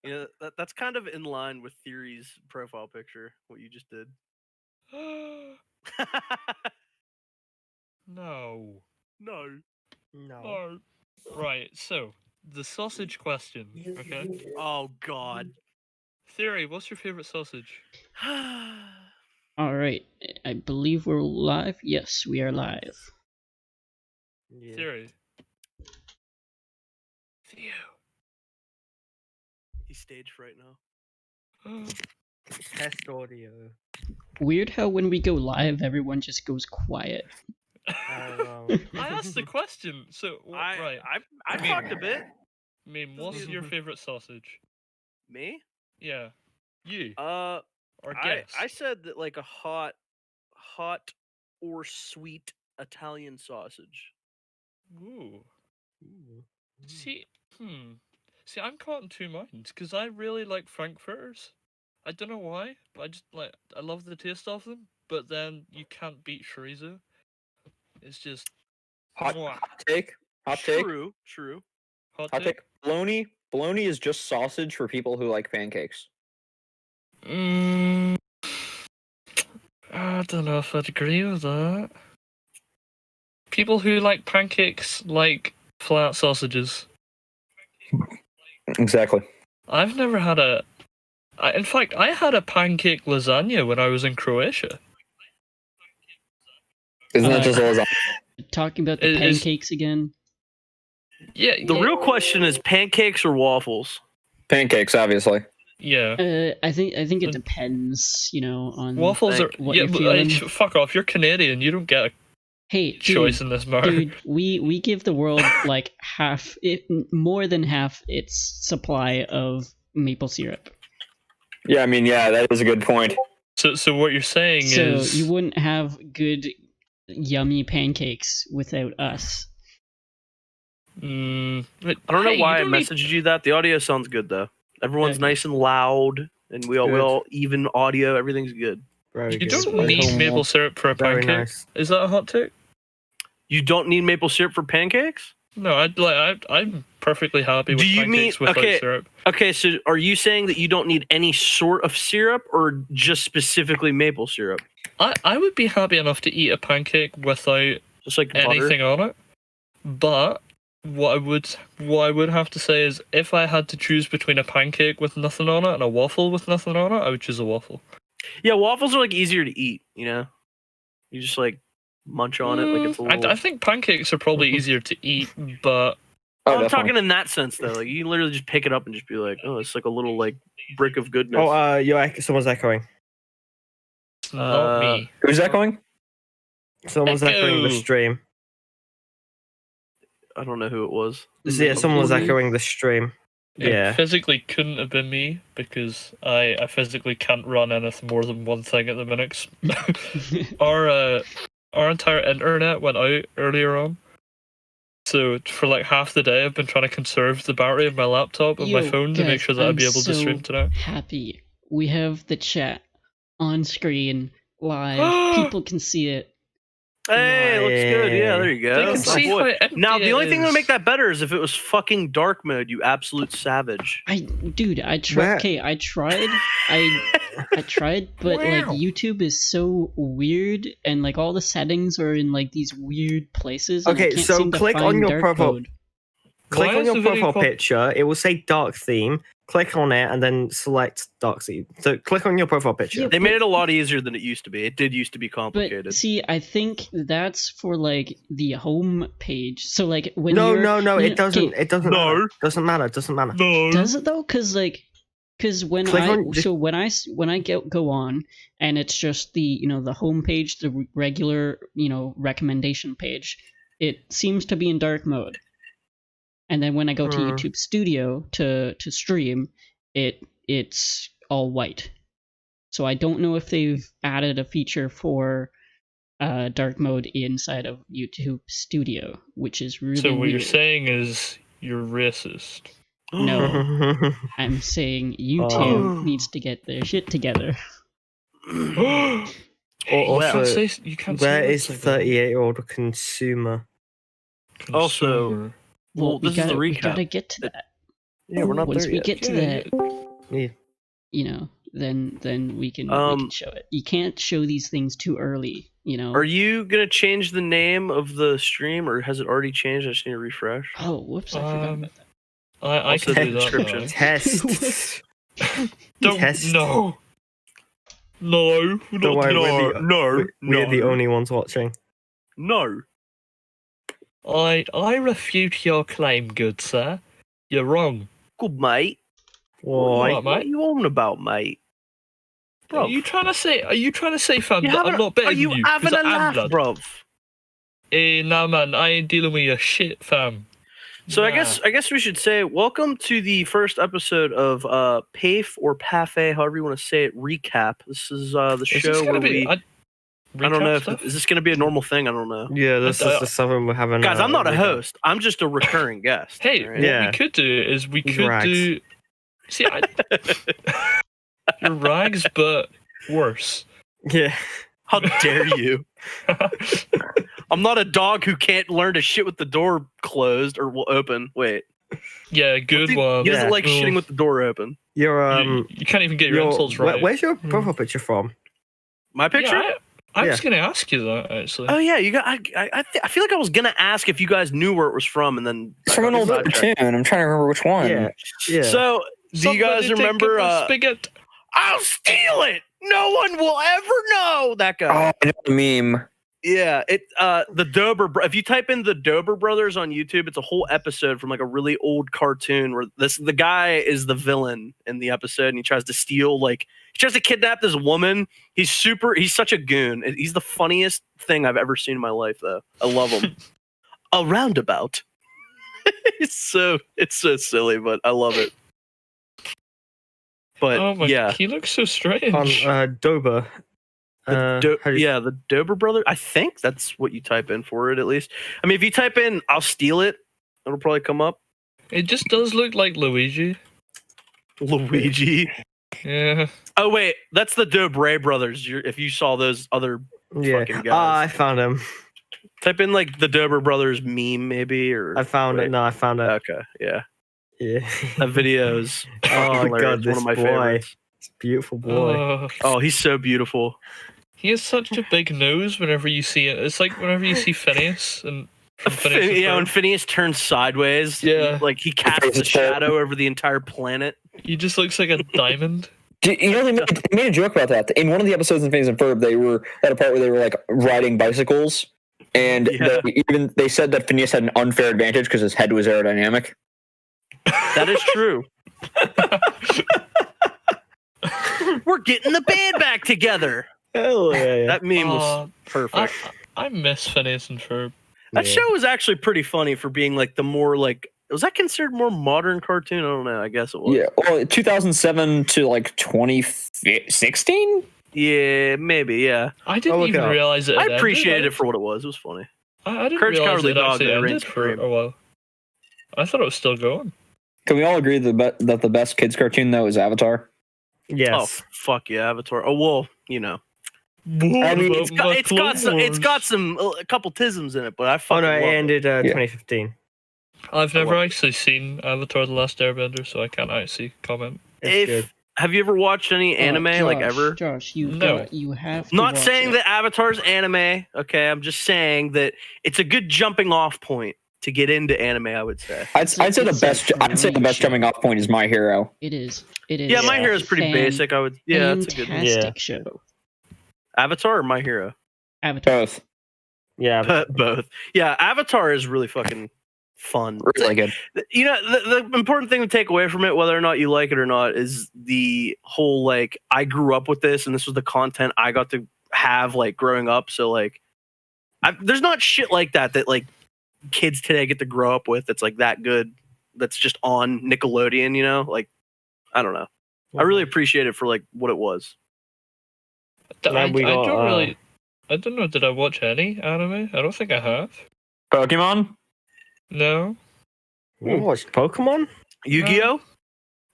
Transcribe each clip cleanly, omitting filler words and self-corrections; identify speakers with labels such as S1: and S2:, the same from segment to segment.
S1: Yeah, that's kind of in line with Theory's profile picture. What you just did.
S2: No.
S1: No.
S2: No. Right, so, the sausage question, okay?
S1: Oh God.
S2: Theory, what's your favorite sausage?
S3: Alright, I believe we're live. Yes, we are live.
S4: Yeah.
S2: Theory. Theo.
S1: He's staged right now.
S4: Test audio.
S3: Weird how when we go live, everyone just goes quiet.
S2: I asked the question, so right.
S1: I talked a bit.
S2: Meme, what's your favorite sausage?
S1: Me?
S2: Yeah. You.
S1: Or
S2: guess.
S1: I said that like a hot or sweet Italian sausage.
S2: Ooh. See, See, I'm caught in two minds because I really like frankfurters. I don't know why, but I love the taste of them. But then you can't beat chorizo. It's just
S5: hot take.
S1: True.
S2: Hot
S5: take. Bologna is just sausage for people who like pancakes.
S2: I don't know if I'd agree with that. People who like pancakes like flat sausages.
S5: Exactly.
S2: I've never had in fact, I had a pancake lasagna when I was in Croatia.
S5: Isn't that just lasagna?
S3: Talking about the pancakes again.
S2: Yeah.
S1: The real question is pancakes or waffles?
S5: Pancakes, obviously.
S2: Yeah.
S3: I think it depends, on
S2: waffles are
S3: what you're feeling.
S2: Fuck off, you're Canadian, you don't get a choice in this matter.
S3: Dude, we give the world like more than half its supply of maple syrup.
S5: Yeah, I mean, that is a good point.
S2: So what you're saying is...
S3: So you wouldn't have good, yummy pancakes without us.
S1: I don't know why I messaged you that. The audio sounds good, though. Everyone's nice and loud, and we all even audio. Everything's good.
S4: Very
S2: you
S4: good.
S2: don't need maple syrup for a pancake.
S4: Nice.
S2: Is that a hot take?
S1: You don't need maple syrup for pancakes?
S2: No, I'm perfectly happy with pancakes without syrup.
S1: Okay, so are you saying that you don't need any sort of syrup, or just specifically maple syrup?
S2: I would be happy enough to eat a pancake without
S1: just like
S2: anything on it. But what I would have to say is, if I had to choose between a pancake with nothing on it and a waffle with nothing on it, I would choose a waffle. Yeah,
S1: waffles are like easier to eat. You just like munch on it like it's a little...
S2: I think pancakes are probably easier to eat, but
S1: I'm talking in that sense though. Like you literally just pick it up and just be like, oh, it's like a little like brick of goodness.
S4: Oh, someone's echoing.
S2: Not me.
S5: Who's echoing?
S4: Someone's echoing the stream.
S1: I don't know who it was.
S4: Yeah, someone's echoing the stream.
S2: It physically couldn't have been me because I physically can't run anything more than one thing at the minute. Our entire internet went out earlier on. So for like half the day I've been trying to conserve the battery of my laptop and my phone to make sure that I'd be able to stream today.
S3: Happy. We have the chat on screen live. People can see it.
S1: Hey, looks good. Yeah, there you go.
S2: They can see how empty
S1: now, the only thing that would
S2: is.
S1: make that better is if it was fucking dark mode, you absolute savage.
S3: I tried. Okay, I tried. I tried, but like YouTube is so weird, and like all the settings are in like these weird places. And I can't seem to
S4: click on
S3: find
S4: your
S3: dark
S4: profile.
S3: mode.
S4: Click on your profile picture. It will say dark theme. Click on it and then select dark theme. So click on your profile picture.
S3: Yeah,
S1: they made it a lot easier than it used to be. It did used to be complicated.
S3: But see, I think that's for like the home page. So like when
S4: no,
S3: it
S4: doesn't.
S3: Okay,
S4: it doesn't.
S1: No.
S4: Matter. Doesn't matter. Doesn't matter.
S1: No.
S3: Does it though? Because when I go on and it's just the the home page, the regular recommendation page, it seems to be in dark mode. And then when I go to YouTube Studio to stream, it's all white. So I don't know if they've added a feature for dark mode inside of YouTube Studio, which is really
S2: So what
S3: weird.
S2: you're saying is you're racist.
S3: No, I'm saying YouTube needs to get their shit together.
S4: Also,
S2: you can't
S4: where
S2: say
S4: is 38-year-old consumer?
S1: Also,
S3: Well,
S1: this is the recap.
S3: We gotta get to that.
S4: Yeah, we're not
S3: Once
S4: there
S3: we
S4: yet.
S3: get to that,
S4: Yeah.
S3: Then we can show it. You can't show these things too early.
S1: Are you gonna change the name of the stream, or has it already changed? I just need to refresh.
S3: Oh, whoops! I forgot about that.
S2: I can do that.
S1: Description.
S4: Test.
S2: Don't.
S4: Test.
S2: No. No.
S4: Don't worry,
S1: no.
S4: We're the only ones watching.
S1: No.
S2: I refute your claim, good sir. You're wrong.
S1: Good mate.
S4: Why?
S2: What,
S1: What are
S2: mate?
S1: you on about, mate? Bro,
S2: Are you trying to say, fam,
S1: you
S2: that
S1: having
S2: I'm not better
S1: are
S2: than
S1: you
S2: you?
S1: having
S2: 'Cause
S1: a
S2: I'm
S1: laugh,
S2: blood.
S1: bruv?
S2: Nah, man, I ain't dealing with your shit, fam.
S1: So
S2: Nah.
S1: I guess we should say welcome to the first episode of PAFE or PAFE, however you want to say it. Recap. This is the
S2: Is this
S1: show
S2: gonna
S1: where
S2: be,
S1: we. I don't know if
S2: stuff?
S1: is this going to be a normal thing. I don't know.
S4: Yeah, this is just something we're having.
S1: Guys, I'm not a
S4: recap.
S1: host. I'm just a recurring guest.
S2: Hey,
S1: alright?
S2: what
S4: Yeah.
S2: we could do is we
S4: He's
S2: could
S4: rags.
S2: do. See, you're rags, but worse.
S4: Yeah.
S1: How dare you? I'm not a dog who can't learn to shit with the door closed or will open. Wait.
S2: Yeah, good one.
S1: He doesn't
S4: Yeah.
S1: like
S2: Well,
S1: shitting with the door open.
S4: You're
S2: you can't even get your insults right.
S4: Where's your profile picture from?
S1: My picture?
S2: Yeah, I was going to ask you that, actually.
S1: Oh yeah, you got. I feel like I was gonna ask if you guys knew where it was from, and then
S5: It's from an old
S1: sidetracked.
S5: cartoon. I'm trying to remember which one.
S4: Yeah. Yeah.
S1: So do you guys
S2: Somebody take
S1: remember?
S2: a spigot.
S1: I'll steal it. No one will ever know that guy.
S5: Oh, I know the meme.
S1: Yeah, the Dober. If you type in the Dober brothers on YouTube, it's a whole episode from like a really old cartoon where the guy is the villain in the episode, and he tries to steal he tries to kidnap this woman. He's such a goon. He's the funniest thing I've ever seen in my life, though. I love him. A roundabout. it's so silly, but I love it. But
S2: Oh my,
S1: yeah.
S2: he looks so strange.
S4: On Dober. How do you-
S1: The Dober brother. I think that's what you type in for it, at least. I mean, if you type in "I'll steal it," it'll probably come up.
S2: It just does look like Luigi.
S1: Luigi.
S2: Yeah.
S1: Oh wait, that's the Dobre brothers. If you saw those other
S4: Yeah.
S1: fucking guys.
S4: I found him.
S1: Type in like the Dober brothers meme, maybe, or
S4: I found it. No, I found it.
S1: okay, yeah.
S4: Yeah.
S1: That video is
S4: Oh
S1: hilarious.
S4: god,
S1: One
S4: this
S1: of my
S4: boy.
S1: favorites.
S4: This beautiful boy.
S1: Oh, he's so beautiful.
S2: He has such a big nose whenever you see it. It's like whenever you see Phineas and from Phineas and
S1: Yeah, when
S2: Ferb,
S1: Phineas turns sideways,
S2: Yeah.
S1: like he casts a shadow over the entire planet.
S2: he just looks like a diamond.
S5: You know, they made a joke about that. In one of the episodes in Phineas and Ferb, they were at a part where they were like riding bicycles, and
S1: Yeah.
S5: they said that Phineas had an unfair advantage because his head was aerodynamic.
S1: That is true. We're getting the band back together.
S4: Hell yeah.
S1: That meme was
S2: I,
S1: perfect.
S2: I miss Phineas and Ferb.
S1: That show was actually pretty funny for being like the more like, was that considered more modern cartoon? I don't know. I guess it was.
S5: Yeah, well, 2007 to like 2016.
S1: Yeah, maybe. Yeah,
S2: I didn't
S4: look
S2: even
S4: it up.
S2: realize it.
S1: I
S2: had ended.
S1: appreciated it for what it was. It was funny.
S2: I didn't
S1: Courage,
S2: realize
S1: Cowardly
S2: it
S1: Dog,
S2: actually
S1: that reigns
S2: ended for
S1: supreme.
S2: a while. I thought it was still going.
S5: Can we all agree that the best kids cartoon though is Avatar?
S4: Yes.
S1: Oh fuck yeah, Avatar. Oh well, you know,
S5: I mean,
S1: it's got some a couple tisms in it, but I
S4: Oh
S1: fucking
S4: no,
S1: love
S4: it
S1: it.
S4: ended 2015.
S2: I've never
S1: love it.
S2: actually seen Avatar: The Last Airbender, so I can't actually comment.
S4: It's good.
S1: Have you ever watched any anime like ever?
S3: Josh,
S2: No.
S3: you have to
S1: Not
S3: watch
S1: saying
S3: it.
S1: that Avatar's anime. Okay, I'm just saying that it's a good jumping off point to get into anime. I would say.
S5: I'd say the
S3: It's a
S5: best. I'd say the best
S3: great
S5: jumping off point is My Hero.
S3: It is. It is.
S1: Yeah, My Hero is pretty basic. I would. Yeah, it's a good one.
S3: Fantastic show.
S1: Avatar or My Hero?
S3: Avatar.
S5: Both
S4: Yeah.
S1: Both. Yeah, Avatar is really fucking fun.
S5: really good.
S1: You know, the important thing to take away from it, whether or not you like it or not, is the whole like I grew up with this, and this was the content I got to have like growing up. So like, there's not shit like that like kids today get to grow up with. That's like that good. That's just on Nickelodeon. You know, like I don't know. I really appreciate it for like what it was.
S2: I
S4: we got,
S2: don't really. I don't know. Did I watch any anime? I don't think I have.
S5: Pokemon.
S2: No.
S4: You watched Pokemon?
S1: Yu-Gi-Oh.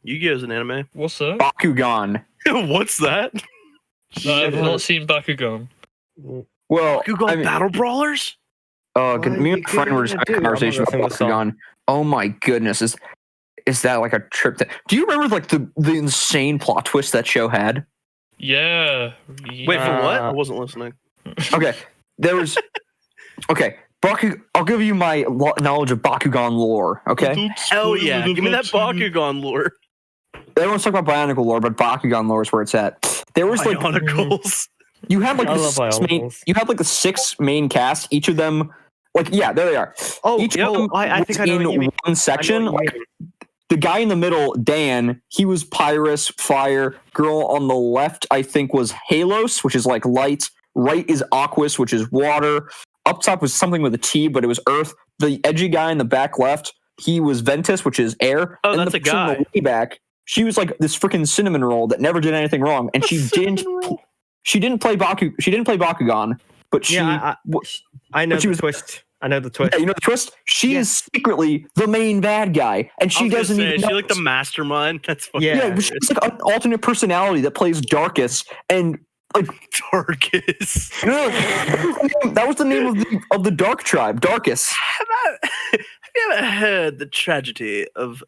S1: Yu-Gi-Oh is an anime.
S2: What's that?
S5: Bakugan.
S1: What's that?
S2: I've not seen Bakugan.
S5: Well,
S1: Bakugan
S5: I mean,
S1: Battle Brawlers.
S5: me
S4: What are
S5: and
S4: you
S5: my friend were
S4: gonna
S5: just having a
S4: do? I'm not
S5: conversation
S4: gonna
S5: about
S4: sing the song.
S5: Bakugan. Oh my goodness! is that like a trip? Do you remember like the insane plot twist that show had?
S2: Yeah.
S1: Wait, for what? I wasn't listening.
S5: Okay, there was. Okay, I'll give you my knowledge of Bakugan lore. Okay.
S1: Hell yeah! Give me that Bakugan lore.
S5: Everyone's talking about Bionicle lore, but Bakugan lore is where it's at. There was like
S1: Bionicles.
S5: you had like
S4: I
S5: the
S4: love
S5: six main,
S4: Bionicles.
S5: you had like the 6 main cast. Each of them, like there they are.
S4: Oh,
S5: Each of them
S4: I think I know
S5: in
S4: what you mean.
S5: one section. Like, the guy in the middle, Dan, he was Pyrus, fire. Girl on the left, I think, was Halos, which is like light. Right is Aquas, which is water. Up top was something with a T, but it was earth. The edgy guy in the back left, he was Ventus, which is air.
S1: Oh,
S5: and
S1: that's
S5: the
S1: a
S5: person in
S1: guy.
S5: the way back, she was like this freaking cinnamon roll that never did anything wrong, and she didn't play Bakugan, but she
S4: I know
S5: but she
S4: the
S5: was-
S4: twist. I know the twist.
S5: yeah, you know the twist? She is secretly the main bad guy, and she doesn't even
S1: Is
S5: know.
S1: she like the mastermind? That's fucking
S4: Yeah.
S5: Yeah, but she's like an alternate personality that plays Darkus, and like
S1: Darkus.
S5: that was the name of the Dark Tribe, Darkus.
S1: Have you ever heard the tragedy of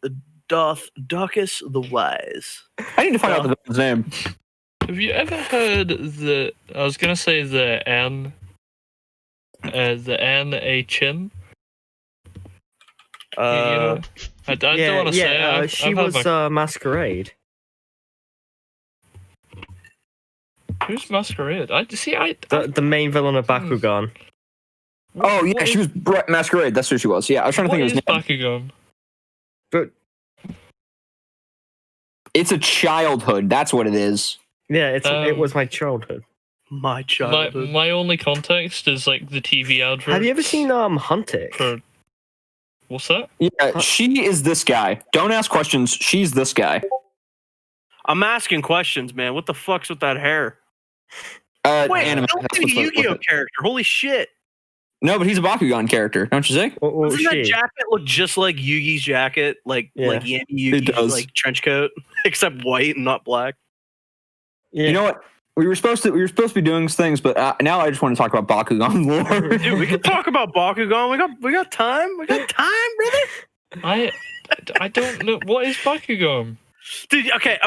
S1: Darkus the Wise?
S5: I need to find out the villain's name.
S2: Have you ever heard I was gonna say the N.A. Chin? You know, I don't want to say.
S4: She was Masquerade.
S2: Who's Masquerade?
S4: The main villain of Bakugan.
S5: Oh yeah, she was Masquerade. That's who she was. Yeah, I was trying to think of his name.
S2: Bakugan?
S4: But
S5: It's a childhood. That's what it is.
S4: yeah, it was my childhood.
S1: My childhood.
S2: My only context is like the TV advert.
S4: Have you ever seen Hunted?
S2: For what's that?
S5: Yeah, she is this guy. Don't ask questions. She's this guy.
S1: I'm asking questions, man. What the fuck's with that hair? Wait,
S5: anime.
S1: don't
S5: That's
S1: be a
S5: what's with
S1: Yu-Gi-Oh
S5: it.
S1: character. Holy shit.
S5: No, but he's a Bakugan character, don't you think?
S4: What was
S1: Doesn't that
S4: she?
S1: jacket look just like Yugi's jacket? Like
S4: Yeah.
S1: Yanni Yugi's
S5: does.
S1: like trench coat, except white and not black.
S4: Yeah.
S5: You know what? We were supposed to be doing things, but now I just want to talk about Bakugan lore.
S1: Dude, we can talk about Bakugan. We got time. We got time, brother.
S2: I don't know what is Bakugan.
S1: Dude, okay.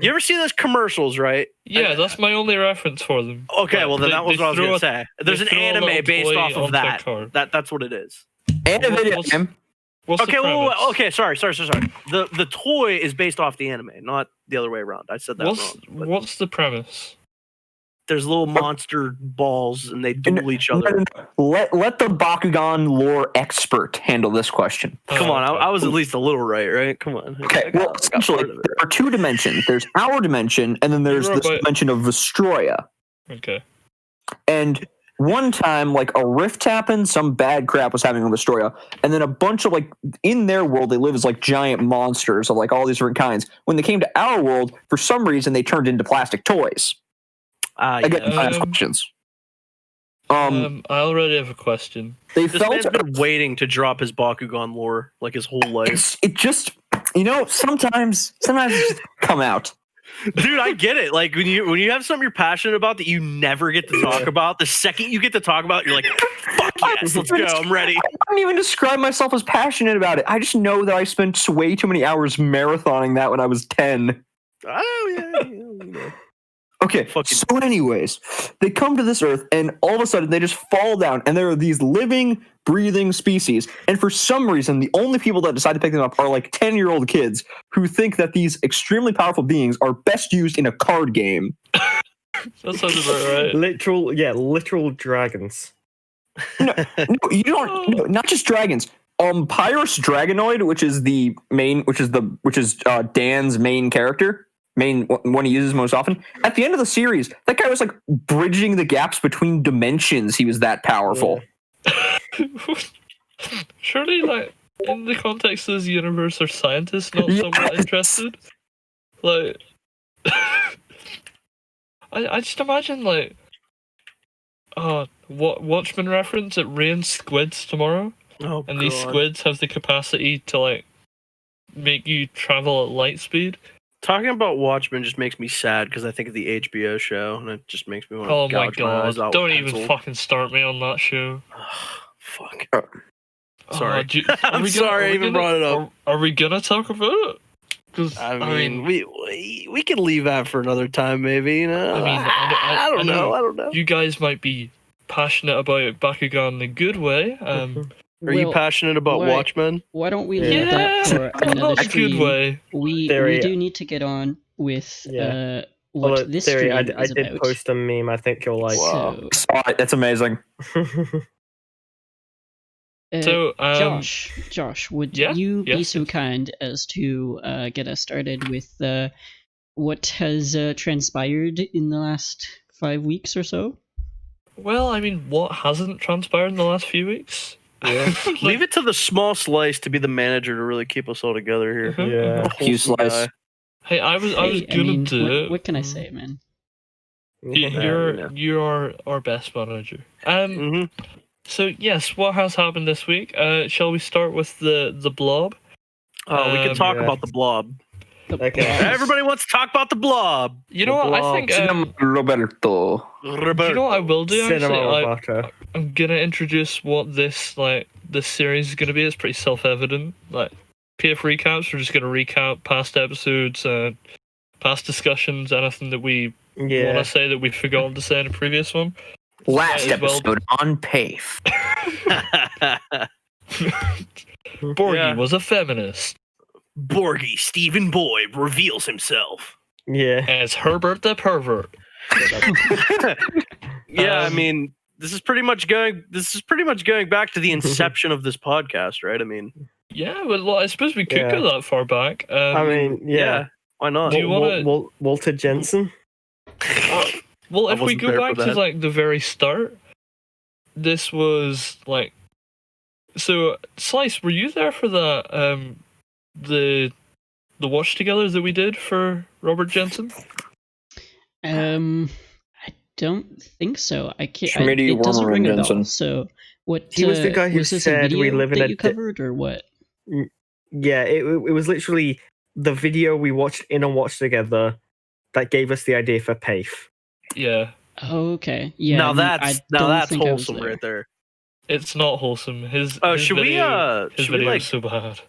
S1: You ever see those commercials, right?
S2: Yeah, that's my only reference for them.
S1: Okay,
S2: Like,
S1: well then
S2: they-
S1: that was
S2: they
S1: what I was
S2: throw
S1: gonna
S2: a-
S1: say.
S2: they
S1: There's an
S2: throw a
S1: anime
S2: little
S1: based
S2: toy
S1: off of
S2: onto a
S1: that.
S2: card.
S1: That's what it is.
S5: And a video
S2: What's-
S5: game.
S2: What's
S1: Okay,
S2: the premise?
S1: okay, sorry. The toy is based off the anime, not the other way around. I said that wrong. But
S2: What's the premise?
S1: there's little monster balls and they duel each other.
S5: Let the Bakugan lore expert handle this question.
S1: Come on,
S2: okay.
S1: I was at least a little right? Come on.
S5: Okay,
S1: I got
S5: well,
S1: part
S5: essentially,
S1: of it.
S5: there are 2 dimensions. There's our dimension, and then there's
S2: You're
S5: this
S2: right.
S5: dimension of Vestroia.
S2: Okay.
S5: And one time, like, a rift happened, some bad crap was happening on Vestroia, and then a bunch of, like, in their world, they live as, like, giant monsters of, like, all these different kinds. When they came to our world, for some reason, they turned into plastic toys. Again,
S1: Yeah.
S5: don't ask questions.
S2: I already have a question.
S5: They
S1: This
S5: felt
S1: man's been waiting to drop his Bakugan lore like his whole life.
S5: it just, sometimes it just come out.
S1: Dude, I get it. Like when you have something you're passionate about that you never get to talk about, the second you get to talk about it, you're like, fuck yes, let's go. I'm ready.
S5: I don't even describe myself as passionate about it. I just know that I spent way too many hours marathoning that when I was 10.
S1: Oh yeah.
S5: Okay,
S1: Fucking-
S5: so anyways, they come to this earth and all of a sudden they just fall down and there are these living, breathing species. And for some reason, the only people that decide to pick them up are like 10-year-old kids who think that these extremely powerful beings are best used in a card game.
S2: That sounds about right.
S4: Literal dragons.
S5: No, you don't. No, not just dragons. Pyrus Dragonoid, which is Dan's main character, main one he uses most often. At the end of the series, that guy was like bridging the gaps between dimensions. He was that powerful.
S2: Surely, like, in the context of this universe, are scientists not somewhat
S5: Yes.
S2: interested? Like, I just imagine, like, Watchmen reference, it rains squids tomorrow,
S1: Oh,
S2: and these
S1: God.
S2: squids have the capacity to, like, make you travel at light speed.
S1: Talking about Watchmen just makes me sad because I think of the HBO show and it just makes me want to
S2: Oh my
S1: gouge my eyes
S2: god,
S1: out
S2: don't
S1: with
S2: even
S1: pencil.
S2: fucking start me on that show.
S1: Fuck. Sorry. I'm sorry I even brought it up.
S2: Are we gonna talk about it?
S1: I mean, we can leave that for another time, maybe. You know, I don't know.
S2: You guys might be passionate about Bakugan in a good way.
S1: Are you passionate about Watchmen?
S3: Why don't we leave that for another stream?
S2: Good way.
S3: We do need to get on with what this stream is
S4: I did
S3: about.
S4: post a meme. I think you'll like.
S3: So,
S5: That's amazing.
S2: So,
S3: Josh, would you be so kind as to get us started with what has transpired in the last 5 weeks or so?
S2: Well, I mean, what hasn't transpired in the last few weeks?
S4: Yeah.
S1: Leave it to the small slice to be the manager to really keep us all together here.
S4: Yeah,
S5: Hugh Slice.
S2: Hey, I was gonna do it.
S3: What can I say, man?
S2: You're our best manager. So yes, what has happened this week? Shall we start with the blob?
S1: Oh, we can talk about the blob.
S4: Okay.
S1: Everybody wants to talk about the blob.
S2: You know what? I think
S5: Roberto.
S2: you know what I will do.
S4: Actually,
S2: I'm gonna introduce what this series is gonna be. It's pretty self-evident. Like PAFE recaps. We're just gonna recap past episodes, past discussions, anything that we want to say that we've forgotten to say in a previous one.
S5: Last episode on PAFE.
S2: Borgie was a feminist.
S1: Borgie, Stephen Boyd, reveals himself.
S4: Yeah.
S2: As Herbert the pervert.
S1: Yeah, I mean, this is pretty much going back to the inception of this podcast, right? I mean,
S2: yeah, well, I suppose we could go that far back.
S4: I mean, yeah.
S1: Why not?
S2: Do you want to
S4: Walter Jensen?
S2: Well, if we go back to like the very start, this was like. So, Slice, were you there for the watch together that we did for Robert Jensen?
S3: I don't think so. I can't.
S5: Schmitty,
S3: it doesn't ring a bell.
S5: Jensen.
S3: So what?
S4: He was the guy who said we live in
S3: that you covered or what?
S4: Yeah, it was literally the video we watched in a watch together that gave us the idea for PAFE.
S2: Yeah.
S3: Oh, okay. Yeah.
S1: Now that's wholesome right there.
S2: It's not wholesome.
S1: Should we
S2: is so bad.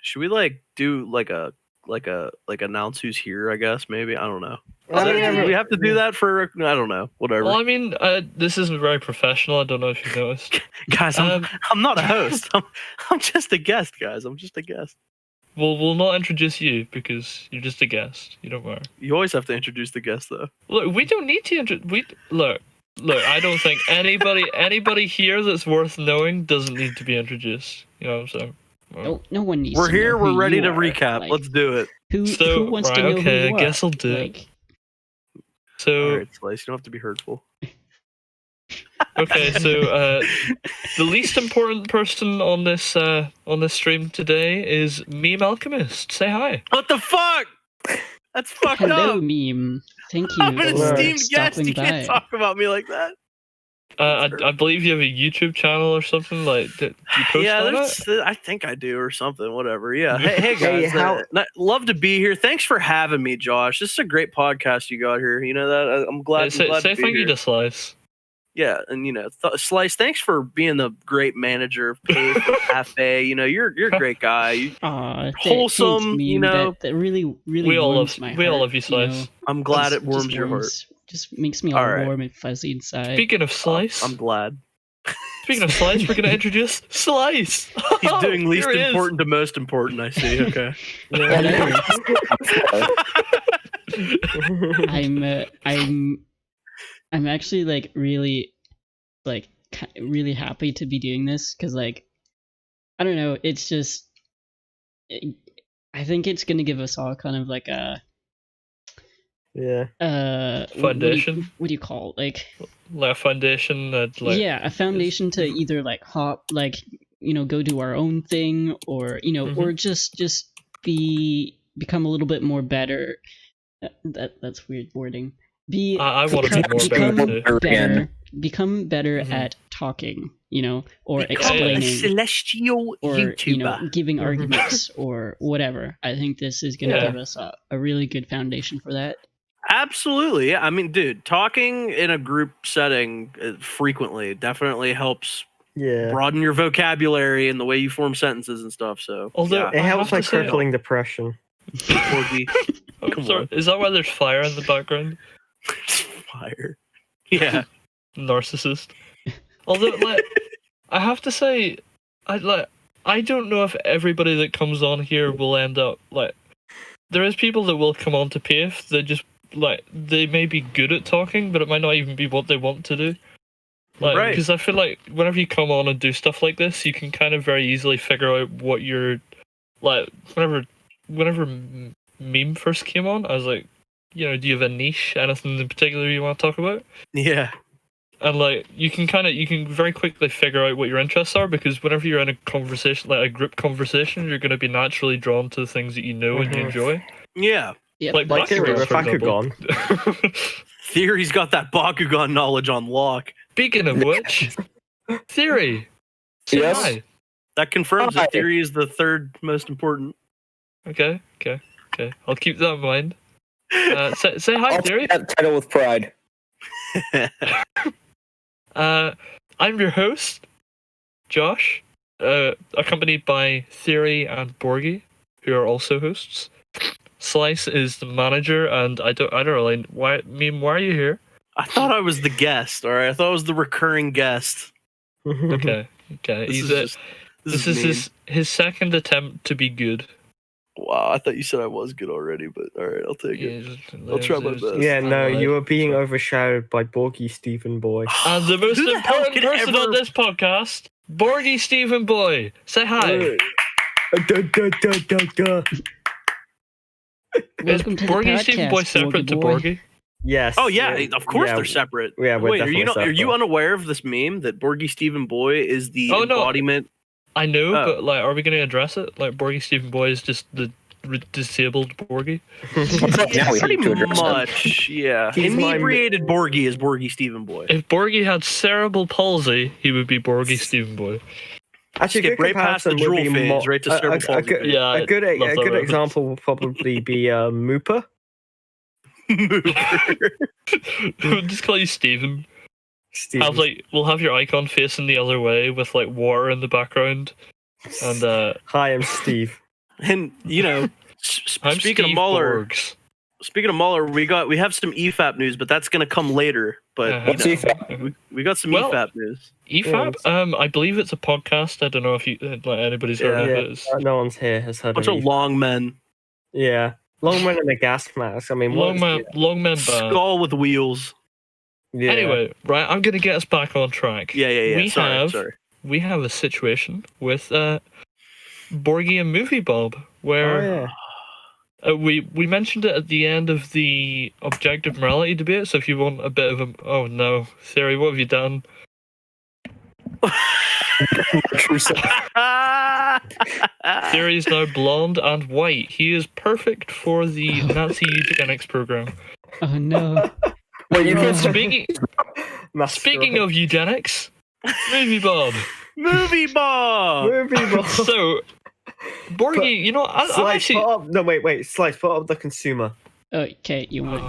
S1: Should we like do like announce who's here? I guess maybe I don't know. We have to do that for I don't know. Whatever.
S2: Well, I mean, this isn't very professional. I don't know if you noticed,
S1: guys. I'm not a host. I'm just a guest, guys. I'm just a guest.
S2: Well, we'll not introduce you because you're just a guest. You don't matter.
S1: You always have to introduce the guest, though.
S2: Look, we don't need to Look. I don't think anybody here that's worth knowing doesn't need to be introduced. You know what I'm saying?
S3: No one needs.
S1: We're
S3: to
S1: here.
S3: know
S1: We're
S3: who
S1: ready
S3: you
S1: to
S3: are.
S1: recap.
S3: Like,
S1: Let's do it.
S3: Who wants to know who you are?
S2: I guess I'll do it.
S3: Like,
S2: so,
S1: all right, Slice, you don't have to be hurtful.
S2: Okay, so the least important person on this stream today is Meme Alchemist. Say hi.
S1: What the fuck? That's fucked
S3: Hello,
S1: up.
S3: Meme. Thank you
S1: I'm an
S3: for
S1: esteemed guest.
S3: stopping
S1: You can't talk about me like that.
S2: I believe you have a YouTube channel or something like that. You post on it?
S1: I think I do or something. Whatever. Yeah. Hey guys. Love to be here. Thanks for having me, Josh. This is a great podcast you got here. You know that. I'm glad.
S2: Say
S1: to
S2: thank you to Slice.
S1: Yeah, and you know, Slice, thanks for being the great manager of PAFE. You know, you're a great guy. Wholesome.
S3: Thanks,
S1: you know,
S3: that really
S2: we all
S3: warms my heart.
S2: We all love you, Slice.
S3: You know?
S1: I'm glad it warms your heart.
S3: Just makes me all warm and fuzzy inside.
S2: Speaking of Slice,
S1: I'm glad.
S2: Speaking of Slice, we're gonna introduce Slice.
S1: He's doing least important to most important. I see. Okay.
S3: I'm actually like really happy to be doing this because like I don't know, it's just I think it's gonna give us all kind of like a
S2: foundation.
S3: What do you call it?
S2: Like a foundation that
S3: a foundation to either like go do our own thing or or just become a a little bit more better. That's weird wording.
S2: I want to be more
S3: become better at talking, or explaining,
S1: a celestial
S3: or
S1: YouTuber.
S3: Giving arguments or whatever. I think this is going to give us a really good foundation for that.
S1: Absolutely. I mean, dude, talking in a group setting frequently definitely helps
S4: Yeah.
S1: broaden your vocabulary and the way you form sentences and stuff. So
S2: Although
S4: It
S2: I
S4: helps
S2: have
S4: like
S2: to say-
S4: crippling depression.
S1: Porgy,
S2: I'm
S1: Come
S2: sorry,
S1: on.
S2: is that why there's fire in the background?
S1: fire. Yeah.
S2: Narcissist. Although, like, I have to say, I don't know if everybody that comes on here will end up like. There is people that will come on to PAFE that just like they may be good at talking, but it might not even be what they want to do. Like,
S1: Right.
S2: because I feel like whenever you come on and do stuff like this, you can kind of very easily figure out what you're like. Whenever meme first came on, I was like, do you have a niche, anything in particular you want to talk about?
S1: Yeah.
S2: And like you can very quickly figure out what your interests are, because whenever you're in a conversation, like a group conversation, you're going to be naturally drawn to the things that you know and you enjoy.
S1: Yeah.
S3: Yep.
S2: Like
S4: Theory
S2: Bakugan,
S4: with
S2: for example.
S4: Bakugan.
S1: Theory's got that Bakugan knowledge on lock.
S2: Speaking of which, Theory, say
S5: Yes?
S2: hi.
S1: That confirms
S5: Hi.
S1: that Theory is the third most important.
S2: Okay. I'll keep that in mind. Say hi,
S5: I'll
S2: Theory.
S5: take that title with pride.
S2: I'm your host, Josh, accompanied by Theory and Borgie, who are also hosts. Slice is the manager, and I don't really why are you here?
S1: I thought I was the guest. All right, I thought I was the recurring guest.
S2: Okay.
S1: This
S2: This
S1: is
S2: is his second attempt to be good.
S1: Wow, I thought you said I was good already, but all right, I'll take it. I'll try my best.
S4: Yeah, no,
S2: Alright.
S4: you are being overshadowed by Borgie Stephen Boy.
S2: And the most
S1: Who the hell
S2: important
S1: could
S2: person
S1: ever-
S2: on this podcast, Borgie Stephen Boy. Say hi.
S4: Da, da, da, da, da.
S3: Welcome to the
S2: Borgie Stephen Boy
S3: podcast,
S2: separate to
S3: Borgie boy.
S2: Borgie?
S4: Yes.
S1: Oh yeah, of course
S4: yeah,
S1: they're separate.
S4: Yeah, we're
S1: Wait, are you
S4: definitely
S1: are you
S4: separate.
S1: unaware of this meme that Borgie Stephen Boy is the
S2: Oh, no.
S1: embodiment?
S2: I know,
S1: Oh.
S2: but like, are we going to address it? Like, Borgie Stephen Boy is just the disabled Borgie.
S5: Now we
S1: Pretty
S5: need to address it.
S1: much, yeah.
S4: He's my-
S1: Inebriated Borgie is Borgie Stephen Boy.
S2: If Borgie had cerebral palsy, he would be Borgie Stephen Boy.
S4: Actually,
S1: Skip
S4: good
S1: right past the
S4: comparison would
S1: drool
S4: be
S1: phase, right to cerebral palsy.
S2: Yeah,
S4: a good
S2: I love that reference.
S4: example would probably be Mooper.
S2: We'll just call you Stephen.
S4: Steven.
S2: We'll have your icon facing the other way with like water in the background. And
S4: Hi, I'm Steve.
S1: And
S2: I'm
S1: speaking of
S2: Steve
S1: Mueller,
S2: Borgs.
S1: we have some EFAP news, but that's gonna come later. But
S2: Uh-huh.
S5: What's EFAP?
S1: we got some
S2: Well,
S1: EFAP news.
S2: EFAP? I believe it's a podcast. I don't know if you like anybody's heard of
S4: Yeah,
S2: it. It's
S4: no one's here has heard
S1: Bunch
S4: of
S1: of
S4: it.
S1: long men,
S4: Yeah, long man in a gas mask. I mean,
S2: long
S4: what?
S2: man bad.
S1: skull with wheels.
S4: Yeah.
S2: Anyway, right, I'm gonna get us back on track.
S1: Yeah.
S2: We
S1: Sorry.
S2: We have a situation with Borgie and Movie Bob
S4: Oh,
S2: where
S4: yeah.
S2: we mentioned it at the end of the objective morality debate. So if you want a bit of a Theory, what have you done? Theory is now blonde and white. He is perfect for the Nazi eugenics program.
S3: Oh no.
S5: Wait, you can't
S2: Speaking of eugenics, Movie Bob.
S1: Movie Bob.
S4: Movie Bob.
S2: So, Borgie, I'm
S4: Slice,
S2: actually.
S4: put up. No, wait. Slice, put up the consumer.
S3: Okay, you would.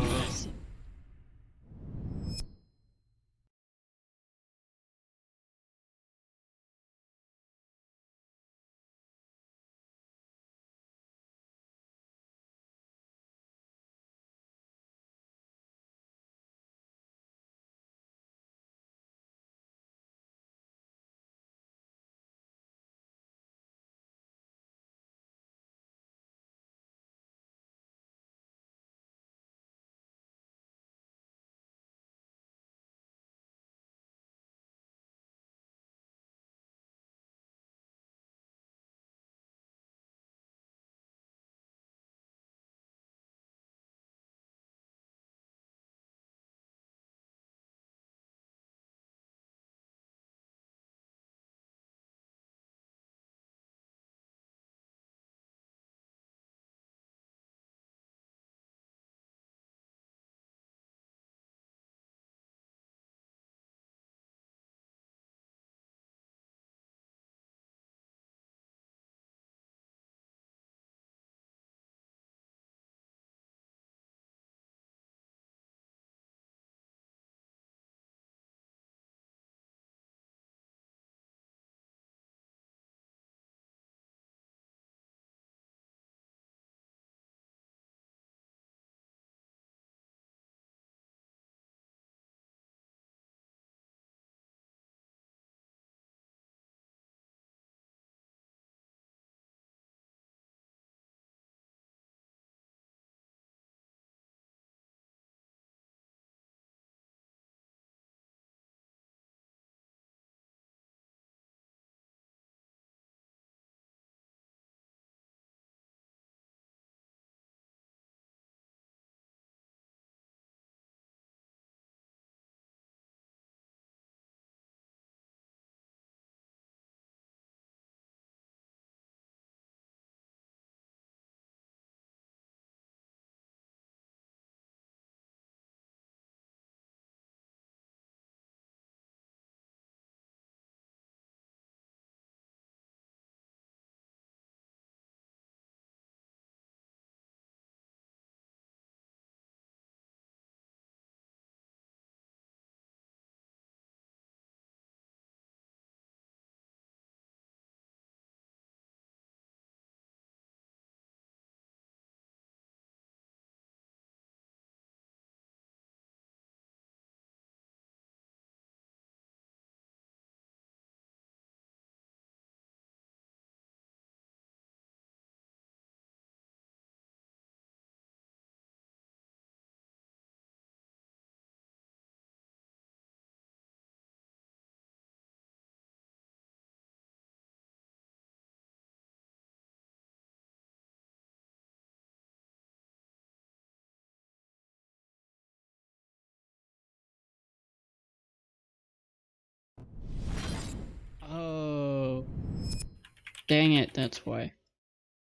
S3: Dang it, that's why.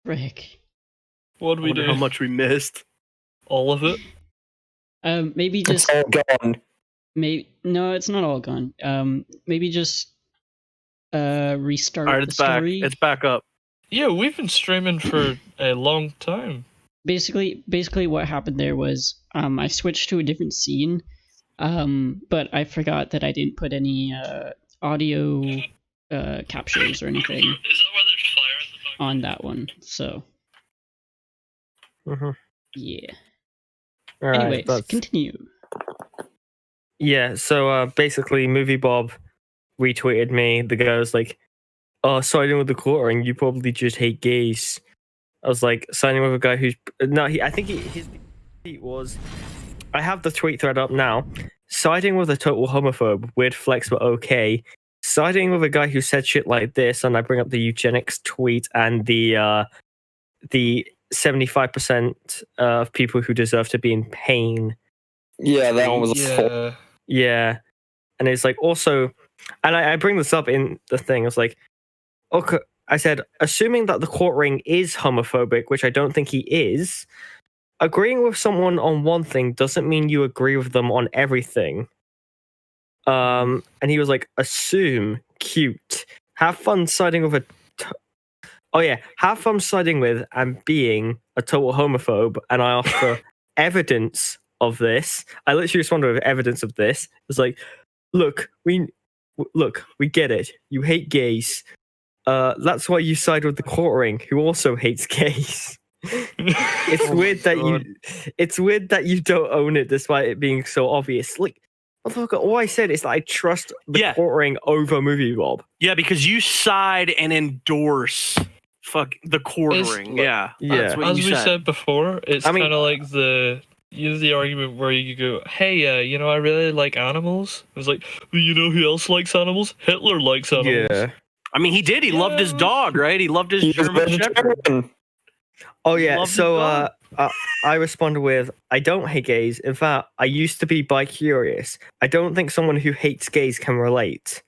S3: Frick.
S2: What do we do?
S1: How much we missed.
S2: All of it?
S3: Maybe just...
S5: It's all gone.
S3: No, it's not all gone. Maybe just restart
S1: All right,
S3: the
S1: it's back.
S3: story.
S1: It's back up.
S2: Yeah, we've been streaming for a long time.
S3: Basically what happened there was I switched to a different scene, but I forgot that I didn't put any audio captures or anything
S2: Is that why there's fire in the back?
S3: on that one. So yeah.
S4: All right,
S3: Anyways, continue.
S4: Yeah, so basically, Movie Bob retweeted me. The guy was like, "Oh, siding with the quartering, you probably just hate gays." I was like, siding with a guy who's I think his tweet was, I have the tweet thread up now. Siding with a total homophobe, weird flex but okay. Siding with a guy who said shit like this, and I bring up the eugenics tweet and the 75% of people who deserve to be in pain.
S5: Yeah, that one was a
S2: Yeah.
S4: Yeah. And it's like also, and I bring this up in the thing. I was like, okay, I said, assuming that the quartering is homophobic, which I don't think he is, agreeing with someone on one thing doesn't mean you agree with them on everything. And he was like, assume, cute, have fun siding with have fun siding with and being a total homophobe. And I asked for evidence of this. I literally responded with evidence of this. It's like, look, we get it. You hate gays. That's why you side with the quartering, who also hates gays. It's weird that you don't own it, despite it being so obvious. Like, all I said is that I trust the quartering over Movie Bob.
S1: Yeah, because you side and endorse the quartering. That's what
S2: as
S1: you
S2: we said before, it's kind of like the argument where you go, hey, I really like animals. It was like, well, you know who else likes animals? Hitler likes animals.
S4: Yeah.
S1: I mean, he did. He loved his dog, right? He loved his German Shepherd.
S4: Oh, yeah. So I responded with, I don't hate gays. In fact, I used to be bi-curious. I don't think someone who hates gays can relate.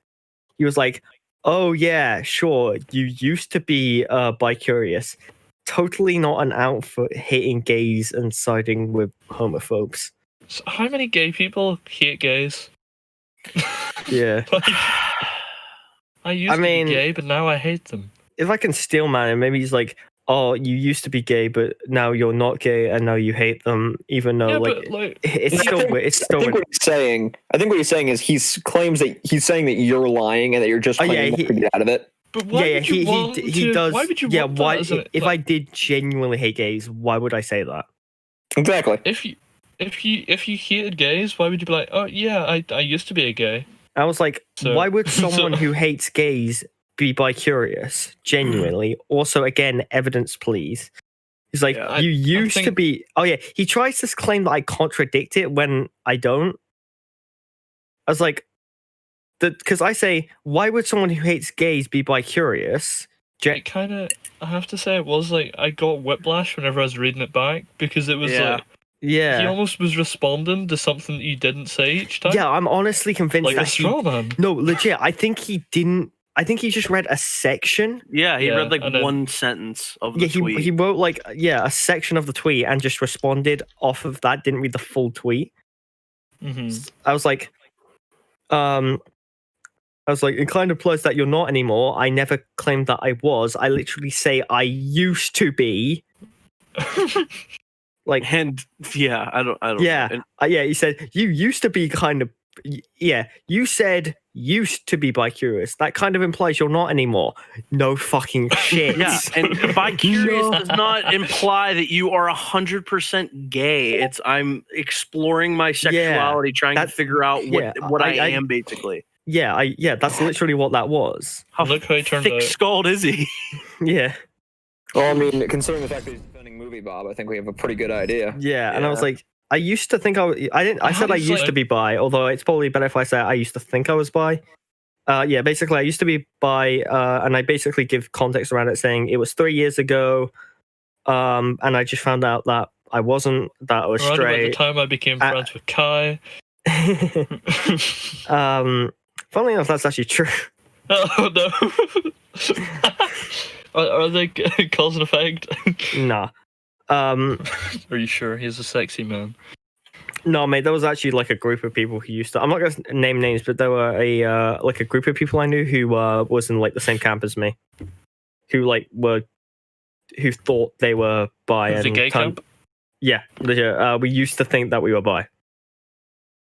S4: He was like, oh, yeah, sure. You used to be bi-curious. Totally not an out for hating gays and siding with homophobes.
S2: So how many gay people hate gays?
S4: Yeah.
S2: I used to be gay, but now I hate them.
S4: If I can steal man, maybe he's like, oh, you used to be gay, but now you're not gay, and now you hate them, even though it's still weird. It's still.
S5: I think what he's saying is he's saying that you're lying and that you're just claiming to get out of it.
S2: But why would you want
S4: he does.
S2: Why would you
S4: yeah,
S2: want
S4: why?
S2: that
S4: If I did genuinely hate gays, why would I say that?
S5: Exactly.
S2: If you hated gays, why would you be like, oh yeah, I used to be a gay?
S4: I was like, why would someone who hates gays be bi-curious? Genuinely. Also, again, evidence, please. He's like, you used to be. Oh yeah, he tries to claim that I contradict it when I don't. I was like, because I say, why would someone who hates gays be bi-curious?
S2: I have to say, it was like I got whiplash whenever I was reading it back because it was like.
S4: Yeah.
S2: He almost was responding to something that you didn't say each time.
S4: Yeah, I'm honestly convinced
S2: like
S4: that
S2: a straw man.
S4: No, legit. I think he didn't. I think he just read a section.
S1: Yeah, he read one sentence of the tweet.
S4: He wrote a section of the tweet and just responded off of that. Didn't read the full tweet.
S2: Mm-hmm.
S4: I was like, it kind of implies that you're not anymore. I never claimed that I was. I literally say I used to be. I don't. Yeah, he said you used to be kind of. Yeah, you said used to be bi-curious. That kind of implies you're not anymore. No fucking shit.
S1: Yeah, and bi-curious does not imply that you are 100% gay. It's I'm exploring my sexuality, trying to figure out what I am, basically.
S4: Yeah, that's literally what that was.
S2: Look how he turned out.
S1: Thick-skulled is he?
S4: Yeah.
S5: Well, I mean, considering the fact that he's defending Movie Bob, I think we have a pretty good idea.
S4: Yeah, and I was like, I used to think I said I used to be bi, although it's probably better if I say I used to think I was bi. Basically, I used to be bi, and I basically give context around it, saying it was 3 years ago, and I just found out that I wasn't, that I was straight.
S2: At the time I became friends with Kai.
S4: Funnily enough, that's actually true.
S2: Oh no. Are they cause and effect?
S4: Nah.
S2: Are you sure he's a sexy man?
S4: No, mate, there was actually like a group of people who used to. I'm not gonna name names, but there were a group of people I knew who was in like the same camp as me, who thought they were bi.
S2: The gay camp?
S4: Yeah, we used to think that we were bi.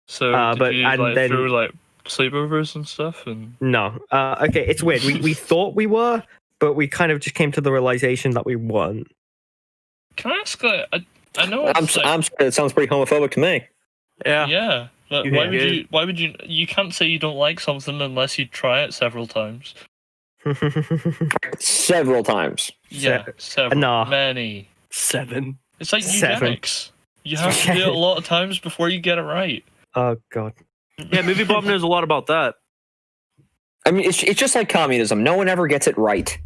S2: So,
S4: but
S2: you
S4: then
S2: through like sleepovers and stuff? And
S4: no, okay, it's weird. We thought we were, but we kind of just came to the realization that we weren't.
S2: Can I ask? I know
S5: I'm sorry, it sounds pretty homophobic to me.
S1: Yeah.
S2: Yeah. Like,
S1: You
S2: why
S1: hate
S2: would
S1: it.
S2: you? Why would you? You can't say you don't like something unless you try it several times.
S5: Several times.
S2: Yeah, several.
S4: Nah.
S2: Many.
S1: 7.
S2: It's like
S4: 7.
S2: eugenics. You have to do it a lot of times before you get it right.
S4: Oh god.
S1: Yeah, Movie Bob knows a lot about that.
S5: I mean, it's just like communism. No one ever gets it right.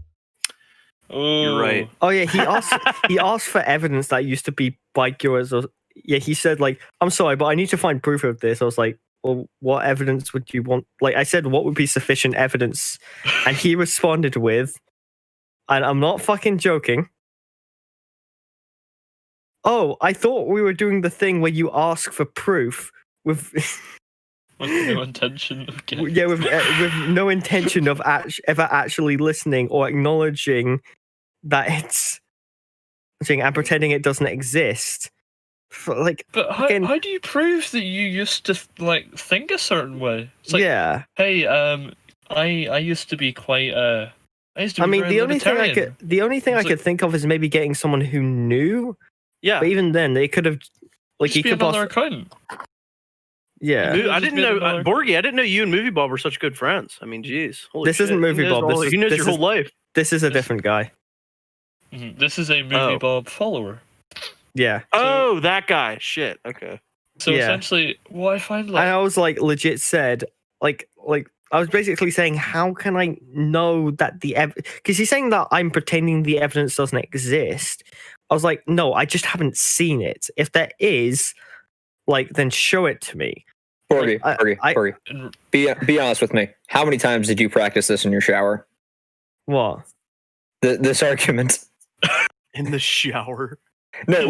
S2: Oh,
S1: You're right.
S4: Oh yeah, he asked for evidence that used to be bi-curious. Yeah, he said like, I'm sorry, but I need to find proof of this. I was like, well, what evidence would you want? Like I said, what would be sufficient evidence? And he responded with, and I'm not fucking joking. Oh, I thought we were doing the thing where you ask for proof with
S2: with no intention of getting.
S4: yeah, with no intention of ever actually listening or acknowledging that it's and pretending it doesn't exist. Like,
S2: But how do you prove that you used to like think a certain way? It's like,
S4: yeah.
S2: hey, I used to be quite I used to be
S4: I mean,
S2: very
S4: the only thing I
S2: It's
S4: could think of is maybe getting someone who knew.
S1: Yeah.
S4: But even then, they could have like
S2: just
S4: he
S2: be
S4: could
S2: another accountant.
S4: yeah.
S1: I
S2: just
S1: didn't
S2: be
S1: know
S2: another-
S1: Borgie. I didn't know you and Movie Bob were such good friends. I mean, geez. Holy
S4: This
S1: shit.
S4: isn't Movie
S1: He knows
S4: Bob,
S1: all-
S4: this
S1: he knows
S4: is-
S1: your whole life.
S4: This is a different guy.
S2: This is a movie
S1: Oh.
S2: Bob follower.
S4: Yeah.
S1: Oh, that guy. Shit. Okay.
S2: So
S4: Yeah.
S2: essentially, what I find
S4: And
S2: like
S4: I was like legit said like I was basically saying, how can I know that because he's saying that I'm pretending the evidence doesn't exist. I was like, no, I just haven't seen it. If there is, like, then show it to me.
S5: Borgie,
S4: I-
S5: Borgie. Be honest with me. How many times did you practice this in your shower?
S4: What?
S5: This argument.
S1: In the shower.
S5: No,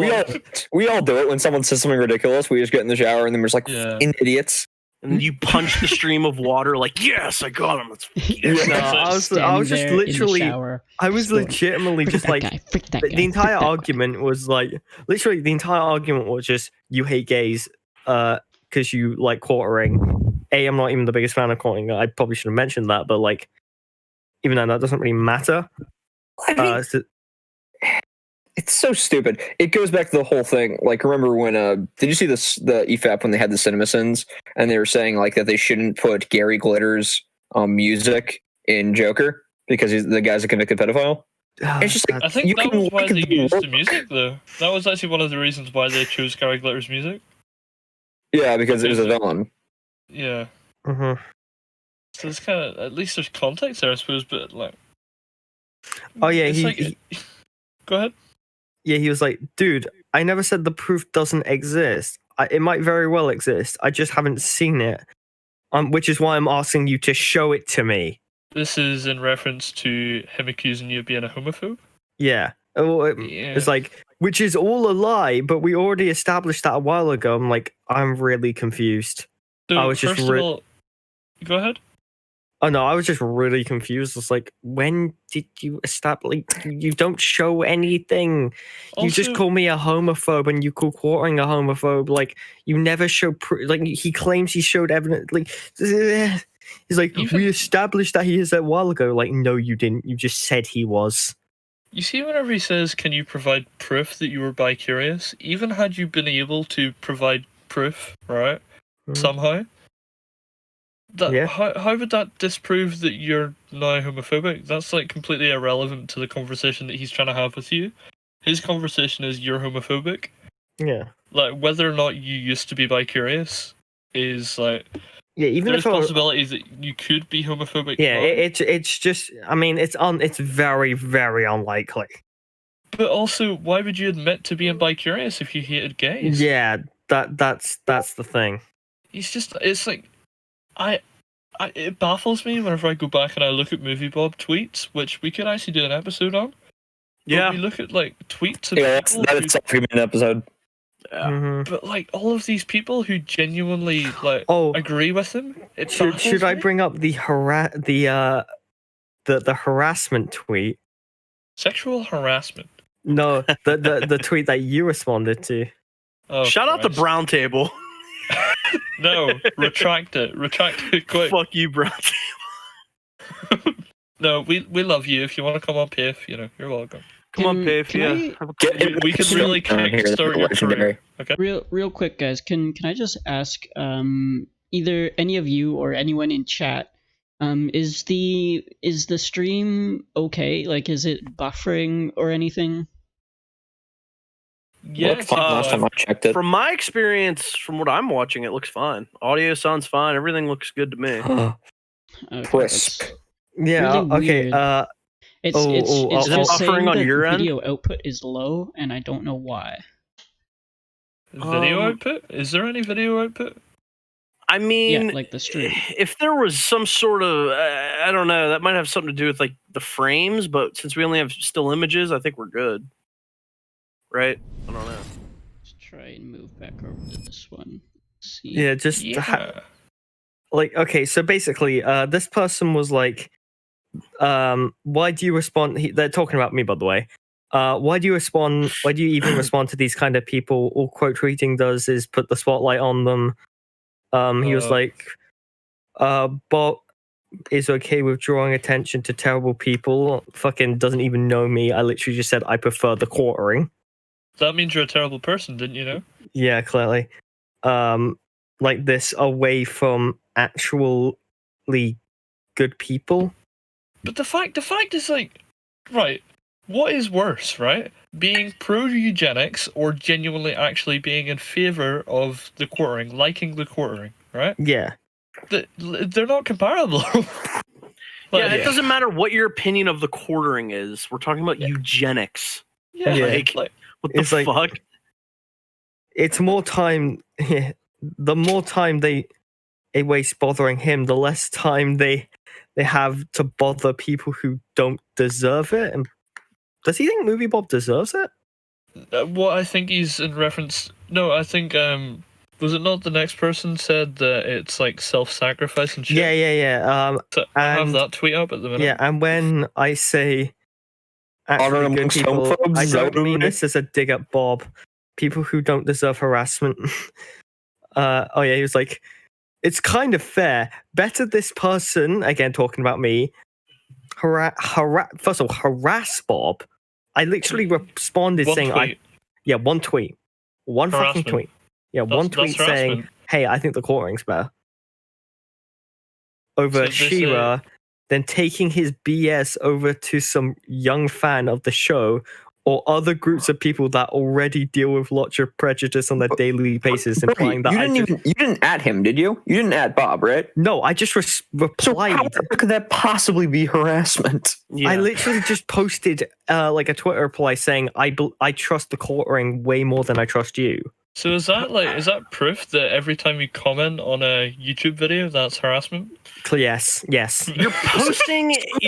S5: we all do it when someone says something ridiculous. We just get in the shower and then we're just like
S2: Yeah.
S5: fucking idiots.
S1: And you punch the stream of water like, yes, I got him. Let's
S4: No, I was just literally, I was legitimately just like,
S3: frick that guy,
S4: the entire
S3: frick that guy.
S4: argument was like, literally the entire argument was just, you hate gays because you like quartering. I'm not even the biggest fan of quartering. I probably should have mentioned that, but like, even though that doesn't really matter.
S5: I mean, it's so stupid. It goes back to the whole thing. Like, remember when did you see the EFAP when they had the CinemaSins and they were saying like that they shouldn't put Gary Glitter's music in Joker because the guy's a convicted pedophile? It's just like,
S2: I think
S5: you
S2: that
S5: can
S2: was why
S5: look at
S2: they
S5: the
S2: used
S5: work-
S2: the music though. That was actually one of the reasons why they chose Gary Glitter's music.
S5: Yeah, because it was a villain.
S2: Yeah.
S4: Mhm.
S2: So it's kind of, at least there's context there, I suppose. But like,
S4: Oh yeah,
S2: it's go ahead.
S4: Yeah, he was like, dude, I never said the proof doesn't exist. It might very well exist. I just haven't seen it. Which is why I'm asking you to show it to me.
S2: This is in reference to him accusing you of being a homophobe.
S4: Yeah. It's like, which is all a lie, but we already established that a while ago. I'm like, I'm really confused.
S2: So,
S4: I was just
S2: first of all, go ahead.
S4: Oh no, I was just really confused. It's like, when did you establish? You don't show anything. You just
S2: Also-
S4: call me a homophobe, and you call quartering a homophobe. Like, you never show. Like, he claims he showed evidence. Like, he's like,
S2: Even-
S4: we established that he is a while ago. Like, no, you didn't. You just said he was.
S2: You see, whenever he says, "Can you provide proof that you were bi-curious?" Even had you been able to provide proof, right,
S4: Mhm.
S2: somehow, that
S4: Yeah.
S2: how would that disprove that you're now homophobic? That's like completely irrelevant to the conversation that he's trying to have with you. His conversation is you're homophobic.
S4: Yeah.
S2: Like whether or not you used to be bi-curious is like
S4: Yeah. Even
S2: there's
S4: if I was,
S2: possibilities that you could be homophobic.
S4: yeah,
S2: now.
S4: it's just. I mean, it's very very unlikely.
S2: But also, why would you admit to being bi-curious if you hated gays?
S4: Yeah. That's the thing.
S2: It's just, it's like, I it baffles me whenever I go back and I look at Movie Bob tweets, which we could actually do an episode on.
S1: Yeah.
S2: But we look at like tweets of
S5: Yeah,
S2: people
S5: that's a 3-minute episode.
S1: Yeah.
S4: Mhm.
S2: but like all of these people who genuinely like
S4: Oh,
S2: agree with him. It
S4: should I
S2: baffles me.
S4: bring up the harassment tweet?
S2: Sexual harassment?
S4: No, the tweet that you responded to.
S2: Oh,
S1: Shout out to
S2: Christ.
S1: Brown Table.
S2: No, retract it quick.
S1: Fuck you, Brown Table.
S2: No, we love you. If you want to come on PAFE, you're welcome.
S1: Come on,
S3: Can-
S1: PAFE.
S3: can
S1: Yeah.
S3: I-
S1: Have a
S5: Get
S1: good-
S2: We can really kickstart your career. Okay.
S3: Real quick, guys. Can I just ask, either any of you or anyone in chat, is the stream okay? Like, is it buffering or anything?
S2: Yeah.
S5: Looked fine last time I checked it.
S1: From my experience, from what I'm watching, it looks fine. Audio sounds fine. Everything looks good to me.
S3: Okay,
S5: Crisp.
S3: that's
S4: Yeah.
S3: really
S4: Okay.
S3: weird. It's
S4: Oh,
S3: it's
S4: oh,
S3: it's
S4: is it
S3: just
S1: buffering
S3: saying
S1: on
S3: that
S1: your end?
S3: video output is low, and I don't know why.
S2: Video output? Is there any video output?
S1: I mean,
S3: Yeah, like the stream.
S1: if there was some sort of, I don't know, that might have something to do with like the frames. But since we only have still images, I think we're good. Right? I don't know.
S3: Let's try and move back over to this one. See.
S4: Yeah. Just
S2: Yeah.
S4: like, okay, so basically, this person was like, why do you respond? They're talking about me, by the way. Why do you respond? Why do you even respond to these kind of people? All quote tweeting does is put the spotlight on them. He was like, Bob is okay with drawing attention to terrible people. Fucking doesn't even know me. I literally just said I prefer the quartering.
S2: That means you're a terrible person, didn't you know?
S4: Yeah, clearly. Like this away from actually good people.
S2: But the fact is like, right, what is worse, right? Being pro-eugenics or genuinely actually being in favor of the quartering, liking the quartering, right?
S4: Yeah.
S2: They're not comparable.
S1: Yeah, it doesn't matter what your opinion of the quartering is. We're talking about eugenics.
S2: Yeah,
S4: Yeah.
S1: Like, what the
S4: It's like-
S1: fuck?
S4: It's more time. The more time they waste bothering him, the less time they have to bother people who don't deserve it. And does he think Movie Bob deserves it?
S2: what I think he's in reference. No, I think was it not the next person said that it's like self-sacrifice and shit?
S4: Yeah.
S2: So I have
S4: and-
S2: that tweet up at the minute.
S4: Yeah, and when I say
S5: Honor
S4: actually good
S5: amongst
S4: people,
S5: homophobes,
S4: I
S5: is that
S4: don't
S5: what
S4: mean
S5: it
S4: this as a dig at Bob. People who don't deserve harassment. Oh yeah, he was like, it's kind of fair. Better this person, again talking about me, first of all, harass Bob. I literally responded
S2: One
S4: saying,
S2: tweet.
S4: one tweet. One fucking
S2: Harassment.
S4: tweet. Yeah, one
S2: That's
S4: tweet saying,
S2: harassment.
S4: hey, I think the quartering's better.
S2: So
S4: Over
S2: they say-
S4: She-Ra, then taking his BS over to some young fan of the show or other groups of people that already deal with lots of prejudice on a daily basis, implying that
S5: you didn't add him, did you? You didn't add Bob, right?
S4: No, I just
S5: So
S4: replied.
S5: how could that possibly be harassment?
S1: Yeah.
S4: I literally just posted like a Twitter reply saying I trust the quartering way more than I trust you.
S2: So is that proof that every time you comment on a YouTube video, that's harassment?
S4: Yes.
S1: You're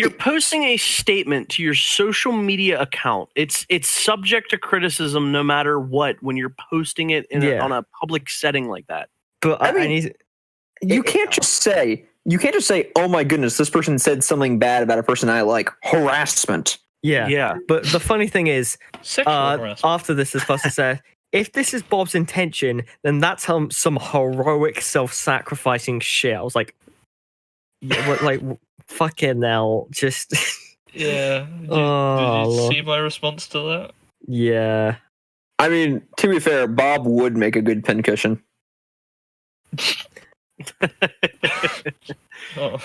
S1: posting a statement to your social media account. It's subject to criticism no matter what when you're posting it on a public setting like that.
S4: But
S5: I
S4: I
S5: mean,
S4: need.
S5: You can't just say, oh my goodness, this person said something bad about a person I like. Harassment.
S4: Yeah. But the funny thing is,
S2: Sexual harassment.
S4: after this person said, if this is Bob's intention, then that's some heroic self-sacrificing shit. I was like, fucking hell, just
S2: Yeah. Did you
S4: Lord.
S2: see my response to that?
S4: yeah.
S5: I mean, to be fair, Bob would make a good pincushion.
S2: Oh.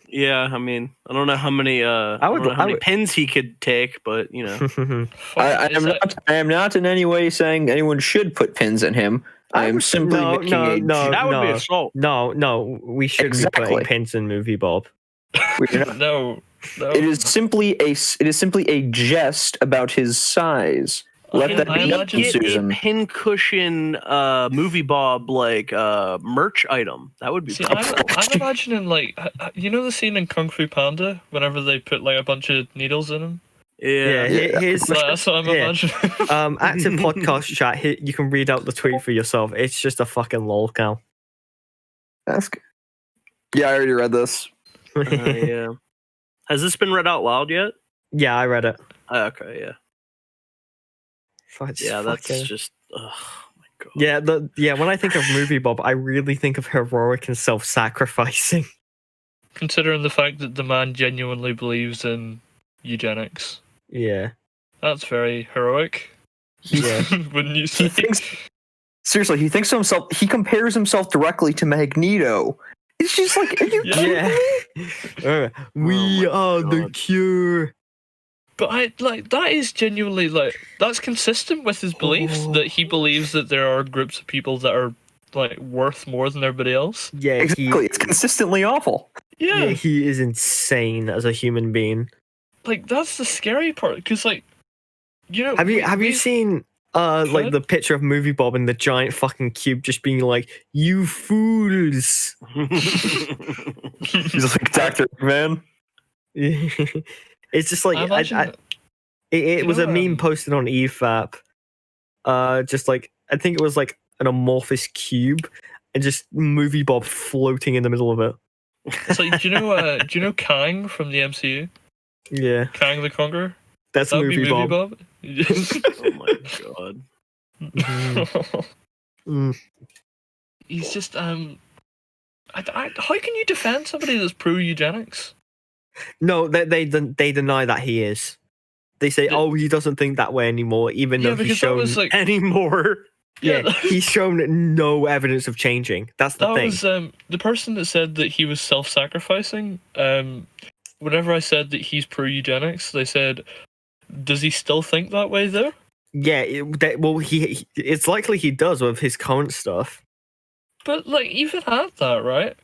S1: Yeah, I mean, I don't know how many
S4: I would-
S1: pins he could take, but you know.
S2: Fuck, is that-
S5: I am not in any way saying anyone should put pins in him. I am simply
S4: no,
S5: making
S4: no,
S5: a
S4: no.
S1: That would be assault.
S4: No, we should be
S5: Exactly.
S4: putting pins in Movie Bob.
S2: No.
S5: It is simply a jest about his size. Let that
S2: I
S5: be
S2: imagine-
S5: Susan.
S1: Get a pincushion movie Bob like merch item. That would be
S2: See,
S1: pretty cool.
S2: I'm imagining like you know the scene in Kung Fu Panda whenever they put like a bunch of needles in them.
S1: Yeah.
S4: Here's
S2: Like, that's what I'm
S4: here.
S2: imagining.
S4: Active podcast chat. Here, you can read out the tweet for yourself. It's just a fucking lol cow.
S5: That's good. Yeah, I already read this.
S1: Yeah. Has this been read out loud yet?
S4: Yeah, I read it.
S1: Okay, yeah.
S4: That's
S1: Yeah, that's
S4: fucking-
S1: just. Oh my god.
S4: Yeah, when I think of movie Bob, I really think of heroic and self-sacrificing.
S2: Considering the fact that the man genuinely believes in eugenics,
S4: Yeah.
S2: that's very heroic.
S4: Yeah.
S2: Wouldn't you say?
S5: He thinks seriously. He thinks to himself. He compares himself directly to Magneto. It's just like, are you
S2: Yeah.
S4: Yeah. We
S1: Oh my
S4: are the
S1: God.
S4: cure.
S2: But I like that is genuinely like that's consistent with his beliefs that he believes that there are groups of people that are like worth more than everybody else.
S4: Yeah,
S5: exactly? It's consistently awful.
S2: Yeah,
S4: he is insane as a human being.
S2: like that's the scary part because like you know
S4: Have you seen like
S2: ahead.
S4: the picture of movie Bob in the giant fucking cube just being like, "You fools."
S5: He's like Dr. Man.
S4: It's just like
S2: I imagine
S4: it
S2: you
S4: was
S2: know,
S4: a meme posted on EFAP. Just like I think it was like an amorphous cube and just movie Bob floating in the middle of it.
S2: it's like do you know Kang from the MCU?
S4: Yeah,
S2: Kang the Conqueror?
S4: that's
S2: That'd
S4: movie
S2: be movie
S4: Bob.
S2: Bob.
S1: Oh my god.
S4: Mm.
S2: He's just how can you defend somebody that's pro eugenics?
S4: No, they deny that he is. They say,
S2: The-
S4: "Oh, he doesn't think that way anymore," even
S2: Yeah,
S4: though he's
S2: because that
S4: shown.
S2: was like
S1: Anymore.
S4: Yeah, he's shown no evidence of changing. That's the
S2: that
S4: thing.
S2: was the person that said that he was self-sacrificing. Whenever I said that he's pro eugenics, they said, "Does he still think that way though?"
S4: Yeah, it's likely he does with his current stuff.
S2: But like even at that, right?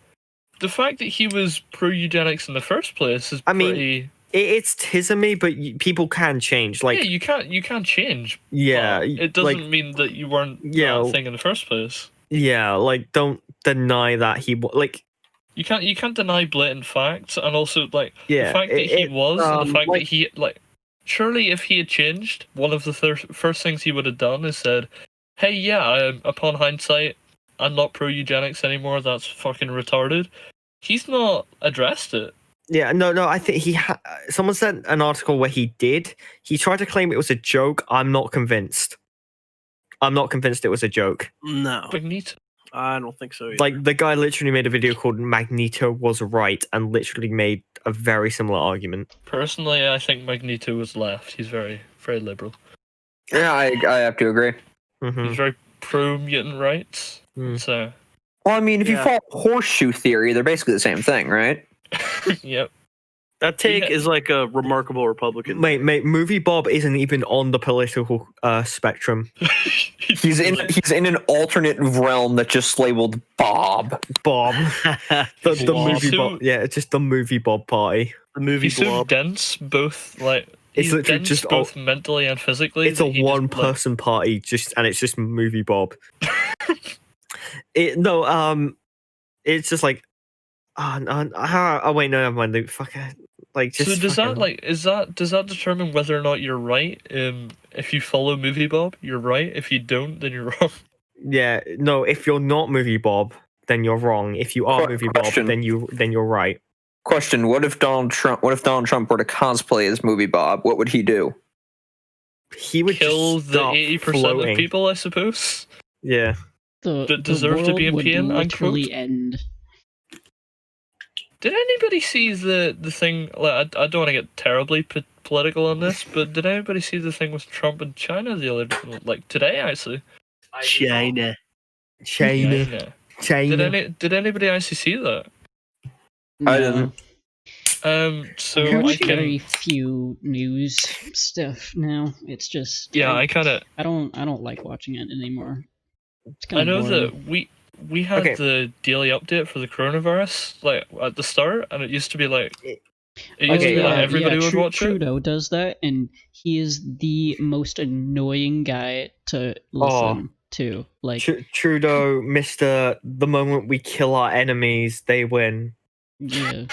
S2: The fact that he was pro eugenics in the first place is
S4: I mean,
S2: pretty.
S4: It's tismy, but people can change. Like,
S2: Yeah, you can't change.
S4: yeah,
S2: but it doesn't mean that you weren't
S4: Yeah.
S2: that thing in the first place.
S4: yeah, like don't deny that he like.
S2: You can't deny blatant facts, and also like
S4: Yeah,
S2: the fact that he was, and the fact
S4: like-
S2: that he like. Surely, if he had changed, one of the first things he would have done is said, "Hey, yeah, upon hindsight, I'm not pro eugenics anymore. That's fucking retarded." He's not addressed it.
S4: Yeah, no. I think someone sent an article where he did. He tried to claim it was a joke. I'm not convinced. I'm not convinced it was a joke.
S1: No.
S2: Magneto.
S1: I don't think so either.
S4: Like the guy literally made a video called "Magneto was right" and literally made a very similar argument.
S2: Personally, I think Magneto was left. He's very, very liberal.
S5: Yeah, I have to agree.
S4: Mhm.
S2: He's very pro mutant rights.
S4: Mm.
S2: So,
S5: Well, I mean, if you
S1: Yeah.
S5: follow horseshoe theory, they're basically the same thing, right?
S2: yep.
S1: that take
S2: Yeah.
S1: is like a remarkable Republican.
S4: Mate, movie Bob isn't even on the political spectrum.
S5: He's in an alternate realm that's just labeled Bob.
S4: Bob, the
S2: Blob.
S4: movie
S2: So-
S4: Bob. Yeah, it's just the movie Bob party.
S1: the movie
S2: He's so
S1: blob.
S2: dense, both like
S4: It's
S2: he's
S4: literally
S2: dense
S4: just
S2: both mentally and physically.
S4: It's a
S2: that he just, like-
S4: one-person party, and it's just movie Bob. It's just like, oh wait, no, never mind. Fuck it. Like, just
S2: So does
S4: fucking-
S2: that does that determine whether or not you're right? If you follow movie Bob, you're right. If you don't, then you're wrong.
S4: Yeah, no. If you're not movie Bob, then you're wrong. If you are movie Bob,
S5: Question.
S4: then you're right.
S5: Question: What if Donald Trump were to cosplay as Movie Bob? What would he do?
S4: He would
S2: Kill
S4: just
S2: the
S4: start
S2: 80%
S4: floating.
S2: of people, I suppose.
S4: Yeah.
S3: The
S2: deserve to
S3: world
S2: be in
S3: would
S2: pain,
S3: literally
S2: unquote.
S3: end.
S2: Did anybody see the thing? Like, I don't want to get terribly political on this, but did anybody see the thing with Trump and China the other, like today actually?
S1: China.
S4: China.
S2: Did anybody actually see that?
S5: I didn't.
S2: So
S3: I
S2: I
S3: watch
S2: can.
S3: very few news stuff now. It's just
S2: Yeah,
S3: I
S2: I
S3: don't like watching it anymore. It's
S2: I
S3: kind of
S2: know that we had
S4: Okay.
S2: the daily update for the coronavirus like at the start, and it used to be like It used to be like everybody would watch it.
S3: Trudeau does that, and he is the most annoying guy to listen to. Like
S4: Trudeau, Mr. The moment we kill our enemies, they win.
S3: Yeah.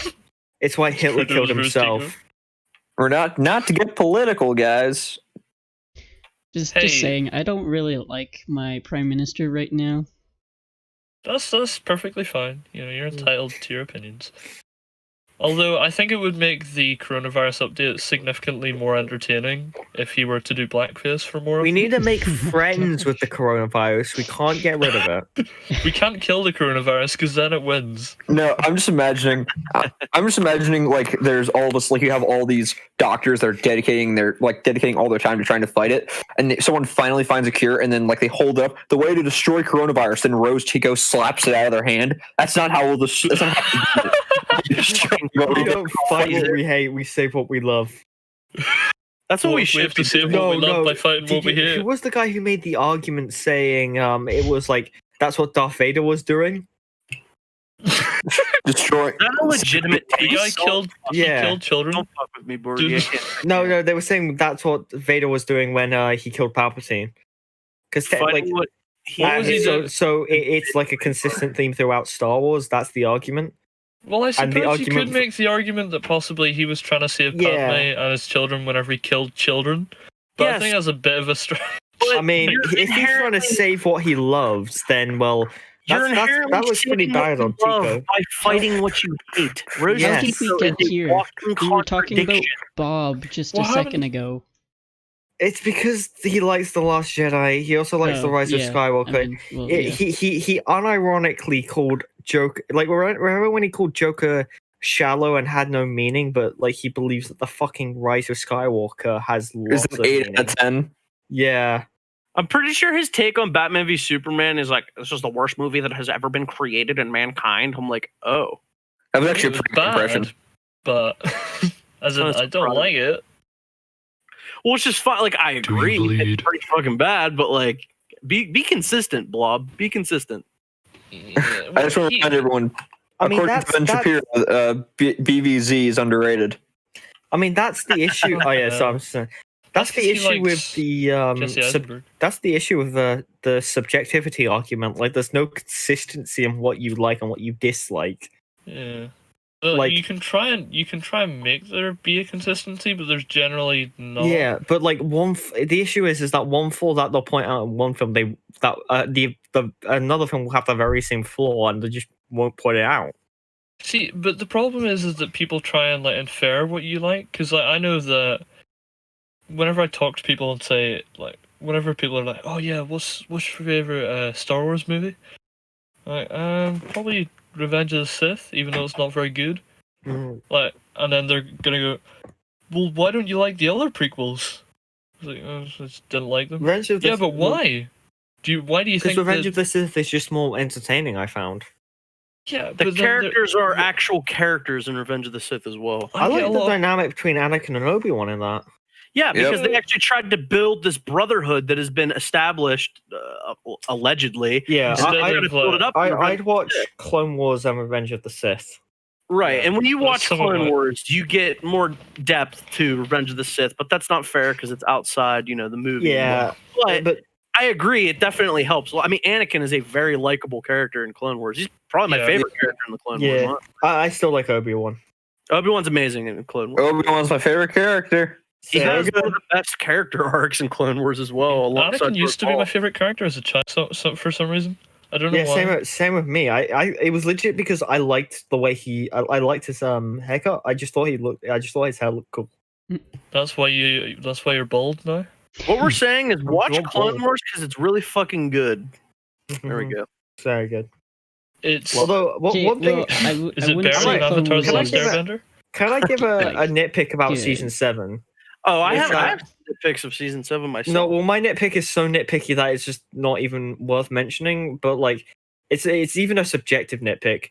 S4: It's why Hitler killed himself.
S5: We're not to get political, guys.
S3: Just saying, I don't really like my prime minister right now.
S2: That's perfectly fine. You know, you're entitled to your opinions. Although I think it would make the coronavirus update significantly more entertaining if he were to do blackface for more.
S4: We need to make friends with the coronavirus. We can't get rid of it.
S2: We can't kill the coronavirus because then it wins.
S5: No, I'm just imagining like there's all this, like you have all these doctors that are dedicating all their time to trying to fight it, and someone finally finds a cure, and then like they hold up the way to destroy coronavirus, then Rose Tico slaps it out of their hand. That's not how that's not how
S4: we don't fight what we hate, we save what we love.
S1: That's what we should
S2: have to save what we love by fighting what we hate.
S4: Who was the guy who made the argument saying it was like that's what Darth Vader was doing?
S5: Destroy.
S1: Not a legitimate
S2: The guy killed children.
S1: Don't fuck with me, Borg.
S4: No, they were saying that's what Vader was doing when he killed Palpatine. Because like, it's like a consistent theme throughout Star Wars. That's the argument.
S2: Well, I suppose you could make the argument that possibly he was trying to save Padme and his children whenever he killed children. But I think that's a bit of a stretch.
S4: I mean, if he's trying to save what he loves, then, well, that was pretty bad on Tico.
S1: By fighting what you hate.
S3: How did we get here? We were talking about Bob just a second ago.
S4: It's because he likes The Last Jedi. He also likes The Rise of Skywalker. He unironically called Joker, like, remember when he called Joker shallow and had no meaning, but like he believes that the fucking Rise of Skywalker has lots of
S5: 8
S4: meaning.
S5: out of 10.
S4: Yeah.
S1: I'm pretty sure his take on Batman v Superman is like, this is the worst movie that has ever been created in mankind. I'm like, oh.
S5: That was actually a pretty good impression.
S2: But as in, I don't like it.
S1: Well, it's just fun. Like, I agree. It's pretty fucking bad, but like, be consistent, Blob. Be consistent.
S5: I just want to remind everyone, according to Ben Shapiro, BVZ is underrated.
S4: I mean, that's the issue. So I'm saying that's the issue with the that's the issue with the subjectivity argument. Like, there's no consistency in what you like and what you dislike.
S2: Yeah. Like, you can try and make there be a consistency, but there's generally not.
S4: Yeah, but like the issue is that one flaw that they'll point out in one film, another film will have the very same flaw and they just won't point it out.
S2: See, but the problem is that people try and like infer what you like, because like I know that whenever I talk to people and say like, whenever people are like, oh yeah, what's your favorite Star Wars movie? Like, probably Revenge of the Sith, even though it's not very good. Like, and then they're gonna go, well, why don't you like the other prequels? I was like, I just didn't like them. But why? Why do you think?
S4: Because Revenge of the Sith is just more entertaining, I found.
S2: Yeah,
S1: the characters are actual characters in Revenge of the Sith as well.
S4: I like the dynamic between Anakin and Obi-Wan in that.
S1: Yeah, because they actually tried to build this brotherhood that has been established, allegedly.
S4: Yeah, I'd watch Clone Wars and Revenge of the Sith.
S1: Right, and when you watch Clone Wars, you get more depth to Revenge of the Sith, but that's not fair because it's outside, the movie.
S4: Yeah,
S1: but I agree, it definitely helps. Well, I mean, Anakin is a very likable character in Clone Wars. He's probably my favorite character in the Clone Wars.
S4: I still like Obi-Wan.
S1: Obi-Wan's amazing in Clone Wars.
S5: Obi-Wan's my favorite character.
S1: He has one of the best character arcs in Clone Wars as well.
S2: Anakin used to be my favorite character as a child, so for some reason. I don't know why.
S4: Same with me. It was legit because I liked the way I liked his haircut. I just thought his hair looked cool.
S2: That's why you're bald now?
S1: What we're saying is watch Clone Wars because it's really fucking good. There we go.
S4: Very good.
S2: It's
S4: although one thing
S2: is it better than Avatar's The Last Airbender?
S4: Can I give a nitpick about season 7?
S1: Oh, I have nitpicks of season 7 myself.
S4: No, well, my nitpick is so nitpicky that it's just not even worth mentioning. But like, it's even a subjective nitpick.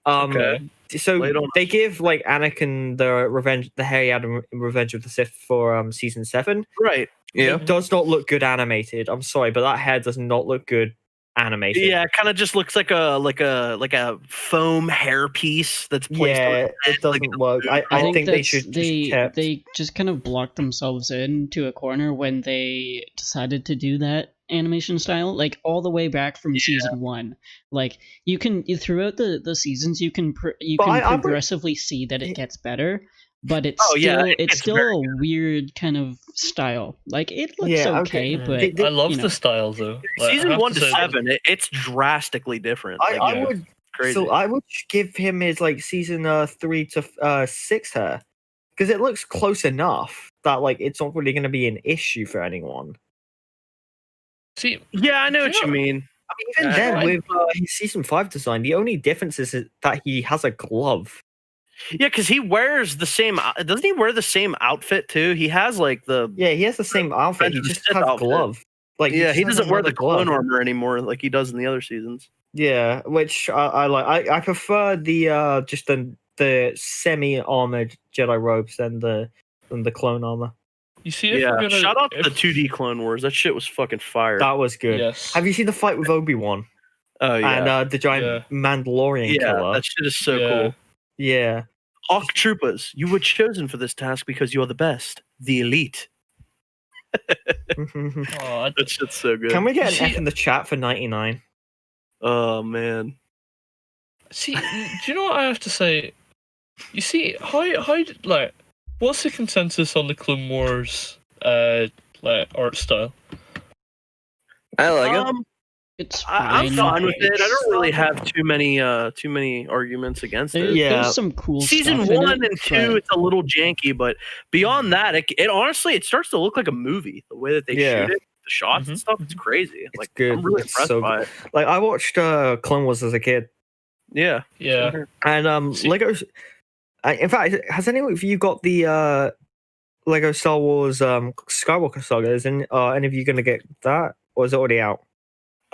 S1: Okay.
S4: So they give like Anakin the hair he had in Revenge of the Sith for season 7.
S1: Right.
S4: Yeah. It does not look good animated. I'm sorry, but that hair does not look good animated.
S1: Yeah, it kind of just looks like a foam hair piece that's placed on
S4: Yeah, it doesn't work. I think they should
S3: they just kind of blocked themselves into a corner when they decided to do that animation style, like all the way back from season 1. Like you throughout the seasons you can progressively see that it gets better, but it's still a weird kind of style. Like it looks okay, but
S2: I love the style though. Like,
S1: season 1 to 7, it's drastically different.
S4: I would
S1: crazy.
S4: So I would give him his like season 3 to 6 hair, because it looks close enough that like it's not really going to be an issue for anyone.
S2: See,
S1: yeah, I know what you mean.
S4: I mean, even then, with his season 5 design, the only difference is that he has a glove.
S1: Yeah, because he wears the same. Doesn't he wear the same outfit too? He has like the.
S4: Yeah, he has the same outfit. He just has a glove. Like,
S1: yeah, he doesn't wear the clone armor anymore like he does in the other seasons.
S4: Yeah, which I like. I prefer the just the semi-armored Jedi robes than the clone armor.
S2: You see, if
S1: shout out to the 2D Clone Wars. That shit was fucking fire.
S4: That was good.
S2: Yes.
S4: Have you seen the fight with Obi-Wan?
S1: Oh yeah.
S4: And the giant Mandalorian killer.
S1: That shit is so cool.
S4: Yeah.
S1: Hawk Troopers, you were chosen for this task because you're the best, the elite. That shit's so good.
S4: Can we get an F in the chat for 99?
S1: Oh man.
S2: See, do you know what I have to say? You see, how like, what's the consensus on the Clone Wars like art style?
S5: I like it.
S3: It's
S1: I'm fine with it. I don't really have too many arguments against it.
S3: There's some cool
S1: season
S3: stuff
S1: 1
S3: in it,
S1: and 2, it's a little janky, but beyond that, it honestly starts to look like a movie. The way that they shoot it, the shots and stuff, it's crazy.
S4: It's good.
S1: I'm really impressed by it.
S4: Like I watched Clone Wars as a kid.
S2: Yeah.
S4: And Legos. In fact, has any of you got the Lego Star Wars Skywalker Saga? Is any of you going to get that, or is it already out?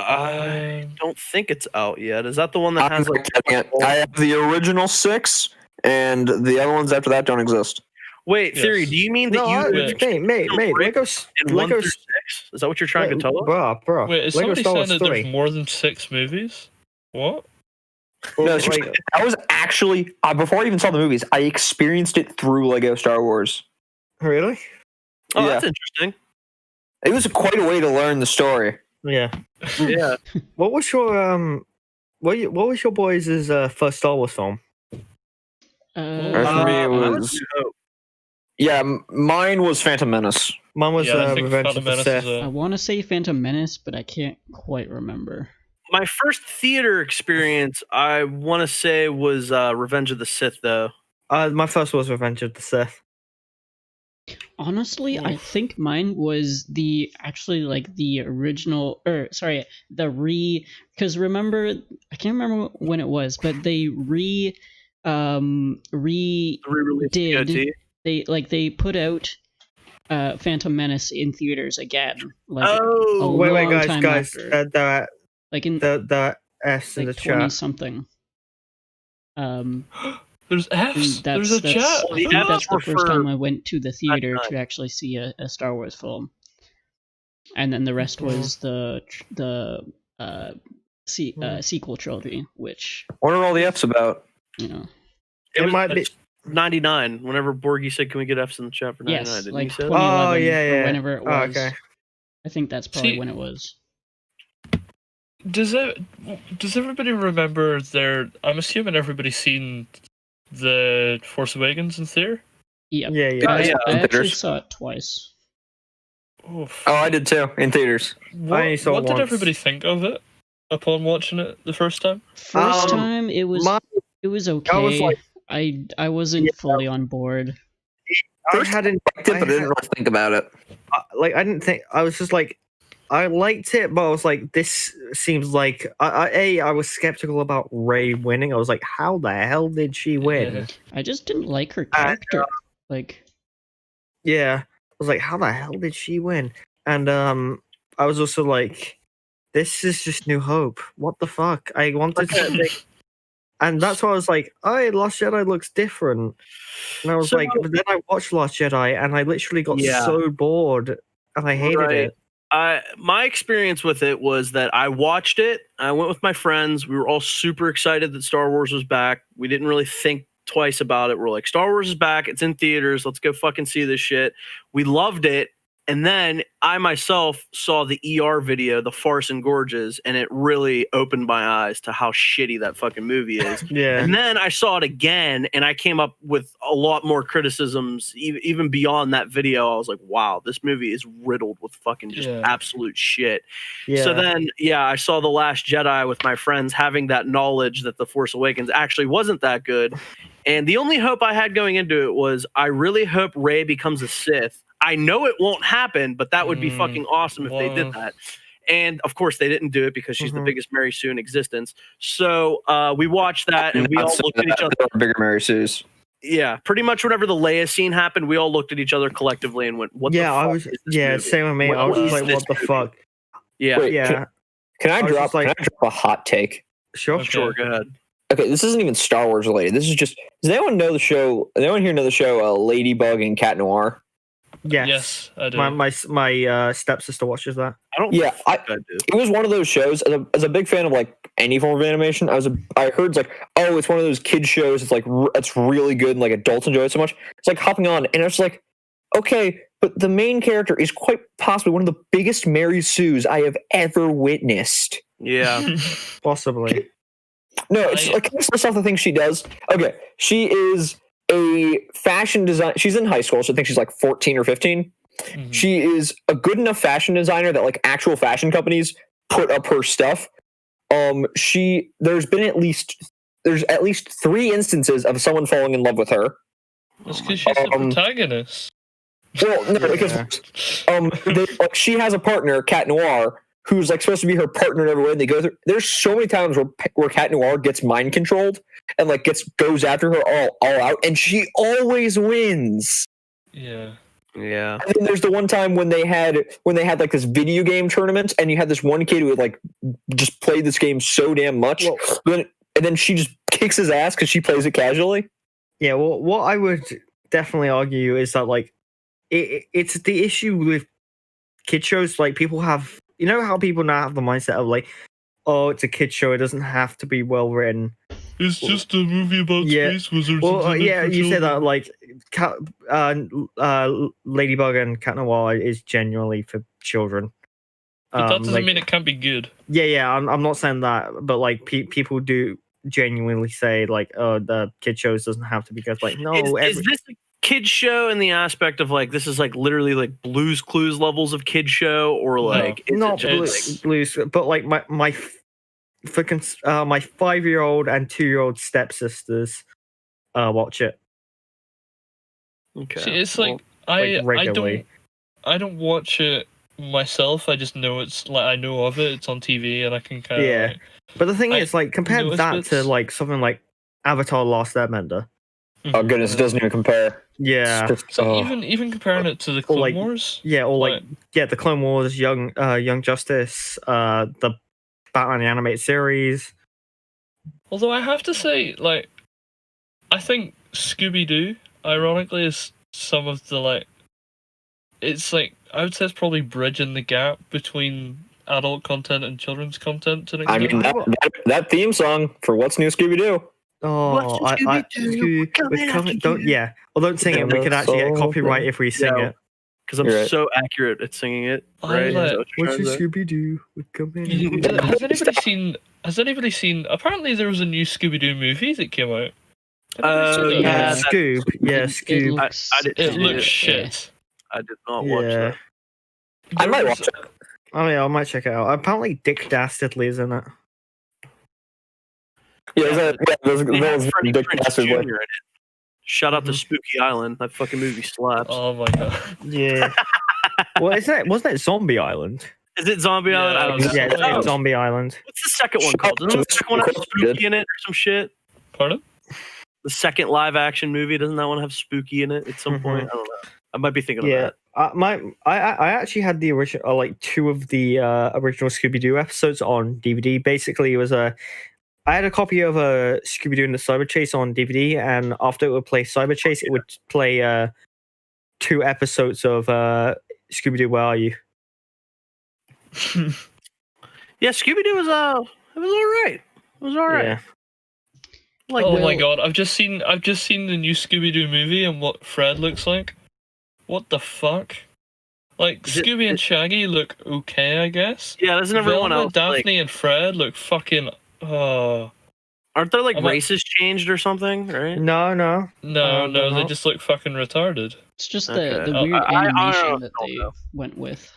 S1: I don't think it's out yet. Is that the one that has like?
S5: I have the original 6, and the other ones after that don't exist.
S1: Wait, Theory, do you mean that
S4: mate,
S1: Legos in 1 through 6? Is that what you're trying to tell us?
S4: Bro.
S2: Wait, is
S4: Lego
S2: somebody
S4: Star
S2: saying
S4: Wars
S2: that
S4: 3.
S2: there's more than 6 movies? What?
S5: No, I was actually before I even saw the movies, I experienced it through Lego Star Wars.
S4: Really?
S1: Oh, that's interesting.
S5: It was quite a way to learn the story.
S4: Yeah.
S1: Yeah.
S4: What was your what was your boys' first Star Wars film?
S5: For me, it was. Yeah, mine was Phantom Menace.
S4: Mine was Revenge of the Sith.
S3: I want to say Phantom Menace, but I can't quite remember.
S1: My first theater experience, I want to say, was Revenge of the Sith, though.
S4: My first was Revenge of the Sith.
S3: Honestly, I think mine was the original, because remember, I can't remember when it was, but they redid. They put out Phantom Menace in theaters again. Like,
S4: wait, guys,
S3: like in
S4: the S in the chat.
S3: Something.
S2: There's F's. There's a chat.
S3: That's the first time I went to the theater to actually see a Star Wars film, and then the rest was the sequel trilogy. Which
S5: what are all the F's about?
S1: It might be 99. Whenever Borgie said, "Can we get F's in the chat for 99?"
S3: Yes,
S1: Didn't
S3: like
S1: you say
S3: 2011
S4: or
S3: whenever it was.
S4: Okay.
S3: I think that's probably when it was.
S2: Does everybody remember I'm assuming everybody's seen the Force Awakens in theater?
S3: Yeah.
S4: Yeah.
S3: I actually saw it twice.
S2: Oof.
S5: Oh, I did too, in theaters.
S2: What did everybody think of it upon watching it the first time?
S3: First time, it was okay.
S4: I was like,
S3: I wasn't fully on board.
S5: I didn't really think about it.
S4: I didn't think. I was just like, I liked it, but I was like, this seems like. I was skeptical about Rey winning. I was like, how the hell did she win?
S3: I just didn't like her character.
S4: Yeah, I was like, how the hell did she win? And I was also like, this is just New Hope. What the fuck? I wanted to. And that's why I was like, oh, Last Jedi looks different. And I was like, but then I watched Last Jedi and I literally got so bored and I hated it.
S1: My experience with it was that I watched it. I went with my friends. We were all super excited that Star Wars was back. We didn't really think twice about it. We're like, Star Wars is back. It's in theaters. Let's go fucking see this shit. We loved it. And then I myself saw the ER video, The Farce and Gorges, and it really opened my eyes to how shitty that fucking movie is.
S4: Yeah.
S1: And then I saw it again, and I came up with a lot more criticisms, even beyond that video. I was like, wow, this movie is riddled with fucking just absolute shit.
S4: Yeah.
S1: So then, I saw The Last Jedi with my friends, having that knowledge that The Force Awakens actually wasn't that good. And the only hope I had going into it was I really hope Rey becomes a Sith. I know it won't happen, but that would be fucking awesome if they did that. And of course, they didn't do it because she's the biggest Mary Sue in existence. So we watched that, and we all looked at each other.
S5: Bigger Mary Sue's.
S1: Yeah, pretty much whenever the Leia scene happened, we all looked at each other collectively and went, "What the fuck
S4: I was.
S1: is this movie?
S4: Same with me. I was just like, "What the fuck?"
S1: Yeah,
S5: Wait,
S4: Yeah.
S5: Can I drop a hot take?
S4: Sure.
S2: Okay.
S1: sure, go ahead.
S5: Okay, this isn't even Star Wars related. This is just. Does anyone know the show? Does anyone here know the show Ladybug and Cat Noir?
S2: Yes, I do.
S4: My stepsister watches that.
S1: I don't.
S5: Yeah,
S1: I do.
S5: It was one of those shows. As a big fan of like any form of animation, I heard it's like, oh, it's one of those kids shows. It's like it's really good and like adults enjoy it so much. It's like hopping on, and it's like, okay, but the main character is quite possibly one of the biggest Mary Sues I have ever witnessed.
S1: Yeah,
S4: Possibly.
S5: No, it's like some of the things she does. Okay, she is a fashion design. She's in high school, so I think she's like 14 or 15.
S2: Mhm.
S5: She is a good enough fashion designer that like actual fashion companies put up her stuff. There's at least 3 instances of someone falling in love with her.
S2: That's because she's the protagonist.
S5: Well, no, because she has a partner, Cat Noir, who's like supposed to be her partner in every way. And they go through. There's so many times where Cat Noir gets mind controlled and like goes after her all out, and she always wins.
S2: Yeah.
S5: And then there's the one time when they had like this video game tournament, and you had this one kid who had like just played this game so damn much, and then she just kicks his ass because she plays it casually.
S4: Yeah. Well, what I would definitely argue is that like it's the issue with kid shows. Like people have, you know how people now have the mindset of like, oh, it's a kid show. It doesn't have to be well written.
S2: It's just a movie about space wizards.
S4: Well, you said that like Ladybug and Cat Noir is genuinely for children.
S2: But that doesn't mean it can't be good.
S4: Yeah. I'm not saying that, but like people do genuinely say like, oh, the kid shows doesn't have to be good. Like, no,
S1: is this a kid show in the aspect of like this is like literally like Blue's Clues levels of kid show, or like
S4: not Blue's, but like my 5-year-old and 2-year-old stepsisters watch it.
S1: Okay.
S2: See, it's like,
S4: regularly.
S2: I don't watch it myself. I just know it's like I know of it. It's on TV, and I can kind of
S4: But the thing is, like, compare that to like something like Avatar: Last Airbender.
S5: Oh goodness, it doesn't even compare.
S4: Yeah.
S2: So even comparing it to the Clone Wars.
S4: Yeah, or the Clone Wars, Young Justice, the Batman the Animated Series.
S2: Although I have to say, like, I think Scooby-Doo, ironically, is some of the like. It's like I would say it's probably bridging the gap between adult content and children's content to an extent.
S5: I mean that theme song for What's New Scooby-Doo.
S4: Oh, don't sing it. We could actually get copyright if we sing it.
S1: Because I'm so accurate at singing it. Right?
S4: What's your Scooby-Doo?
S2: Has anybody seen? Apparently, there was a new Scooby-Doo movie that came out.
S4: Scoob. Yeah, Scoob.
S2: It looks shit.
S1: I did not watch that.
S5: I might watch it.
S4: Oh yeah, I might check it out. Apparently, Dick Dastardly is in it.
S5: Yeah, those
S1: Freddie
S5: Dick
S1: Prinze
S5: Dastardly.
S1: Jr. in it. Shout out to Spooky Island. That fucking movie slaps.
S2: Oh my god.
S4: Yeah. Well, wasn't it Zombie Island?
S1: Is it Zombie Island? I don't know.
S4: Yeah, it's Zombie Island.
S1: What's the second one called? Doesn't the second one have Spooky in it or some shit?
S2: Pardon?
S1: The second live action movie, doesn't that one have Spooky in it at some point? I don't know. I might be thinking of that.
S4: I actually had the original, like 2 of the original Scooby-Doo episodes on DVD. Basically, it was I had a copy of Scooby-Doo and the Cyber Chase on DVD, and after it would play Cyber Chase, it would play 2 episodes of Scooby-Doo, Where Are You?
S1: Yeah, Scooby-Doo was it was alright. It was alright.
S4: Yeah.
S1: Like,
S2: oh my god, I've just seen the new Scooby-Doo movie and what Fred looks like. What the fuck? Like
S1: Is it-
S2: Scooby and Shaggy look okay, I guess.
S1: yeah, there's everyone
S2: Velma,
S1: else.
S2: Daphne,
S1: Like,
S2: and Fred look fucking.
S1: aren't there like
S2: I'm not-
S1: races changed or something? Right?
S4: No.
S2: No,
S4: they're
S2: they
S4: not.
S2: just look fucking retarded.
S3: It's just
S1: Okay.
S3: the
S1: Oh,
S3: weird
S1: I
S3: animation that
S1: don't
S3: they
S1: know.
S3: went with.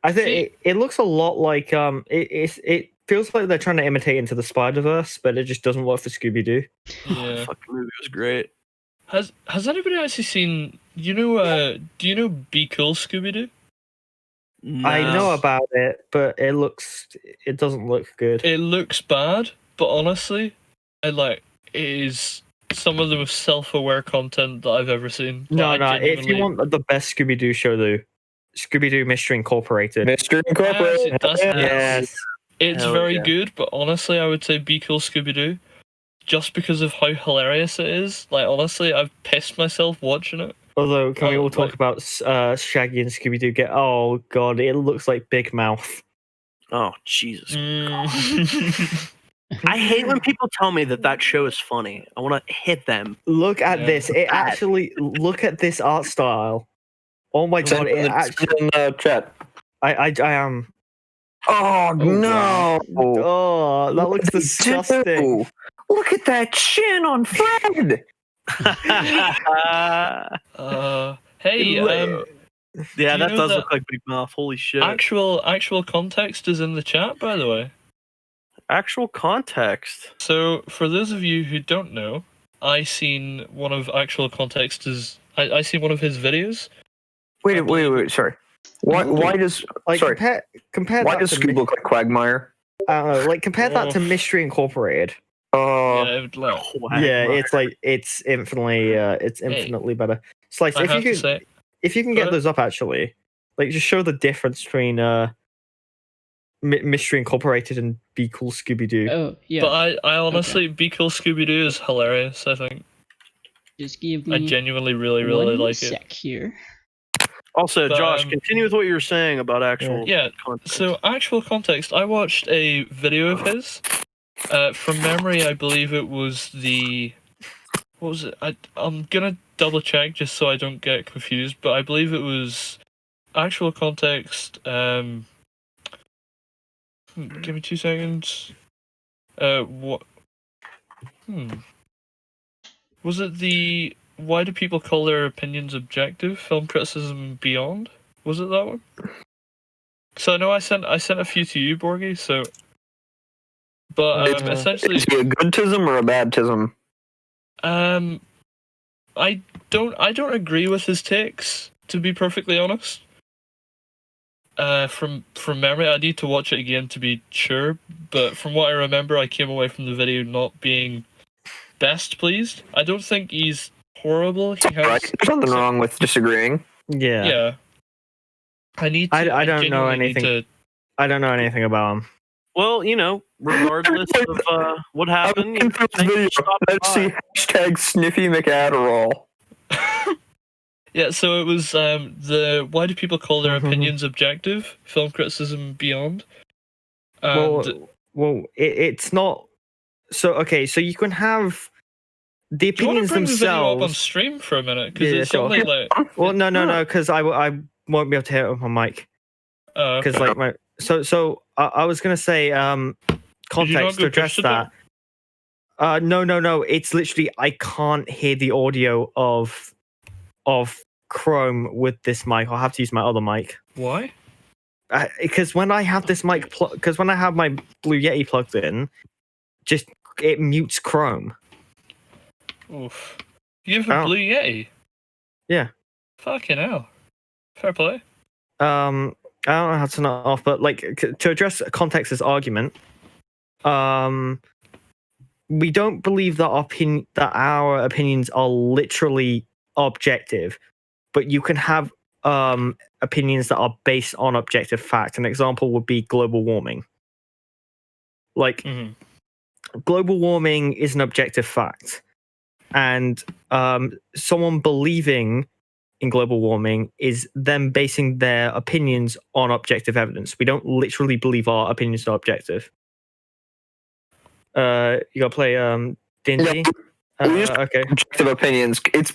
S4: I think
S2: See-
S4: it looks a lot like it feels like they're trying to imitate Into the Spider-Verse, but it just doesn't work for Scooby-Doo.
S2: Yeah.
S1: Fucking movie was great.
S2: Has anybody actually seen? Do you know Be Cool Scooby-Doo?
S4: I know
S1: No.
S4: about it, but it doesn't look good.
S2: It looks bad, but honestly, it is some of the most self-aware content that I've ever seen.
S4: No.
S2: Like, I
S4: If you
S2: genuinely-
S4: want the best Scooby-Doo show, though, Scooby-Doo Mystery Incorporated.
S5: Mr. Incorporated.
S4: Yes.
S2: It's
S1: Hell
S2: very
S1: yeah.
S2: good, but honestly, I would say Be Cool Scooby-Doo, just because of how hilarious it is. Like, honestly, I've pissed myself watching it.
S4: Although, can we all talk
S2: like-
S4: about Shaggy and Scooby-Doo? Oh god, it looks like Big Mouth.
S1: Oh Jesus!
S2: Mm.
S1: I hate when people tell me that show is funny. I want to hit them.
S4: Look at
S2: Yeah.
S4: this. It actually look at this art style. Oh my god!
S5: Send
S4: It
S5: in
S4: actually.
S5: the chat.
S4: I am.
S5: Oh, no!
S4: Oh, that looks
S5: What did they
S4: disgusting.
S5: do? Look at that chin on Fred.
S2: Hey,
S1: yeah,
S2: you
S1: that
S2: know
S1: does
S2: that-
S1: look like Big Mouth. Holy shit!
S2: actual context is in the chat, by the way.
S1: Actual context.
S2: So, for those of you who don't know, I seen one of actual context's. I seen one of his videos.
S5: Wait. Sorry. Why does
S4: Like
S5: sorry?
S4: compare
S5: Why
S4: that
S5: does
S4: to
S5: Scoob look like Quagmire?
S4: I don't know, like compare that to
S2: Oof.
S4: Mystery Incorporated.
S5: Oh,
S2: Yeah, it would, like,
S4: Yeah, it's infinitely better. Slice,
S2: I
S4: if
S2: have
S4: you
S2: to say,
S4: can
S2: Go
S4: get
S2: ahead.
S4: those up actually, like just show the difference between Mystery Incorporated and Be Cool Scooby Doo.
S3: Oh yeah,
S2: but I honestly, Be Cool Scooby Doo is hilarious. I think
S3: just give
S2: I
S3: me
S2: genuinely really
S3: one
S2: like it.
S3: sec here.
S1: Also,
S2: But,
S1: Josh, continue with what you were saying about actual.
S2: Yeah,
S1: context.
S2: So, actual context, I watched a video of his. From memory, I believe it was the. What was it? I'm gonna double check just so I don't get confused, but I believe it was actual context. Give me 2 seconds. What? Was it the why do people call their opinions objective? Film criticism and beyond? Was it that one? So I know I sent a few to you, Borgie. So, but essentially,
S5: is he a good tism or a bad tism?
S2: I don't agree with his takes, to be perfectly honest. From memory, I need to watch it again to be sure. But from what I remember, I came away from the video not being best pleased. I don't think he's horrible. He has
S5: Right. There's nothing wrong with disagreeing.
S4: Yeah.
S2: yeah. I need to.
S4: I don't know
S2: genuinely need
S4: anything.
S2: to-
S4: I don't know anything about him.
S1: well, regardless of what happened,
S5: I'm looking for this video. Let's see hashtag Sniffy McAdderall.
S2: Yeah, so it was the why do people call their
S4: Mhm.
S2: opinions objective? Film criticism and beyond. And
S4: It's not. So okay, so you can have the
S2: do you want
S4: opinions
S2: to bring the video up on
S4: themselves.
S2: stream for a minute? Because
S4: Yeah,
S2: it's
S4: sure.
S2: only like
S4: Well, no, because I won't be able to hear it on my mic because
S2: okay.
S4: like my so I was gonna say context
S2: go
S4: to address
S2: push it
S4: that. No, it's literally I can't hear the audio of Chrome with this mic. I'll have to use my other mic.
S2: Why?
S4: Because when I have this mic, because when I have my Blue Yeti plugged in, just it mutes Chrome.
S2: Oof. You have a
S4: Oh.
S2: Blue Yeti?
S4: Yeah.
S2: Fucking hell. Fair play.
S4: I don't know how to turn it off, but like to address Context's argument, we don't believe that our opinions are literally objective, but you can have opinions that are based on objective fact. An example would be global warming. Like global warming is an objective fact, and someone believing in global warming is them basing their opinions on objective evidence. We don't literally believe our opinions are objective. You gotta play D&D? Okay.
S5: Objective opinions. It's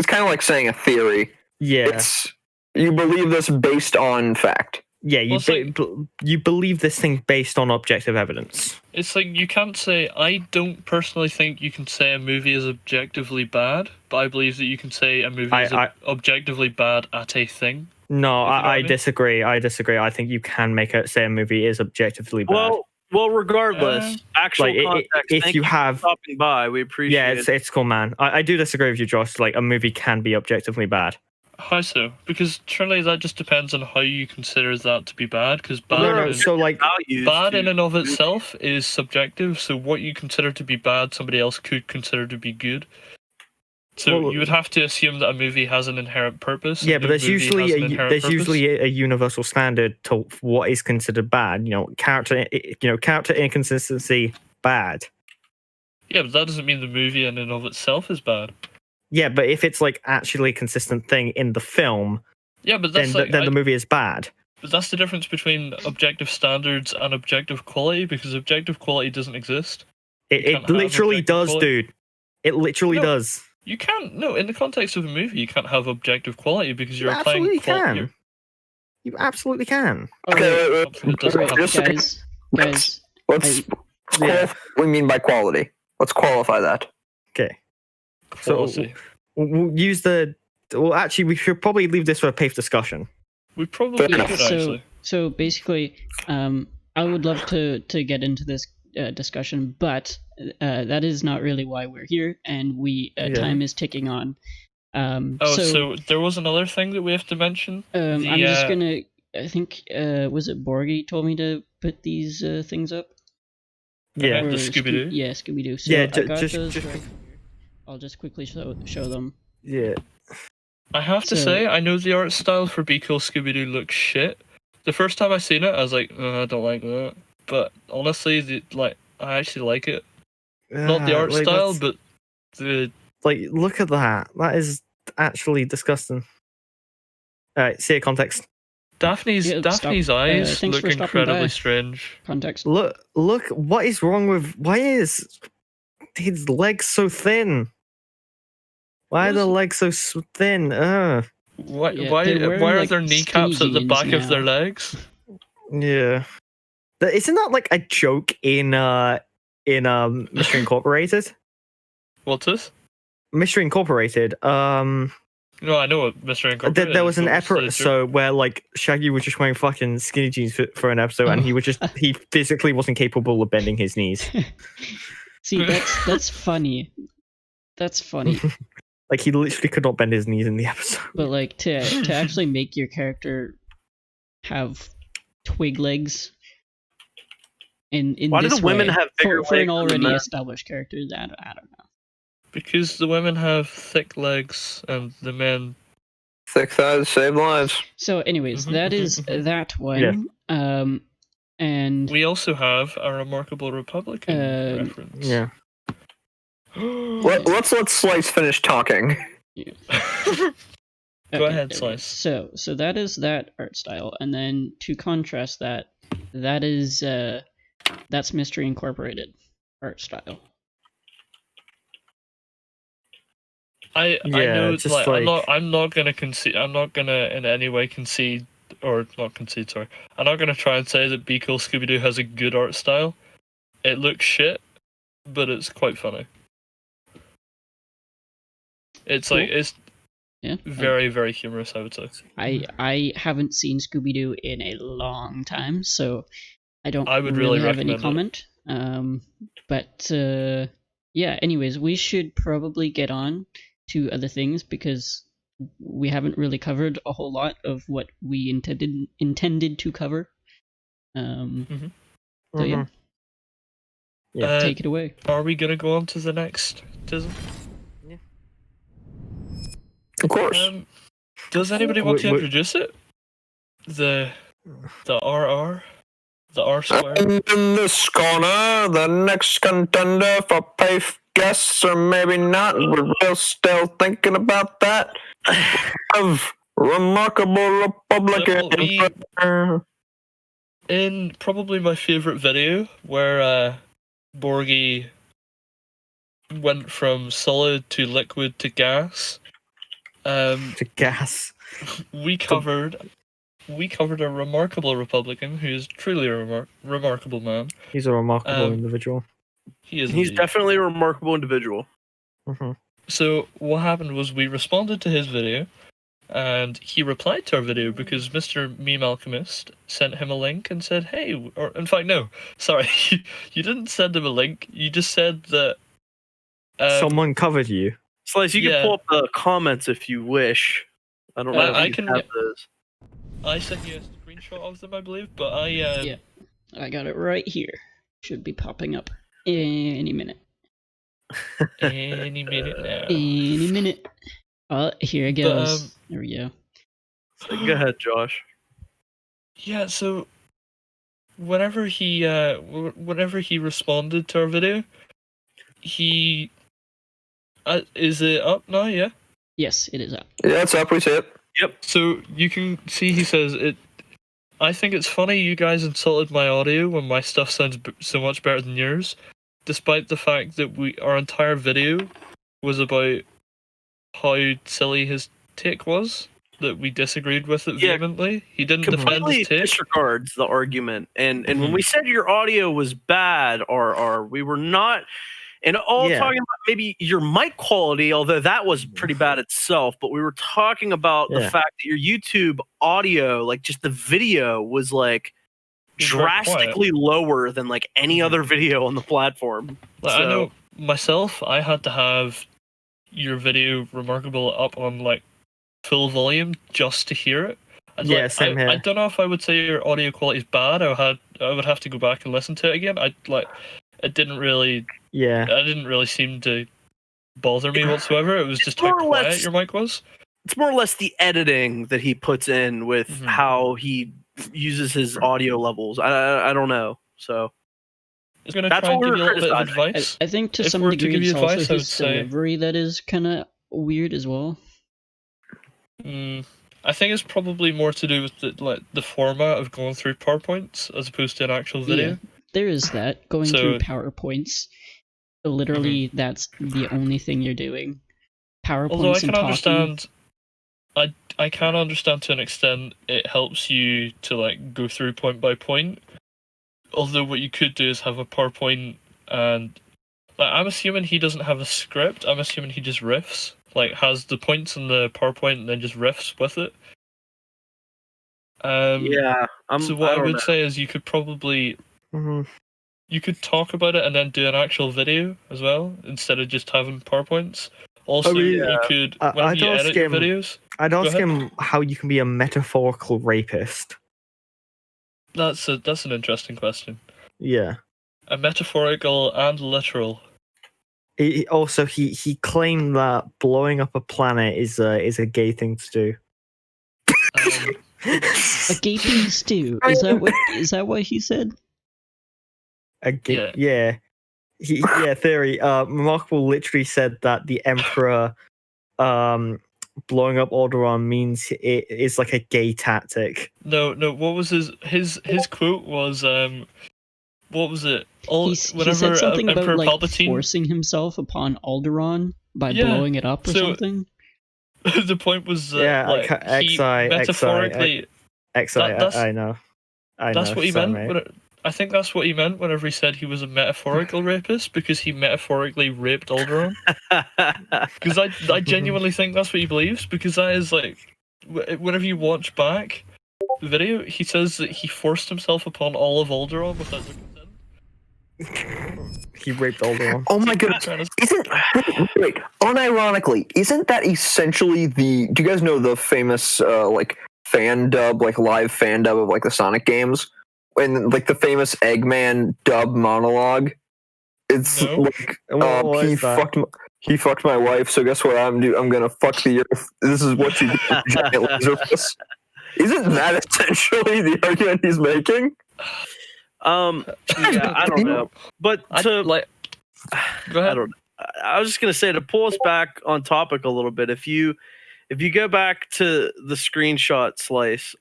S5: kind of like saying a theory.
S4: Yeah.
S5: You believe this based on fact.
S4: Yeah, you believe this thing based on objective evidence.
S2: It's like you can't say, I don't personally think you can say a movie is objectively bad, but I believe that you can say a movie is objectively bad at a thing.
S4: No, I disagree. I think you can say a movie is objectively bad.
S1: Well, regardless, actual context.
S4: If you have
S1: stopping by, we appreciate it.
S4: It's cool, man. I do disagree with you, Josh. Like, a movie can be objectively bad.
S2: How so? Because truly, that just depends on how you consider that to be bad. Because bad in and of itself is subjective. So what you consider to be bad, somebody else could consider to be good. So you would have to assume that a movie has an inherent purpose.
S4: Yeah, but there's usually a universal standard to what is considered bad. Character inconsistency, bad.
S2: Yeah, but that doesn't mean the movie in and of itself is bad.
S4: Yeah, but if it's like actually a consistent thing in the film,
S2: but
S4: then the movie is bad.
S2: But that's the difference between objective standards and objective quality, because objective quality doesn't exist.
S4: It literally does, dude. It literally does.
S2: You can't. No, in the context of a movie, you can't have objective quality because you're applying quality.
S4: You absolutely can.
S5: Okay,
S3: guys.
S5: What we mean by quality? Let's qualify that.
S4: Okay.
S2: Quality.
S4: So we'll use the. Well, actually, we should probably leave this for a PAFE discussion.
S2: We probably could, actually.
S3: So basically, I would love to get into this discussion, but that is not really why we're here, and time is ticking on.
S2: So there was another thing that we have to mention.
S3: I'm just gonna. I think was it Borgie told me to put these things up.
S2: Yeah, the Scooby-Doo.
S3: Scooby-Doo. So I'll just quickly show them.
S4: Yeah.
S2: I have to say, I know the art style for Be Cool Scooby-Doo looks shit. The first time I seen it, I was like, I don't like that. But honestly, I actually like it. Not the art style, but the...
S4: look at that. That is actually disgusting. Alright, see a context.
S2: Daphne's eyes look incredibly strange.
S3: Context.
S4: Look, what is wrong with... Why is his legs so thin? Why are the legs so thin?
S2: Why are there kneecaps at the back of their legs?
S4: Yeah. Isn't that like a joke in Mystery Incorporated?
S2: What's this?
S4: Mystery Incorporated.
S2: No, I know what Mystery Incorporated.
S4: There was an episode where like Shaggy was just wearing fucking skinny jeans for an episode, and he physically wasn't capable of bending his knees.
S3: See, that's funny. That's funny.
S4: Like, he literally could not bend his knees in the episode.
S3: But like to actually make your character have twig legs in
S1: why do the women have bigger
S3: for an already established character? I don't know.
S2: Because the women have thick legs and the men
S5: thick thighs save lives.
S3: So, anyways, that is that one.
S4: Yeah.
S3: And
S2: we also have a Remarkable Republican reference.
S4: Yeah.
S5: Let's let Slice finish talking.
S3: Yeah.
S2: Go ahead, Slice.
S3: So that is that art style, and then to contrast that is that's Mystery Incorporated art style.
S2: I know, I'm not gonna concede. I'm not gonna in any way concede, or not concede. Sorry, I'm not gonna try and say that Be Cool Scooby-Doo has a good art style. It looks shit, but it's quite funny. It's cool. It's very, very humorous, I would say.
S3: I haven't seen Scooby-Doo in a long time, so I would
S2: really
S3: have any
S2: recommend
S3: comment. But anyways, we should probably get on to other things because we haven't really covered a whole lot of what we intended to cover. So yeah. Take it away.
S2: Are we gonna go on to the next Tism?
S5: Of course.
S2: Does anybody want to introduce it? The RR? The R square?
S5: In this corner, the next contender for PAFE guess, or maybe not. We're real still thinking about that. Of remarkable Republican.
S2: In probably my favorite video, where Borgie went from solid to liquid to gas.
S4: To gas.
S2: We covered a remarkable Republican who is truly a remarkable man.
S4: He's a remarkable individual.
S2: He is.
S1: He's definitely a remarkable individual.
S4: Mm-hmm.
S2: So what happened was we responded to his video, and he replied to our video because Mr. Meme Alchemist sent him a link and said, "Hey," or in fact, no, sorry, you didn't send him a link. You just said that
S4: someone covered you.
S1: Slice, you can pull up the comments if you wish. I don't know if you have those.
S2: I sent you a screenshot of them, I believe, but
S3: yeah, I got it right here. Should be popping up any minute.
S2: Any minute now.
S3: Any minute. Oh, here it goes. There we go.
S1: So go ahead, Josh.
S2: Yeah, so whenever he responded to our video, he is it up now? Yeah.
S3: Yes, it is up.
S5: Yeah, it's up. We see it.
S2: Yep. So you can see he says it. I think it's funny you guys insulted my audio when my stuff sounds so much better than yours, despite the fact that our entire video was about how silly his take was, that we disagreed with it vehemently. He didn't defend his take.
S1: Disregards the argument, and when we said your audio was bad, or we were not. And talking about maybe your mic quality, although that was pretty bad itself, but we were talking about the fact that your YouTube audio, like just the video, was like drastically lower than like any other video on the platform.
S2: I know myself, I had to have your video remarkable up on like full volume just to hear it.
S4: Same here.
S2: I don't know if I would say your audio quality is bad. I would have to go back and listen to it again. It didn't really. Yeah. It didn't really seem to bother me whatsoever. It was just how quiet your mic was.
S1: It's more or less the editing that he puts in with how he uses his audio levels. I don't know. So
S2: that's what we were criticizing.
S3: I think to some degree it's also his delivery that is kind of weird as well.
S2: I think it's probably more to do with the format of going through PowerPoints as opposed to an actual video.
S3: Yeah, there is that. Going through PowerPoints. Literally, that's the only thing you're doing. PowerPoints.
S2: Although I can understand, I can understand to an extent it helps you to like go through point by point. Although what you could do is have a PowerPoint and I'm assuming he doesn't have a script. I'm assuming he just riffs, like has the points in the PowerPoint and then just riffs with it. So what I would say is you could probably. You could talk about it and then do an actual video as well, instead of just having PowerPoints. Also, you could, when you edit your videos...
S4: I'd ask him how you can be a metaphorical rapist.
S2: That's an interesting question.
S4: Yeah.
S2: A metaphorical and literal.
S4: He claimed that blowing up a planet is a gay thing to do.
S3: A gaping stew? Is that what he said?
S4: Theory. Remarkable literally said that the Emperor blowing up Alderaan means it is like a gay tactic.
S2: No. What was his quote was what was it?
S3: He said something about like Palpatine forcing himself upon Alderaan by blowing it up or something.
S2: The point was
S4: metaphorically. I know.
S2: That's what he meant. I think that's what he meant whenever he said he was a metaphorical rapist, because he metaphorically raped Alderaan. Because I genuinely think that's what he believes, because that is like, whenever you watch back the video, he says that he forced himself upon all of Alderaan without their consent.
S4: He raped Alderaan.
S5: Oh my goodness. Wait, unironically, isn't that essentially do you guys know the famous fan dub, like live fan dub of like the Sonic games? And like the famous Eggman dub monologue, it's he fucked my wife. So guess what I'm gonna fuck the earth. This is what you do, giant laser fist. Isn't that essentially the argument he's making?
S1: I don't know, but
S2: go ahead.
S1: I was just gonna say, to pull us back on topic a little bit, if you go back to the screenshot slice,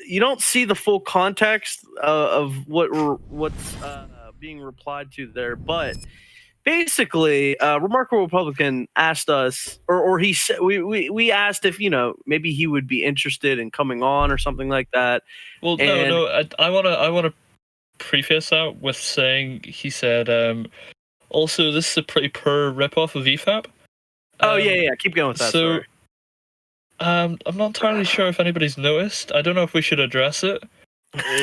S1: you don't see the full context of what's being replied to there, but basically, Remarkable Republican asked us, or he said, we asked if, maybe he would be interested in coming on or something like that.
S2: Well, no, I wanna preface that with saying, he said, also, this is a pretty poor ripoff of EFAP.
S1: Oh yeah, keep going with that.
S2: So,
S1: sorry.
S2: I'm not entirely sure if anybody's noticed. I don't know if we should address it.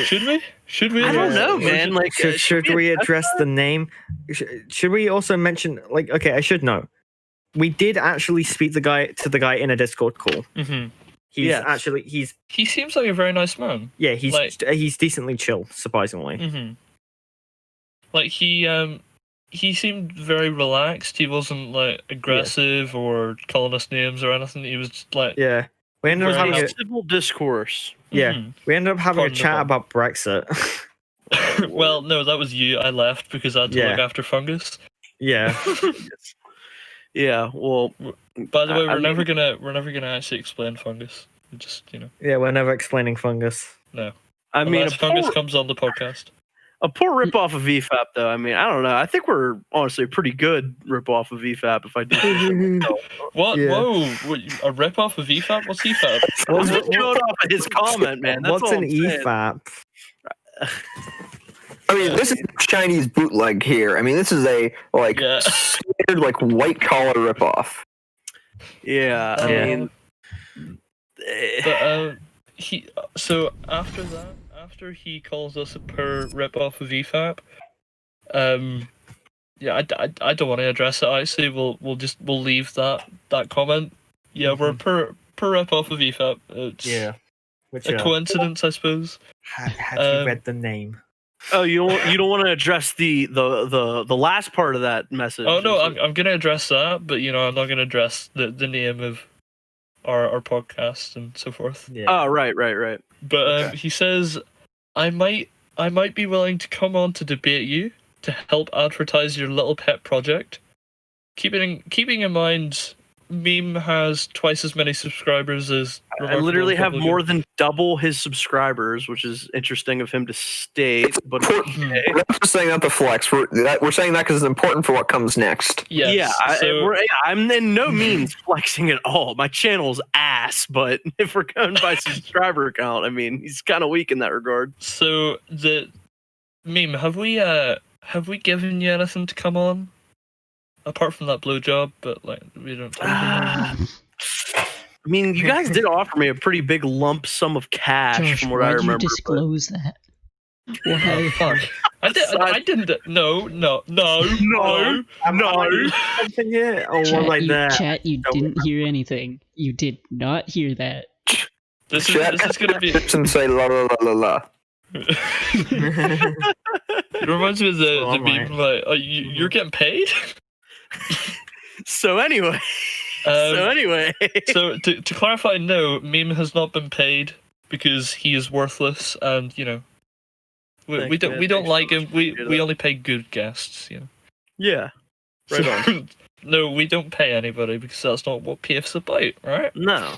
S2: Should we? Should we?
S1: I don't
S2: address
S1: know,
S2: it?
S1: man. Like,
S4: should we address the name? Should we also mention, like, okay, I should know. We did actually speak to the guy in a Discord call.
S2: Mm-hmm.
S4: He
S2: seems like a very nice man.
S4: Yeah, he's decently chill, surprisingly.
S2: Mm-hmm. Like, he seemed very relaxed. He wasn't like aggressive or calling us names or anything. He was just like,
S4: yeah. We ended up having a
S1: civil discourse.
S4: Yeah, we ended up having a chat about Brexit.
S2: Well, no, that was you. I left because I had to look after Fungus.
S4: Yeah.
S1: Yeah. Well,
S2: by the way, we're never gonna actually explain Fungus. Just
S4: Yeah, we're never explaining Fungus.
S2: No.
S1: I mean,
S2: unless Fungus comes on the podcast.
S1: A poor ripoff of VFAP, though. I mean, I don't know. I think we're honestly a pretty good ripoff of VFAP, if I do.
S2: What?
S4: Yeah.
S2: Whoa! A ripoff of VFAP? What's VFAP?
S1: I was just going off of his comment, man. That's
S4: What's
S1: all
S4: an
S1: I'm saying.
S4: EFAP?
S5: I mean, this is Chinese bootleg here. I mean, this is a standard white collar ripoff.
S1: Yeah, I mean,
S2: but so after that, after he calls us a poor ripoff of EFAP, I don't want to address it. Actually, we'll leave that comment. Yeah, we're per ripoff of EFAP. It's
S4: Which,
S2: a coincidence, I suppose.
S4: Have you read the name?
S1: Oh, you don't want to address the last part of that message.
S2: Oh no, I'm gonna address that, but I'm not gonna address the name of our podcast and so forth.
S4: Yeah.
S1: Oh, right.
S2: But
S4: Okay.
S2: he says, I might be willing to come on to debate you to help advertise your little pet project. Keeping in mind, Meme has twice as many subscribers as
S1: I literally have more than double his subscribers, which is interesting of him to state. But okay.
S5: We're not just saying that to flex. We're saying that because it's important for what comes next.
S2: Yes,
S1: yeah, I'm in no means flexing at all. My channel's ass, but if we're going by subscriber count, I mean, he's kind of weak in that regard.
S2: So the Meme, have we given you anything to come on? Apart from that blowjob, but we don't.
S1: I mean, you guys did offer me a pretty big lump sum of cash,
S3: Josh,
S1: from what
S3: why
S1: I
S3: do
S1: remember.
S3: you disclose that?
S2: Why? Fuck. I didn't. No.
S4: Something here? Oh,
S3: Chat,
S4: one like that.
S3: Chat, you didn't hear anything. You did not hear that.
S2: This is gonna be.
S5: And say la la la la la.
S2: It reminds me of the meme like, you're getting paid.
S1: So anyway,
S2: so to clarify, no, Meme has not been paid because he is worthless, and we don't like him. We only pay good guests,
S1: Yeah, right on.
S2: No, we don't pay anybody because that's not what PAFE's about, right?
S1: No.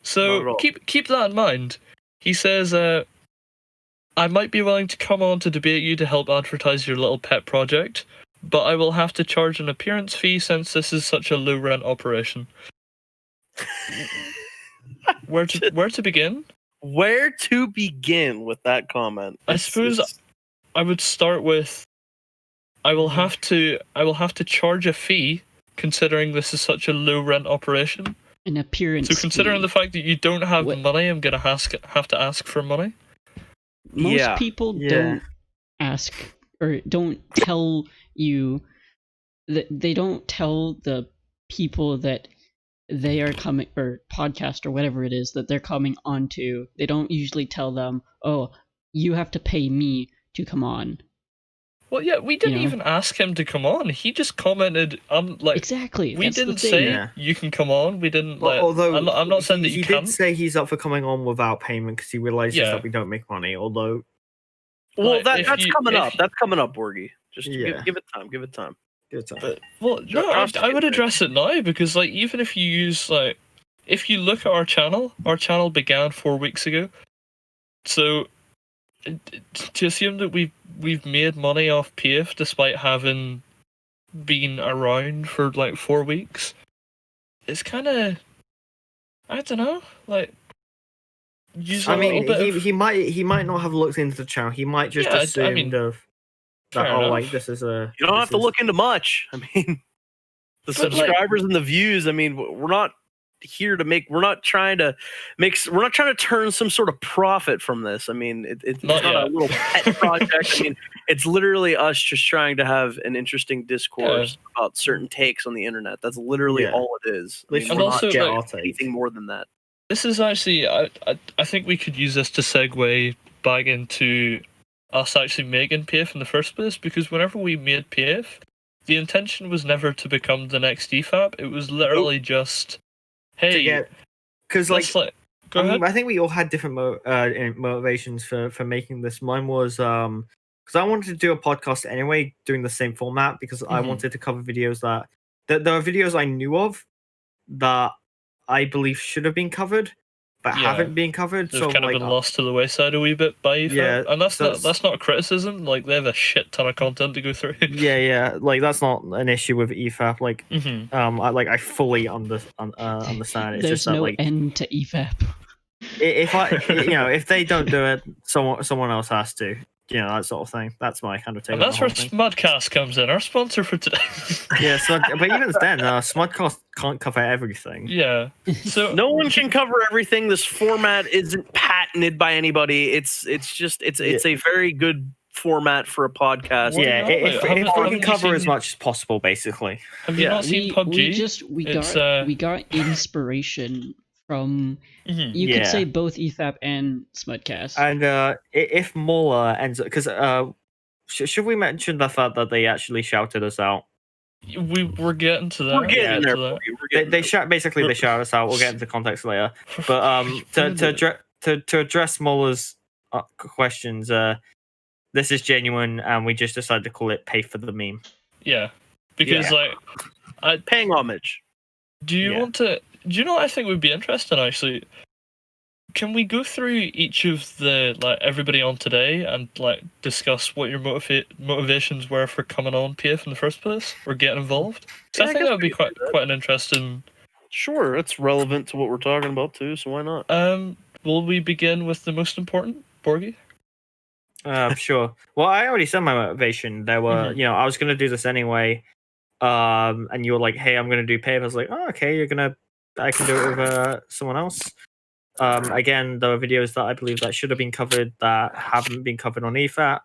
S2: So keep that in mind. He says, I might be willing to come on to debate you to help advertise your little pet project, but I will have to charge an appearance fee since this is such a low rent operation. Where to begin?
S1: Where to begin with that comment?
S2: I suppose I would start with I will have to charge a fee considering this is such a low rent operation.
S3: An appearance.
S2: So considering
S3: fee.
S2: the fact that you don't have money, I'm gonna have to ask for money.
S3: Most people don't ask or don't tell you that they don't tell the people that they are coming, or podcast or whatever it is that they're coming onto. They don't usually tell them, "Oh, you have to pay me to come on."
S2: Well, yeah, we didn't even ask him to come on. He just commented,
S3: exactly.
S2: We
S3: That's
S2: didn't
S3: the thing.
S2: say you can come on. We didn't.
S4: Although
S2: I'm not saying that you
S4: he
S2: can't.
S4: did say he's up for coming on without payment because he realizes that we don't make money. Although,
S1: well, that's coming up. That's coming up, Borgie. Just give it time. Give it time.
S4: Good time.
S2: But well, no, I would address it now because like even if you use like if you look at our channel began 4 weeks ago. So to assume that we've made money off PAFE despite having been around for like 4 weeks, it's kind of, I don't know, like.
S4: I mean, he might not have looked into the channel. He might just assumed that like this is a.
S1: You don't have to look into much. I mean, the subscribers and the views. I mean, we're not here to make. We're not trying to turn some sort of profit from this. I mean, it's not a little pet project. I mean, it's literally us just trying to have an interesting discourse about certain takes on the internet. That's literally all it is. I mean,
S2: and also
S1: not anything more than that.
S2: This is actually, I think we could use this to segue back into us actually making PAFE in the first place, because whenever we made PAFE, the intention was never to become the next EFAP. It was literally just, hey,
S4: because
S2: go ahead.
S4: I think we all had different motivations for making this. Mine was because I wanted to do a podcast anyway, doing the same format, because I wanted to cover videos that there are videos I knew of that I believe should have been covered, but haven't been covered.
S2: They've
S4: so
S2: kind of been lost to the wayside a wee bit by EFAP.
S4: Yeah,
S2: and that's not a criticism. Like, they have a shit ton of content to go through.
S4: Yeah. Like, that's not an issue with EFAP. Like, I fully understand. It's
S3: There's
S4: just that,
S3: no
S4: like,
S3: end to EFAP.
S4: If they don't do it, someone else has to. That sort of thing. That's my kind of take.
S2: And that's where Smudcast comes in, our sponsor for today.
S4: Yeah, but even then, Smudcast can't cover everything.
S2: Yeah, so
S1: no one can cover everything. This format isn't patented by anybody. It's a very good format for a podcast.
S4: Yeah, if we can cover as much as possible, basically.
S2: Have you not seen PUBG?
S3: We got inspiration from you could say both EFAP and Smudcast.
S4: And if Mola ends up, because should we mention the fact that they actually shouted us out?
S2: We're getting to that.
S1: We're getting there.
S4: They shout us out. We'll get into context later. But to address Mola's questions, this is genuine, and we just decided to call it "Pay for the Meme."
S2: Yeah, because
S1: paying homage.
S2: Do you want to? Do you know what I think would be interesting, actually? Can we go through each of the, everybody on today and, discuss what your motivations were for coming on PAFE in the first place? Or getting involved? I think that would be quite an interesting...
S1: Sure, it's relevant to what we're talking about, too, so why not?
S2: Will we begin with the most important, Borgie?
S4: Sure. Well, I already said my motivation. There were, I was going to do this anyway, and you were like, hey, I'm going to do PAFE. I was like, oh, okay, I can do it with someone else. Again, there are videos that I believe that should have been covered that haven't been covered on EFAP,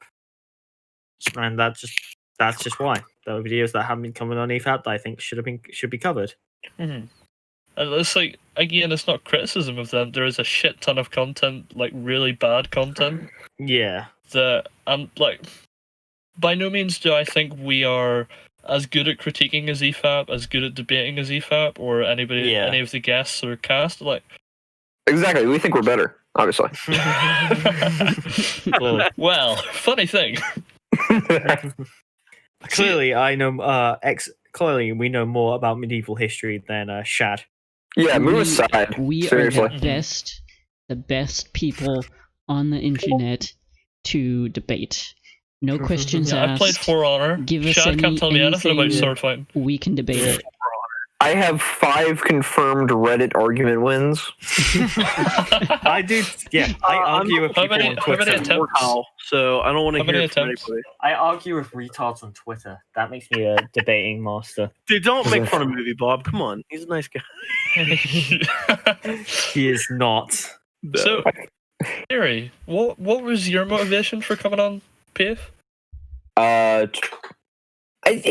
S4: and that's just why there are videos that haven't been covered on EFAP that I think should be covered.
S2: And it's again, it's not criticism of them. There is a shit ton of content, really bad content.
S4: Yeah.
S2: That by no means do I think we are as good at critiquing as EFAP, as good at debating as EFAP, or any of the guests or cast.
S5: Exactly, we think we're better, obviously.
S2: Well, funny thing.
S4: Clearly, I know. Clearly, we know more about medieval history than Shad.
S5: Yeah, move aside.
S3: We
S5: Seriously.
S3: are the best people on the internet to debate. No questions asked.
S2: I played For Honor.
S3: Give us
S2: Shad can't tell me anything about sword fighting.
S3: We can debate it.
S5: I have 5 confirmed Reddit argument wins.
S4: I do. Yeah, I argue with people on Twitter.
S1: So I don't want to hear it from anybody.
S4: I argue with retards on Twitter. That makes me a debating master.
S1: Dude, don't make fun of Movie Bob. Come on, he's a nice guy.
S4: He is not.
S1: No.
S2: So, Gary, what was your motivation for coming on PAFE?
S5: I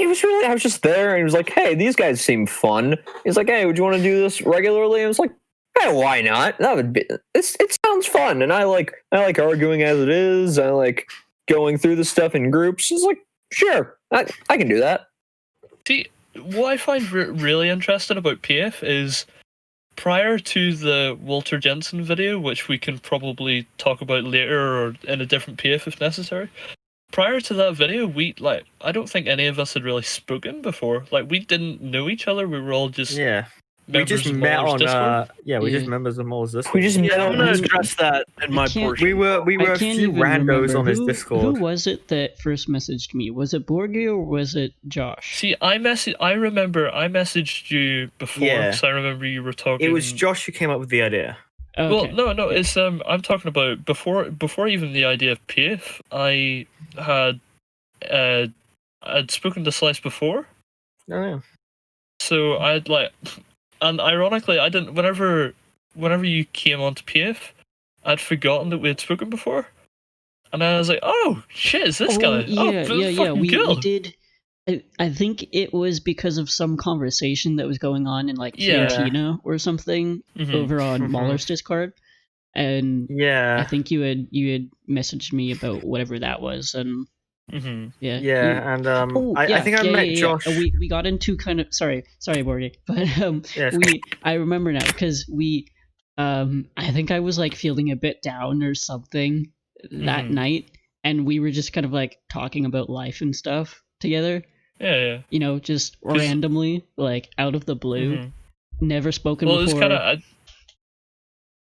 S5: was just there, and he was like, hey, these guys seem fun. He's like, hey, would you want to do this regularly? I was like, hey, why not? That would be. It sounds fun, and I like arguing as it is. I like going through the stuff in groups. It's like, sure, I can do that.
S2: See, what I find really interesting about PAFE is prior to the Walter Jensen video, which we can probably talk about later or in a different PAFE if necessary. prior to that video, I don't think any of us had really spoken before. Like, we didn't know each other. We were all just
S4: we just
S2: members of
S4: met
S2: Muller's
S4: on
S2: Discord.
S4: we're just members of Muller's Discord.
S5: We just met
S1: I'm
S5: on
S1: gonna
S5: his-
S1: address that in my portion.
S4: we were
S3: I
S4: a
S3: can't
S4: few
S3: even
S4: randos
S3: remember
S4: on his
S3: who
S4: Discord.
S3: was it that first messaged me? Was it Borgie or was it Josh?
S2: See, I remember I messaged you before,
S4: Yeah.
S2: because I remember you were talking.
S4: It was Josh who came up with the idea.
S3: Okay.
S2: Well, no, it's I'm talking about before even the idea of PAFE. I had I'd spoken to Slice before,
S4: Oh, yeah.
S2: so I'd and ironically, I didn't. Whenever you came onto PAFE, I'd forgotten that we had spoken before, and I was like, "Oh shit, it's this guy!"
S3: Yeah. We
S2: cool.
S3: did. I think it was because of some conversation that was going on in like
S2: Yeah.
S3: Cantina or something over on Muller's Discord, and I think you had messaged me about whatever that was, and
S4: and I think I met Josh.
S3: We got into kind of sorry Borgie, but I remember now because we I think I was like feeling a bit down or something that night, and we were just kind of like talking about life and stuff together.
S2: Yeah.
S3: You know, just randomly, like out of the blue, never spoken
S2: before. Well, it was kind of.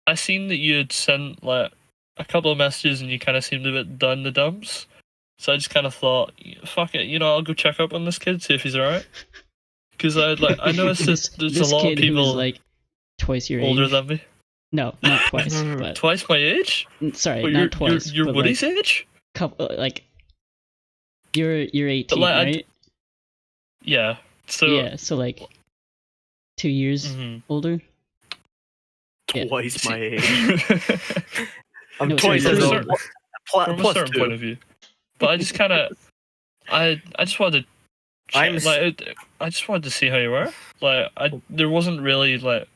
S2: I seen that you had sent like a couple of messages, and you kind of seemed a bit down the dumps. So I just kind of thought, fuck it, I'll go check up on this kid, see if he's alright. Because I noticed there's a lot of people
S3: who's like twice your
S2: older
S3: age.
S2: than me.
S3: No, not twice. But
S2: twice my age?
S3: Sorry,
S2: Wait,
S3: not twice.
S2: You're
S3: but
S2: Woody's
S3: like,
S2: age?
S3: Couple like you're 18,
S2: like,
S3: right?
S2: Yeah. So
S3: yeah, so like 2 years older.
S1: Twice my age.
S4: I'm
S3: No,
S4: twice
S3: sorry,
S4: as
S3: from
S4: old.
S2: From a certain point of view. But I just kind of, I just wanted to, I just wanted to see how you were. Like, there wasn't really like,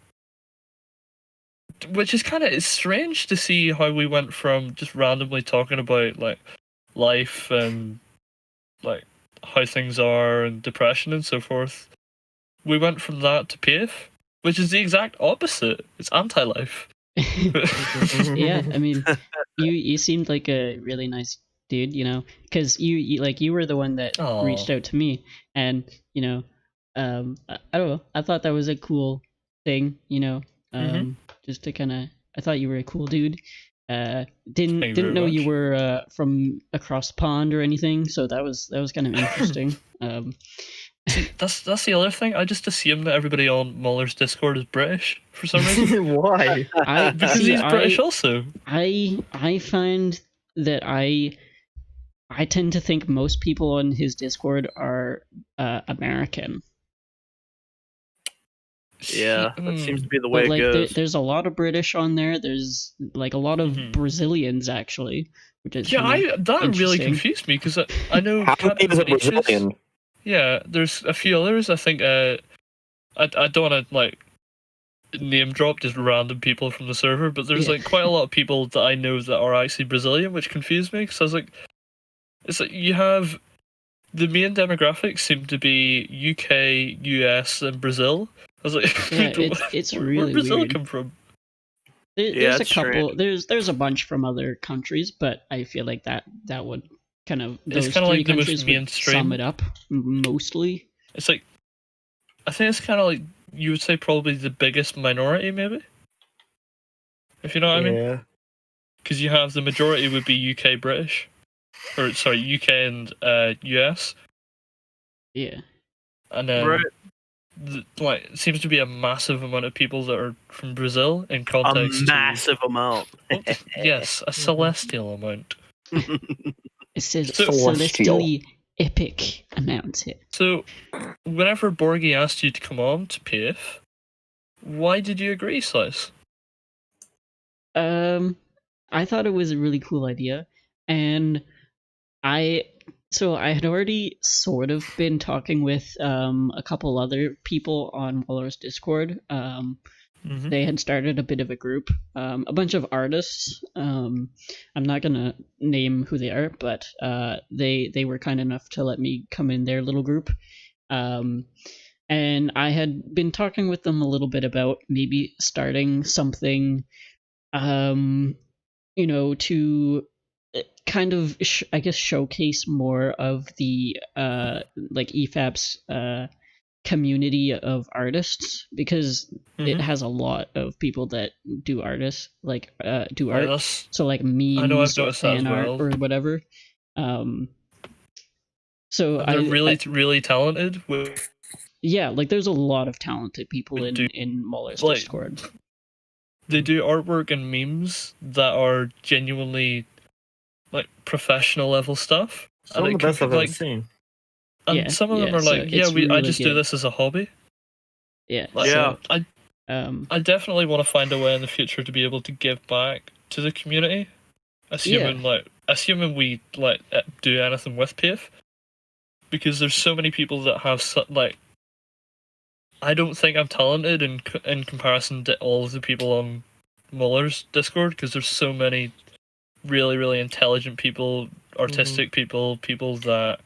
S2: which is kind of strange to see how we went from just randomly talking about like life and like how things are and depression and so forth. We went from that to PAFE, which is the exact opposite. It's anti-life.
S3: Yeah, I mean, you seemed like a really nice dude, because you were the one that reached out to me, and I don't know, I thought that was a cool thing, just to kind of, I thought you were a cool dude. Didn't know you were from across the pond or anything, so that was kind of interesting.
S2: See, that's the other thing. I just assume that everybody on Muller's Discord is British for some reason.
S4: Why?
S2: Because he's British also.
S3: I find that I tend to think most people on his Discord are American.
S1: Yeah, that seems to be the way
S3: but,
S1: it goes.
S3: There's a lot of British on there. There's like a lot of Brazilians actually, which is
S2: that really confused me because I know
S5: how many is a Brazilian?
S2: Yeah, there's a few others. I think I don't want to like name drop just random people from the server, but there's like quite a lot of people that I know that are actually Brazilian, which confused me because I was like, it's like you have the main demographics seem to be UK, US, and Brazil. I was like,
S3: it's really
S2: where Brazil
S3: weird.
S2: come from?
S3: There's a couple. There's a bunch from other countries, but I feel like that would kind of those
S2: kind of
S3: three
S2: like the most
S3: countries would
S2: mainstream.
S3: sum it up mostly.
S2: It's like I think it's kind of like you would say probably the biggest minority, maybe. If you know what I mean.
S4: Yeah.
S2: Because you have the majority would be UK British, or sorry, UK and US.
S3: Yeah.
S2: And then it seems to be a massive amount of people that are from Brazil in context.
S1: A massive amount.
S2: Yes, a celestial amount.
S3: It says celestially epic amount here.
S2: So, whenever Borgie asked you to come on to PAFE, why did you agree, Slice?
S3: I thought it was a really cool idea, and I had already sort of been talking with a couple other people on Muller's Discord. They had started a bit of a group, a bunch of artists. I'm not gonna name who they are, but they were kind enough to let me come in their little group. And I had been talking with them a little bit about maybe starting something, to kind of I guess showcase more of the like EFAP's community of artists, because it has a lot of people that do artists do art. So like memes or fan art or whatever. So
S2: they're really talented.
S3: Yeah, like there's a lot of talented people in Muller's Discord.
S2: They do artwork and memes that are genuinely like professional level stuff.
S4: Some of the best I've ever seen.
S2: And some of them are like, I just do this as a hobby.
S3: Yeah.
S2: So I definitely want to find a way in the future to be able to give back to the community, assuming we like do anything with PAFE, because there's so many people that have I don't think I'm talented in comparison to all of the people on Muller's Discord, because there's so many really, really intelligent people, artistic people that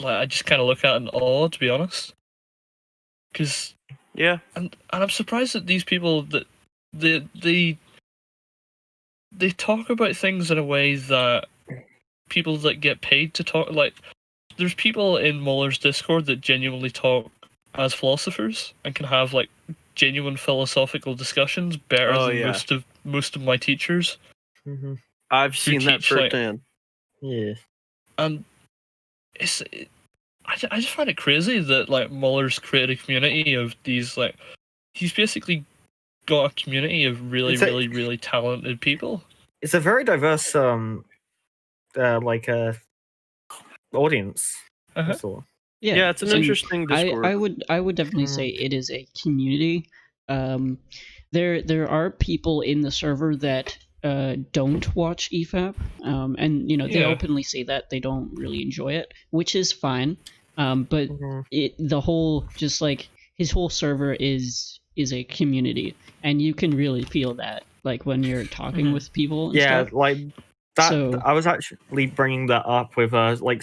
S2: I just kind of look at in awe, to be honest. Because and I'm surprised that these people that they talk about things in a way that people that get paid to talk, like there's people in Muller's Discord that genuinely talk as philosophers and can have like genuine philosophical discussions better than most of my teachers.
S1: I've seen that firsthand.
S4: Yeah,
S2: and I just find it crazy that like Muller's created a community of these he's basically got a community of really talented people.
S4: It's a very diverse audience.
S3: Yeah,
S1: it's an interesting Discord.
S3: I would definitely say it is a community. There are people in the server that don't watch EFAP, and they openly say that they don't really enjoy it, which is fine. But the whole his whole server is a community, and you can really feel that when you're talking with people. And stuff.
S4: That, so, I was actually bringing that up with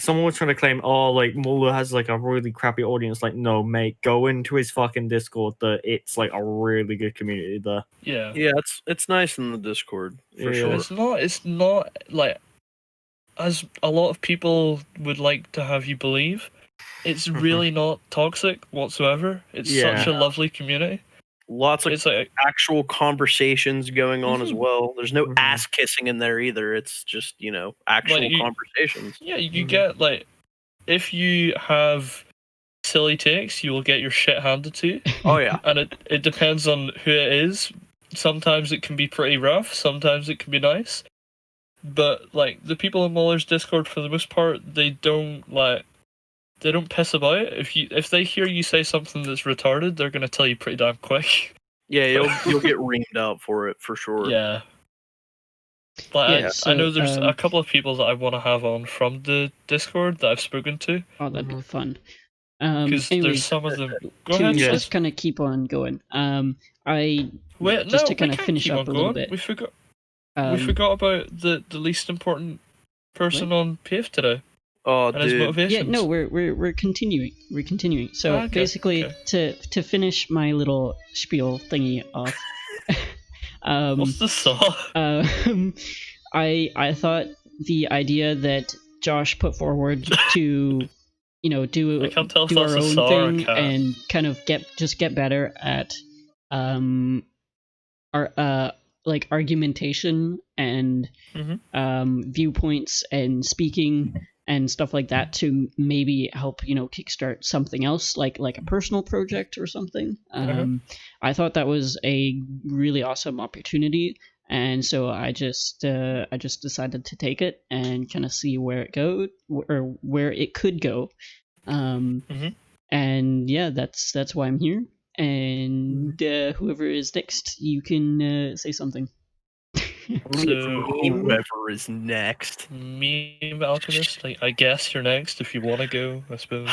S4: someone was trying to claim, Muller has a really crappy audience. No, mate, go into his fucking Discord. It's a really good community there.
S2: Yeah,
S1: it's nice in the Discord for sure.
S2: It's not as a lot of people would like to have you believe. It's really not toxic whatsoever. It's such a lovely community.
S1: Lots of actual conversations going on as well. There's no ass kissing in there either. It's just, actual conversations.
S2: Yeah, you get, if you have silly takes, you will get your shit handed to you.
S1: Oh, yeah.
S2: And it depends on who it is. Sometimes it can be pretty rough. Sometimes it can be nice. But, the people in Muller's Discord, for the most part, they don't piss about it. If they hear you say something that's retarded, they're gonna tell you pretty damn quick.
S1: Yeah, you'll get reamed out for it for sure.
S2: Yeah. I know there's a couple of people that I want to have on from the Discord that I've spoken to.
S3: Oh, that'd be fun.
S2: Because there's some of them. Go ahead.
S3: Just kind of keep on going. To kind of finish up a little bit.
S2: We forgot about the least important person on PAFE today.
S1: Oh,
S2: and his motivations.
S3: Yeah, no, we're continuing. We're continuing. So basically, to finish my little spiel thingy off.
S2: What's the saw?
S3: I thought the idea that Josh put forward to, do our own thing and kind of get better at our argumentation and viewpoints and speaking and stuff like that to maybe help kickstart something else like a personal project or something. I thought that was a really awesome opportunity, and so I just decided to take it and kind of see where it goes or where it could go. And yeah, that's why I'm here. And whoever is next, you can say something.
S1: So whoever is next,
S2: Meme Alchemist, I guess you're next if you want to go, I suppose.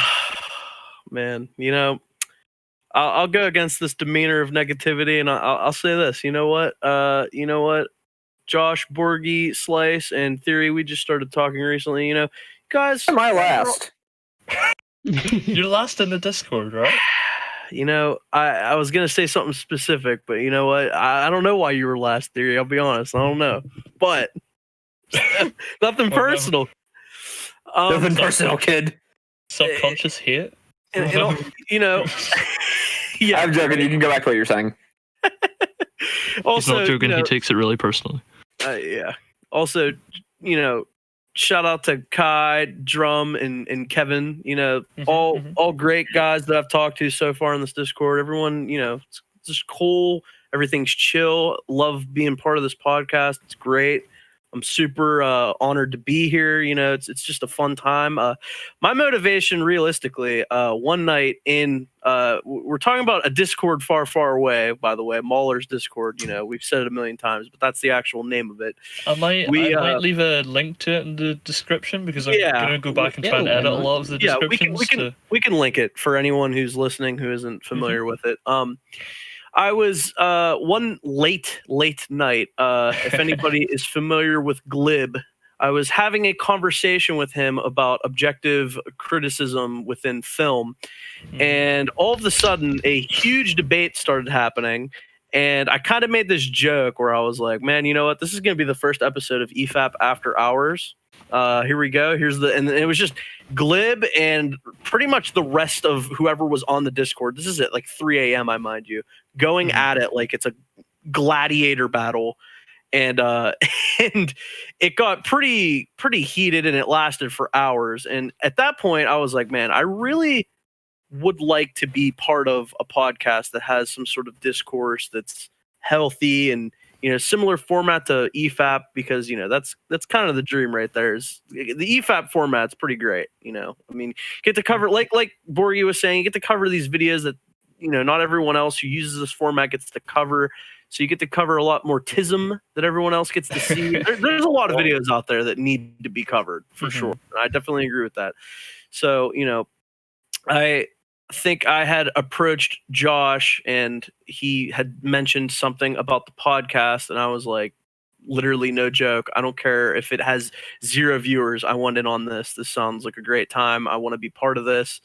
S1: Man, I'll go against this demeanor of negativity, and I'll say this. You know what? Josh, Borgie, Slice, and Theory, we just started talking recently. Guys,
S5: am I last?
S2: You're last in the Discord, right?
S1: I was going to say something specific, but you know what? I don't know why you were last, Theory. I'll be honest. I don't know. But Nothing
S2: no.
S1: personal.
S5: Nothing personal, kid.
S2: Subconscious hate.
S1: You know, yeah.
S5: I'm joking. You can go back to what you're saying.
S1: Also,
S2: He's not joking.
S1: you know,
S2: He takes it really personally.
S1: yeah. Also, you know, shout out to Kai, Drum, and Kevin. You know, all great guys that I've talked to so far in this Discord. Everyone, you know, it's just cool. Everything's chill. Love being part of this podcast. It's great. I'm super honored to be here. You know, it's just a fun time. My motivation, realistically, one night in, we're talking about a Discord far, far away. By the way, Mauler's Discord. You know, we've said it a million times, but that's the actual name of it.
S2: I might leave a link to it in the description because I'm gonna go back and try and edit a lot of the descriptions.
S1: We can link it for anyone who's listening who isn't familiar with it. I was one late night. If anybody is familiar with Glib, I was having a conversation with him about objective criticism within film, and all of a sudden, a huge debate started happening. And I kind of made this joke where I was like, "Man, you know what? This is going to be the first episode of EFAP After Hours. Here we go. And it was just Glib and pretty much the rest of whoever was on the Discord. This is at like 3 a.m. I mind you, going at it like it's a gladiator battle, and and it got pretty heated, and it lasted for hours. And at that point, I was like, man, I really would like to be part of a podcast that has some sort of discourse that's healthy and, you know, similar format to EFAP, because, you know, that's kind of the dream right there. Is the EFAP format's pretty great. You know, I mean, get to cover, like Borgie was saying, you get to cover these videos that, you know, not everyone else who uses this format gets to cover. So you get to cover a lot more tism that everyone else gets to see. There's a lot of videos out there that need to be covered for sure. I definitely agree with that. So, you know, I think I had approached Josh and he had mentioned something about the podcast, and I was like, literally no joke, I don't care if it has 0 viewers, I want in on this. This sounds like a great time. I want to be part of this.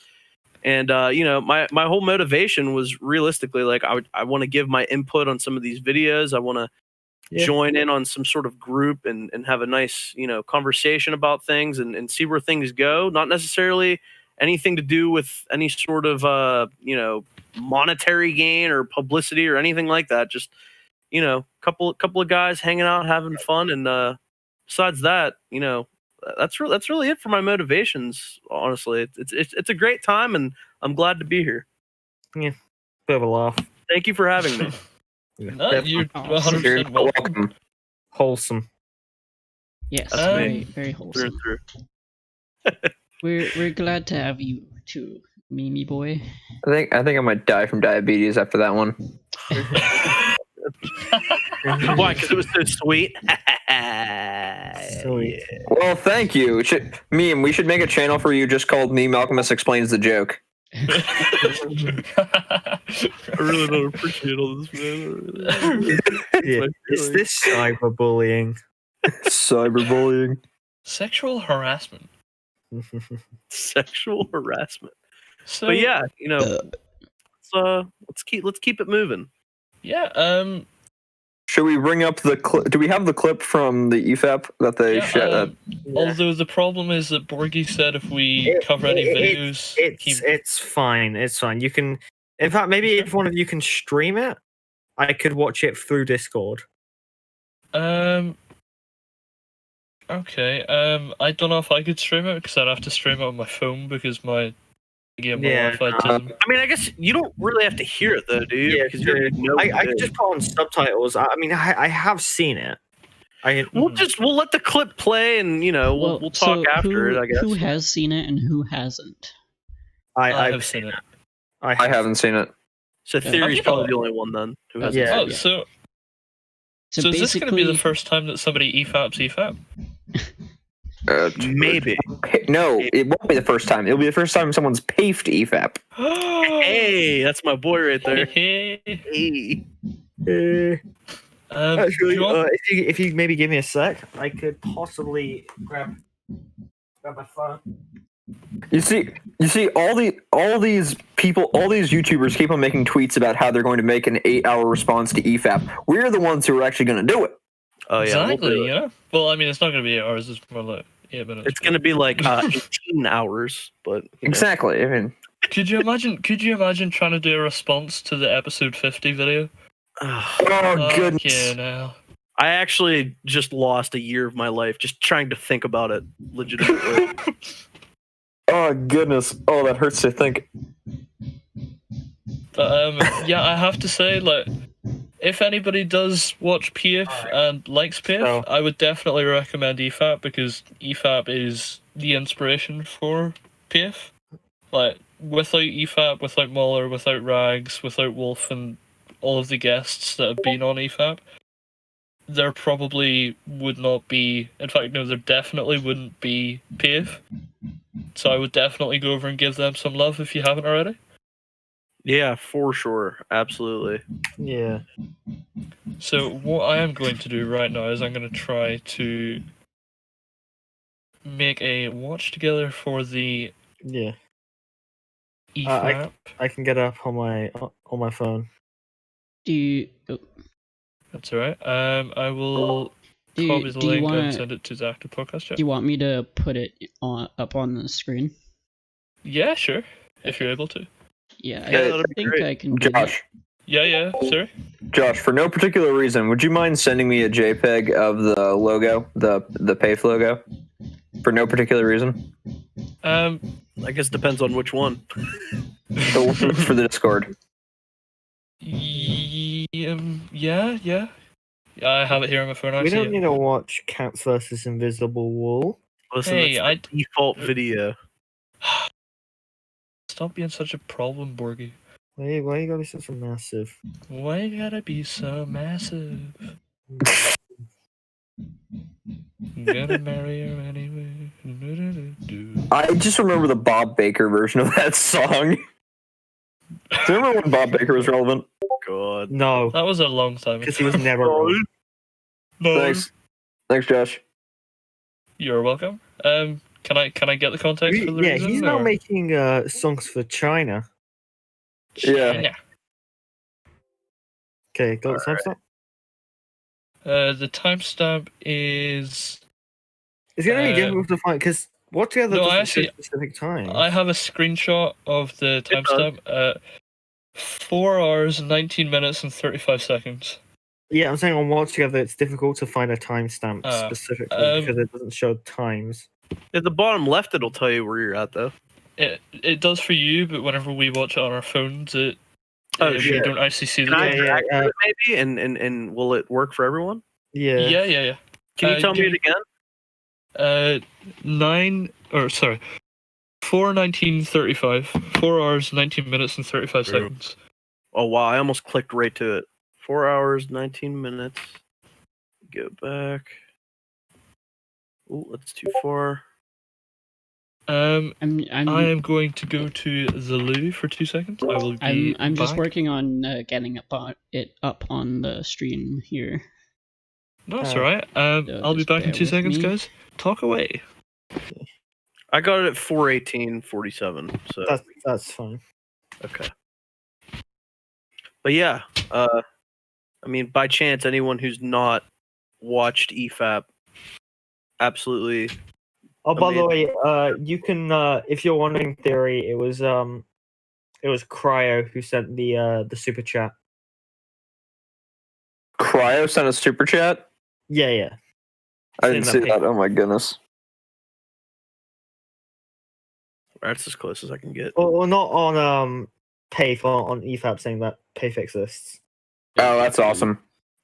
S1: And you know, my whole motivation was realistically like I want to give my input on some of these videos. I want to join in on some sort of group and have a nice, you know, conversation about things and see where things go. Not necessarily anything to do with any sort of you know, monetary gain or publicity or anything like that. Just, you know, couple of guys hanging out, having fun, and besides that, you know, that's really it for my motivations. Honestly, it's a great time, and I'm glad to be here.
S4: Yeah, bit of a laugh.
S1: Thank you for having me.
S2: No, you're 100% welcome.
S4: Wholesome.
S3: Yes,
S1: That's
S3: very, very wholesome.
S1: Through.
S3: We're glad to have you too, Mimi boy.
S5: I think I might die from diabetes after that one.
S1: Why? Because it was so sweet.
S4: Sweet.
S1: Yeah.
S5: Well, thank you. Meme, we should make a channel for you just called Meme Alchemist Explains the Joke.
S1: I really don't appreciate all this, man.
S4: Yeah. Is this cyberbullying?
S5: Cyberbullying.
S2: Sexual harassment.
S1: Sexual harassment.
S2: So,
S1: But yeah, you know, let's keep it moving.
S2: Yeah.
S5: Should we bring up the clip? Do we have the clip from the EFAP that they showed?
S2: Although the problem is that Borgie said if we cover any videos,
S4: it's fine. It's fine. You can, in fact, maybe if one of you can stream it, I could watch it through Discord.
S2: Okay. I don't know if I could stream it because I'd have to stream it on my phone because my Wi-Fi doesn't.
S1: I mean, I guess you don't really have to hear it though, do you?
S4: Yeah,
S1: because
S4: I could just put on subtitles. I mean, I have seen it.
S1: We'll let the clip play, and you know, we'll talk after it. I guess.
S3: Who has seen it and who hasn't?
S2: I have seen it.
S5: I haven't seen it.
S1: So Theory's probably the only one then who hasn't.
S4: Yeah.
S2: Oh, so is this going to be the first time that somebody EFAPs EFAP?
S1: Maybe.
S5: No, it won't be the first time. It'll be the first time someone's PAFed EFAP.
S1: Hey, that's my boy right there.
S2: Hey.
S4: Actually, if you maybe give me a sec, I could possibly grab my phone.
S5: You see, all these people, all these YouTubers keep on making tweets about how they're going to make an 8-hour response to EFAP. We're the ones who are actually going to do it.
S1: Oh yeah, we'll
S2: exactly.
S1: do it.
S2: Yeah. Well, I mean, it's not going to be 8 hours. It's more like 8 minutes.
S1: It's going to be like 18 hours, but
S5: Exactly. I mean,
S2: Could you imagine? Could you imagine trying to do a response to the episode 50 video?
S5: oh goodness.
S2: Yeah. Now.
S1: I actually just lost a year of my life just trying to think about it legitimately.
S5: Oh goodness. Oh, that hurts to think.
S2: But yeah, I have to say, like, if anybody does watch PAFE and likes PAFE,
S4: So-
S2: I would definitely recommend EFAP because EFAP is the inspiration for PAFE. Like, without EFAP, without Muller, without Rags, without Wolf, and all of the guests that have been on EFAP, there probably would not be. In fact, no, there definitely wouldn't be PAFE. So I would definitely go over and give them some love if you haven't already.
S1: Yeah, for sure. Absolutely.
S4: Yeah.
S2: So what I am going to do right now is I'm going to try to make a watch together for the
S4: Yeah.
S2: EFAP.
S4: I can get it up on my phone.
S3: Do you
S2: That's alright. I will copy the
S3: do you
S2: link and
S3: want
S2: send it to the active podcast chat.
S3: do you want me to put it up on the screen?
S2: Yeah, sure. If you're able to.
S3: Yeah,
S1: Yeah,
S3: I
S1: that'd be
S3: think
S1: great.
S3: I can do that.
S5: Josh.
S2: Yeah, sorry.
S5: Josh, for no particular reason, would you mind sending me a JPEG of the logo, the PAFE logo? For no particular reason?
S2: Um,
S1: I guess depends on which one.
S5: So for the Discord.
S2: yeah. I have it here on my phone. I
S4: We
S2: see
S4: don't
S2: it.
S4: need to watch Cats vs Invisible Wall.
S1: Listen,
S2: Hey,
S1: that's the default video.
S2: Stop being such a problem, Borgie.
S4: Why you gotta be such a massive?
S2: Why you gotta be so massive? Gonna marry her anyway.
S5: I just remember the Bob Baker version of that song. Do you remember when Bob Baker was relevant?
S1: God.
S4: No,
S2: That was a long time
S4: because
S2: ago.
S4: he was never. wrong.
S2: No.
S5: Thanks, Josh.
S2: You're welcome. Can I get the context for the
S4: Yeah,
S2: reason?
S4: he's now
S2: or-
S4: making songs for China.
S5: Yeah.
S2: China.
S4: Okay, got the timestamp.
S2: The timestamp is.
S4: It's gonna be
S2: Uh,
S4: difficult to find because what together
S2: no,
S4: doesn't
S2: I
S4: show
S2: actually-
S4: specific time.
S2: I have a screenshot of the
S1: does.
S2: timestamp. 4 hours, 19 minutes, and 35 seconds.
S4: Yeah, I'm saying on Watch Together, it's difficult to find a timestamp
S2: Ah,
S4: specifically because it doesn't show times.
S1: At the bottom left, it'll tell you where you're at, though.
S2: It does for you, but whenever we watch it on our phones, we
S1: shit.
S2: don't actually see the
S1: Can I
S2: time.
S4: Yeah,
S1: drag it maybe? And will it work for everyone?
S4: Yeah.
S2: Yeah.
S1: Can you tell me
S2: give
S1: it again?
S2: 4:19:35. 4 hours, 19 minutes, and 35
S1: True.
S2: seconds.
S1: Oh, wow. I almost clicked right to it. 4 hours, 19 minutes. Go back. Oh, that's too far.
S2: I
S3: I'm
S2: am going to go to the loo for 2 seconds. I will be
S3: I'm just
S2: back.
S3: working on getting it up on the stream here.
S2: No, it's
S4: Uh,
S2: alright. I'll be
S3: just
S2: back in
S3: bear
S2: 2
S3: with
S2: seconds,
S3: me.
S2: guys. Talk away.
S1: I got it at 4:18:47. So
S4: That's fine.
S1: okay. But yeah, I mean, by chance, anyone who's not watched EFAP, absolutely.
S4: Oh, by the
S1: Amazing.
S4: way, you can if you're wondering theory, it was Cryo who sent the super chat.
S5: Cryo sent a super chat?
S4: Yeah.
S5: I didn't
S4: Send
S5: see
S4: that
S5: that. Oh my goodness.
S1: That's as close as I can get.
S4: Or not on PAFE on EFAP saying that PAFE exists.
S5: Oh, that's awesome.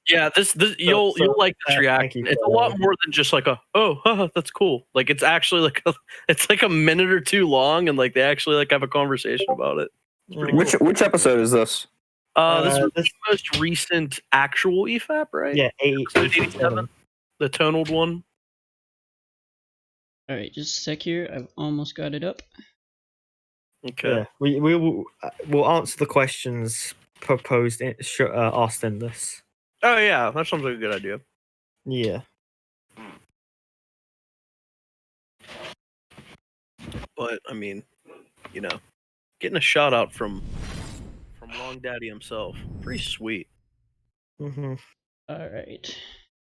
S1: Yeah, this you'll like this
S4: thank
S1: reaction.
S4: you
S1: It's a
S4: for
S1: lot
S4: that.
S1: more than just like haha, that's cool. Like it's actually like it's like a minute or two long, and like they actually like have a conversation about it. It's pretty
S5: Which episode is this?
S1: This was
S4: this-
S1: the most recent actual EFAP, right?
S4: Yeah,
S1: Episode
S4: 87.
S1: 87, the tonal one.
S3: All right, just a sec here. I've almost got it up.
S1: Okay.
S4: Yeah, we will we'll answer the questions proposed asked in this.
S1: Oh yeah, that sounds like a good idea.
S4: Yeah.
S1: But I mean, you know, getting a shout out from Long Daddy himself, pretty sweet.
S4: Mm-hmm.
S3: All right.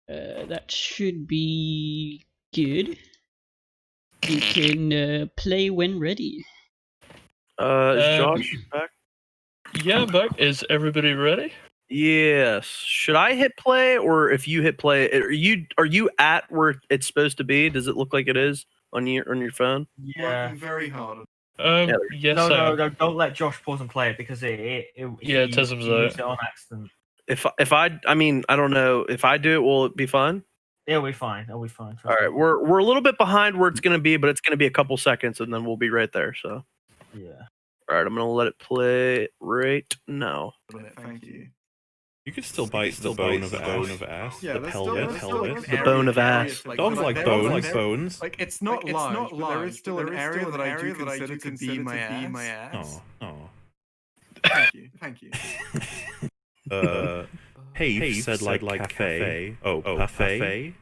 S3: That should be good. You can play when ready.
S1: Is Josh back?
S2: Yeah, I'm back. Is everybody ready?
S1: Yes. Should I hit play, or if you hit play, are you at where it's supposed to be? Does it look like it is on your phone?
S4: Yeah.
S6: Working very hard.
S2: Yes,
S4: No, don't let Josh pause and play it because it
S2: tells him
S4: he
S2: so.
S4: used it on accident.
S1: If I mean, I don't know. If I do it, will it be fine?
S4: It'll be fine. It'll be fine.
S1: All right, we're a little bit behind where it's gonna be, but it's gonna be a couple seconds, and then we'll be right there. So.
S4: Yeah.
S1: All right, I'm gonna let it play right now.
S6: Thank you.
S7: You could still bite the bone of ass.
S6: Yeah,
S7: The
S6: there's
S7: pelvis.
S1: The bone of ass.
S7: Dogs like bones.
S6: Like it's not large, but there is still an area that I do consider to be my ass.
S7: Oh.
S6: Thank you.
S7: PAFE said like cafe. Oh, PAFE.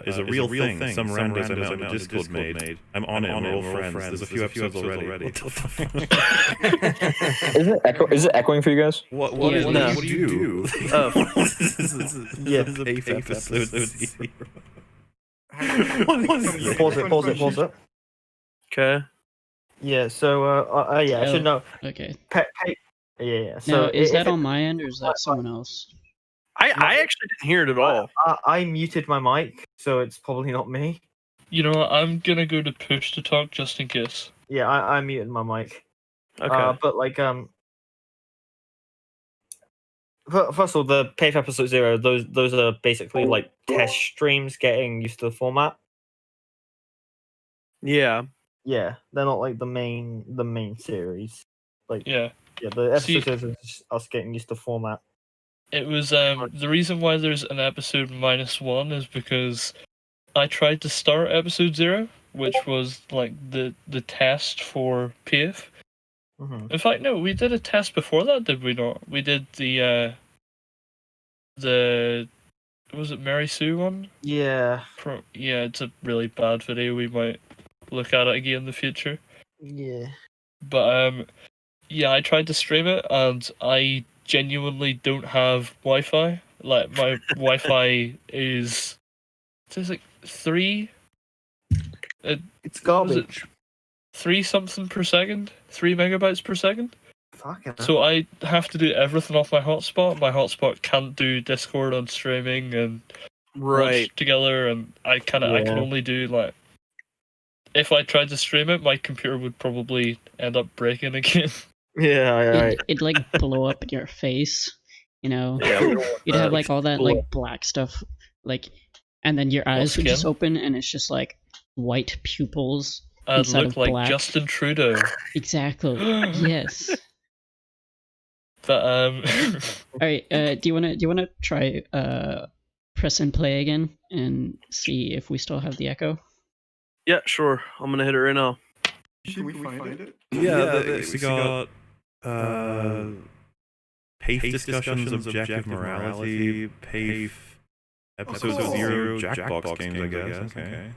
S7: Is a real thing. Some randos I know on the Discord made. I'm on it. We're all friends. There's a few episodes already. What the fuck?
S5: Is it echoing for you guys?
S7: What
S3: Yeah,
S7: do
S3: no.
S7: you do?
S1: Oh.
S7: This is a PAFE episode 0.
S4: Pause it.
S1: Okay.
S4: Yeah. So I should know.
S3: Okay.
S4: Yeah.
S3: Now,
S4: So
S3: is that on my end or is that someone else?
S1: I actually didn't hear it at all.
S4: I muted my mic, so it's probably not me.
S2: You know what? I'm gonna go to push to talk just in case.
S4: Yeah, I muted my mic.
S1: Okay.
S4: But like first of all, the PAFE episode 0, those are basically like test streams getting used to the format.
S1: Yeah.
S4: Yeah, they're not like the main series. Like
S2: Yeah.
S4: the
S2: See-
S4: episodes are just us getting used to format.
S2: It was the reason why there's an episode -1 is because I tried to start episode 0, which was like the test for PAFE.
S4: Mm-hmm.
S2: In fact, no, we did a test before that, did we not? We did the was it Mary Sue one?
S4: Yeah.
S2: Yeah, it's a really bad video. We might look at it again in the future.
S4: Yeah.
S2: But yeah, I tried to stream it and I genuinely don't have Wi-Fi. Like my Wi-Fi is like 3.
S4: It's garbage.
S2: 3 something per second, 3 megabytes per second.
S4: Fucking
S2: So I have to do everything off my hotspot. My hotspot can't do Discord on streaming and
S1: Right.
S2: watch together, and I can only do like. If I tried to stream it, my computer would probably end up breaking again.
S4: Yeah,
S3: It'd like blow up in your face, you know.
S1: Yeah, we don't want
S3: You'd
S1: that.
S3: have like all that like black stuff, like, and then your eyes would just
S2: skin?
S3: open, and it's just like white pupils
S2: I'd
S3: instead
S2: look
S3: of
S2: like
S3: black.
S2: Justin Trudeau.
S3: Exactly. Yes.
S2: But
S3: All right. Do you wanna try press and play again and see if we still have the echo?
S1: Yeah, sure. I'm gonna hit it right now.
S6: Can we find it?
S7: We got PAFE discussions, objective morality, PAFE episode 0, Jackbox games, I guess. Okay.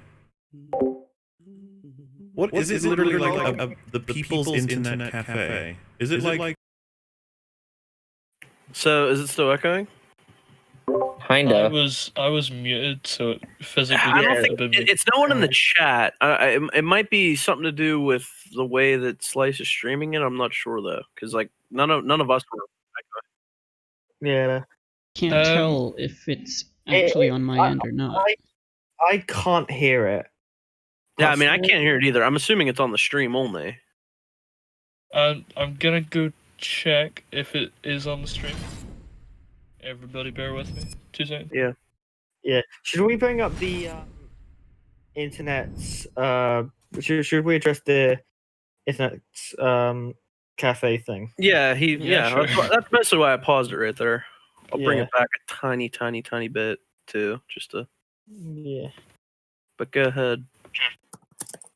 S7: What is it? Literally like the People's Internet Cafe? Is it like?
S1: So is it still echoing?
S5: Kinda.
S2: I was muted, so it physically
S1: I don't
S2: couldn't
S1: think
S2: have been me.
S1: it's no one in the chat. It might be something to do with the way that Slice is streaming it. I'm not sure though, because like none of us were.
S4: yeah.
S3: Can't tell if it's
S4: It-
S3: actually on my end or not.
S4: I can't hear it.
S1: Yeah, I mean I can't hear it either. I'm assuming it's on the stream only.
S2: I'm gonna go check if it is on the stream. Everybody bear with me. 2 seconds.
S4: Yeah. Should we bring up the internet's should we address the internet's cafe thing?
S1: Yeah,
S2: Yeah, sure.
S1: that's basically why I paused it right there. I'll bring
S4: Yeah.
S1: it back a tiny bit too, just to.
S4: Yeah.
S1: But go ahead.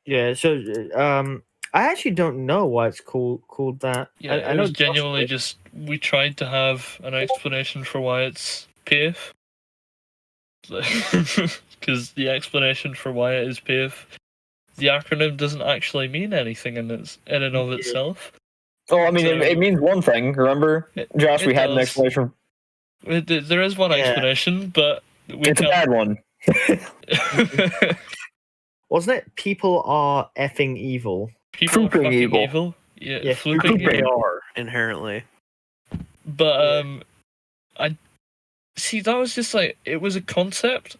S4: Yeah, so I actually don't know why it's called that.
S2: Yeah,
S4: I
S2: it
S4: know
S2: was
S4: Josh
S2: genuinely
S4: did.
S2: just we tried to have an explanation for why it's PAFE. Because the explanation for why it is PAFE, the acronym doesn't actually mean anything in and of itself.
S5: Oh, I mean, it means one thing. Remember, Josh? We had an
S2: does.
S5: explanation.
S2: There is one explanation, but
S5: it's a bad one.
S4: Wasn't it? People are effing evil.
S2: People are
S5: Flooping
S2: fucking
S5: evil.
S2: evil. Yeah,
S4: Yeah,
S2: flooping
S1: They
S2: evil.
S1: are inherently.
S2: But I see that was just like it was a concept,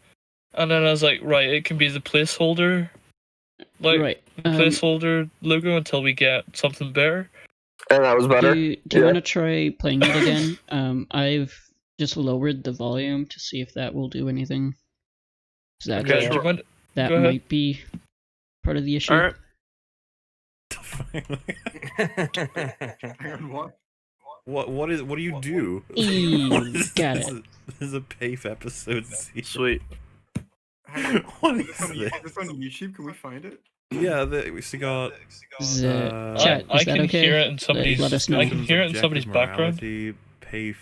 S2: and then I was like, right, it can be the placeholder, like
S3: Right.
S2: placeholder logo until we get something better.
S5: And that was better.
S3: Do you want to try playing it again? I've just lowered the volume to see if that will do anything. So that,
S1: Okay,
S2: Do you mind-
S3: that
S2: go ahead.
S3: might be part of the issue.
S1: All right.
S6: Hang on, what?
S7: What do you do?
S3: Got it.
S7: This is a PAFE episode.
S1: Sweet.
S6: Hang on.
S7: What
S6: Is
S7: is
S6: this
S7: this?
S6: on YouTube? Can we find it?
S7: Yeah, we still got.
S3: Chat,
S2: I
S3: is that
S2: can
S3: okay?
S2: hear it in somebody's.
S3: Let us know.
S2: I can hear it in somebody's background.
S7: PAFE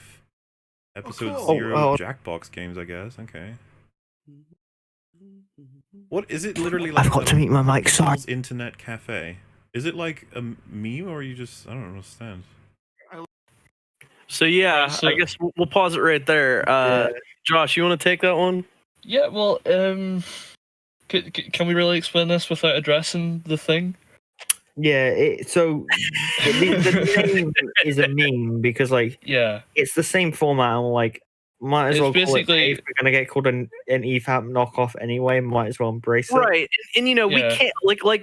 S7: episode
S6: cool.
S7: 0 Jackbox games, I guess. Okay. What is it? Literally like
S4: I've got to mute my mic. Sorry.
S7: McDonald's internet cafe. Is it like a meme or you just? I don't understand.
S1: So yeah,
S2: Right, so-
S1: I guess we'll pause it right there. Josh, you want to take that one?
S2: Yeah, well, can we really explain this without addressing the thing?
S4: Yeah, so the name is a meme because like
S2: Yeah.
S4: it's the same format and like might as
S2: It's
S4: well call it
S2: basically-
S4: PAFE. We're gonna get called an EFAP knockoff anyway. Might as well embrace it.
S1: Right, and you know we
S2: Yeah.
S1: can't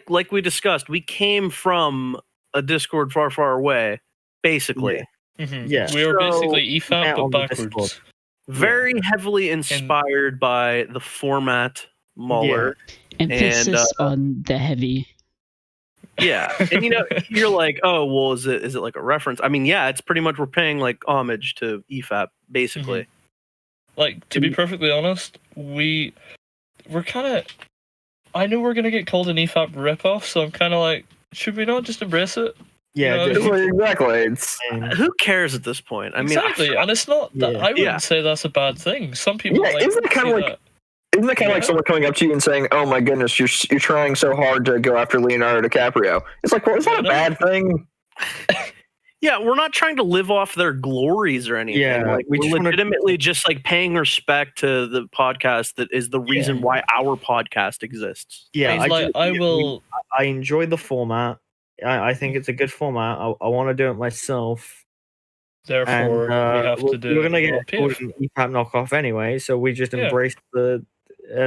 S1: like we discussed. We came from a Discord far, far away, basically.
S2: Mhm.
S4: Yeah.
S2: We are
S1: So,
S2: basically
S4: yeah,
S2: EFAP, but
S4: on the
S2: backwards.
S4: Discord.
S1: Very heavily inspired by the format Muller.
S3: Emphasis on the heavy.
S1: Yeah, and you know you're like, oh well, is it like a reference? I mean, yeah, it's pretty much we're paying like homage to EFAP basically.
S2: Like, to be perfectly honest, we're kind of. I know we're gonna get called an EFAP ripoff, so I'm kind of like, should we not just embrace it?
S4: Yeah,
S2: You know,
S4: just-
S5: Exactly. It's
S1: Who cares at this point? I mean,
S2: Exactly, and it's not. That,
S4: Yeah.
S2: I wouldn't say that's a bad thing. Some people
S5: Yeah,
S2: like.
S5: isn't it kinda
S2: see
S5: like-
S2: that.
S5: Isn't that kind of like
S2: Yeah.
S5: someone coming up to you and saying, "Oh my goodness, you're trying so hard to go after Leonardo DiCaprio"? It's like, well, it's not a bad thing.
S1: yeah, we're not trying to live off their glories or anything.
S4: Yeah,
S1: like
S4: we
S1: we're
S4: just wanna-
S1: legitimately just like paying respect to the podcast that is the reason why our podcast exists.
S4: yeah.
S2: It's like, I will.
S4: I enjoy the format. I think it's a good format. I want to do it myself.
S2: Therefore,
S4: And
S2: we have to do.
S4: we're gonna
S2: it on
S4: get called
S2: PAFE.
S4: an EFAP knockoff anyway, so we just
S2: Yeah.
S4: embraced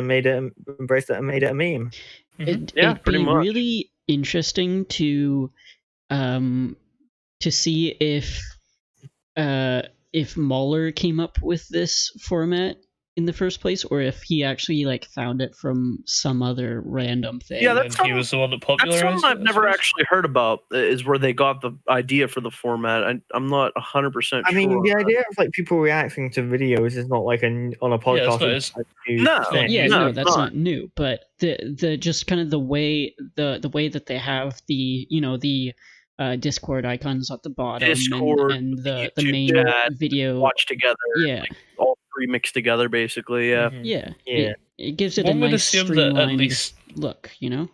S4: made it a meme.
S2: Mhm.
S1: Yeah,
S3: It'd
S1: pretty
S3: be
S1: much.
S3: really interesting to see if Mahler came up with this format in the first place, or if he actually like found it from some other random thing.
S1: Yeah,
S2: And
S1: that's
S2: he
S1: something-
S2: was the one that
S1: That's
S2: popularized
S1: something I've
S2: it, I
S1: never
S2: suppose.
S1: actually heard about. Is where they got the idea for the format. I'm not 100%
S4: I mean,
S1: sure.
S4: the idea of like people reacting to videos is not like on a podcast.
S2: not-
S4: it's a new
S1: No,
S4: thing.
S3: Yeah,
S1: No,
S3: no,
S1: it's
S3: that's
S1: not.
S3: not new. But the just kind of the way that they have the the Discord icons at the bottom
S1: Discord,
S3: and the
S1: YouTube
S3: main
S1: chat,
S3: video.
S1: watch together.
S3: Yeah,
S1: All three mixed together, basically. Yeah.
S2: Mhm.
S3: yeah,
S4: Yeah.
S3: It gives it
S2: One
S3: a
S2: would
S3: nice
S2: assume that at
S3: streamlined
S2: least.
S3: look.
S2: Well,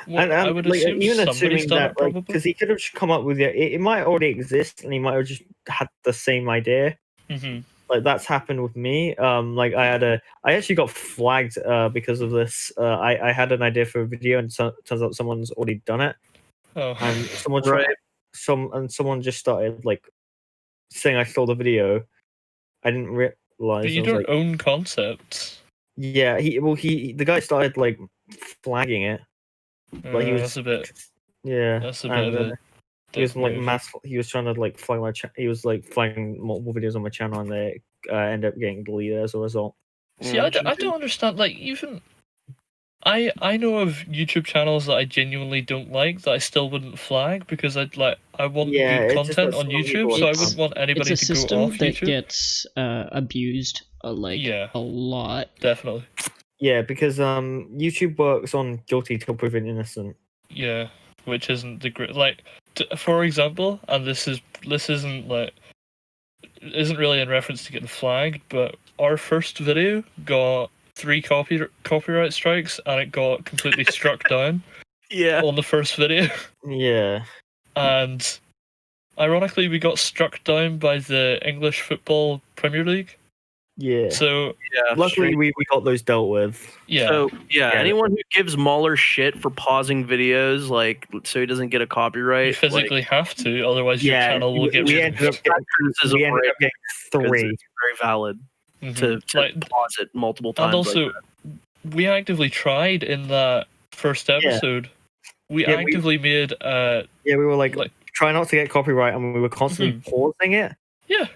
S4: And
S2: I would
S4: like,
S2: assume
S4: even
S2: somebody's
S4: assuming
S2: done
S4: that,
S2: it, probably.
S4: because he could have just come up with it might already exist, and he might have just had the same idea.
S2: Mhm.
S4: Like that's happened with me. Like I actually got flagged because of this. I had an idea for a video, and turns out someone's already done it,
S2: Oh.
S4: and someone
S1: Right.
S4: someone just started like saying I stole the video. I didn't realize.
S2: But you
S4: I was
S2: don't
S4: like,
S2: own concepts.
S4: yeah, the guy started like flagging it. Like he was,
S2: That's a bit.
S4: yeah.
S2: That's a bit
S4: and,
S2: of a.
S4: he was
S2: dick
S4: like
S2: move.
S4: he was trying to like flag my he was like flagging multiple videos on my channel, and they end up getting deleted as a result.
S2: See, I don't understand. Like, even I know of YouTube channels that I genuinely don't like that I still wouldn't flag because I want
S4: Yeah,
S2: good
S4: it's just
S2: content
S4: that
S2: on
S4: some people
S2: YouTube, so I
S3: It's-
S2: wouldn't want anybody
S3: It's a
S2: to go
S3: system
S2: off
S3: that
S2: YouTube.
S3: gets abused
S2: Yeah.
S3: a lot.
S2: Definitely.
S4: Yeah, because YouTube works on guilty till proven innocent.
S2: Yeah, which isn't the great. Like, for example, and this isn't like isn't really in reference to getting flagged, but our first video got 3 copyright strikes, and it got completely struck down
S1: Yeah.
S2: on the first video.
S4: Yeah,
S2: And ironically, we got struck down by the English Football Premier League.
S4: Yeah.
S2: So
S1: Yeah.
S4: Luckily, we got those dealt with.
S2: yeah.
S1: So anyone who gives Mahler shit for pausing videos, like so he doesn't get a copyright,
S2: You physically have to, otherwise your
S4: Yeah,
S2: channel will get
S4: we
S2: removed.
S4: ended up getting 3.
S1: It's very valid
S2: Mhm.
S1: to
S2: Like,
S1: pause it multiple times.
S2: and also, we actively tried in that first episode. We
S4: Yeah, we-
S2: actively made
S4: Yeah, we were like,
S2: Like-
S4: try not to get copyright, and we were constantly pausing it.
S2: yeah.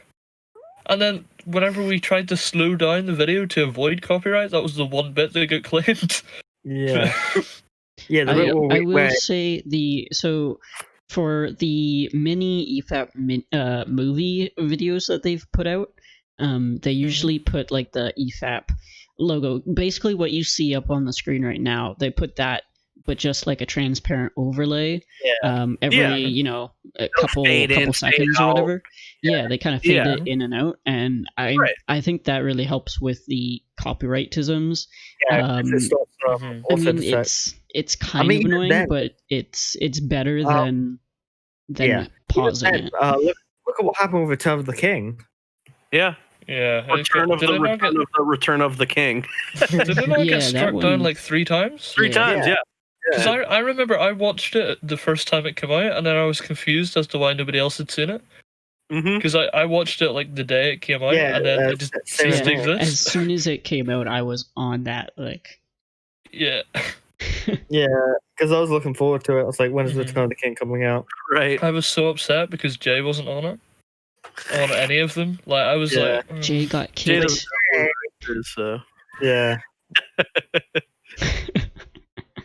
S2: And then whenever we tried to slow down the video to avoid copyright, that was the one bit that got claimed.
S4: Yeah. Yeah, the
S3: I,
S4: bit
S3: I will
S4: where
S3: say for the mini EFAP movie videos that they've put out, they usually put like the EFAP logo, basically what you see up on the screen right now. They put that, but just like a transparent overlay. Every a couple
S1: fade in,
S3: seconds
S1: fade
S3: or
S1: out.
S3: whatever. Yeah, they kind of fade
S1: Yeah.
S3: it in and out, and I think that really helps with the copyrightisms.
S4: it stops
S2: Mhm.
S3: I
S4: also
S3: mean, it's kind
S4: mean,
S3: of
S4: even
S3: annoying,
S4: then-
S3: but it's better than
S4: yeah.
S3: pausing
S4: And,
S3: it.
S4: look at what happened with Return of the King.
S1: Yeah.
S2: Yeah.
S1: Return of
S2: Did
S1: the
S2: it not get-
S1: Return of the King.
S2: Did it not
S3: Yeah,
S2: get
S3: that
S2: struck
S3: one-
S2: down like 3 times?
S1: Three
S3: Yeah.
S1: times, yeah.
S2: Because I remember I watched it the first time it came out, and then I was confused as to why nobody else had seen it.
S1: Mm-hmm.
S2: Because I watched it like the day it came out,
S4: Yeah,
S2: and then it just
S4: same
S2: ceased to
S4: here.
S3: As
S2: exist.
S3: soon as it came out, I was on that. Like,
S2: Yeah.
S4: Yeah, because I was looking forward to it. I was like, when is
S2: Mhm.
S4: Return of the King coming out?
S1: Right.
S2: I was so upset because Jay wasn't on it. On any of them. Like, I was
S4: Yeah.
S2: like...
S3: Jay got
S1: Jay
S3: kicked.
S1: doesn't know what it is, so.
S4: Yeah.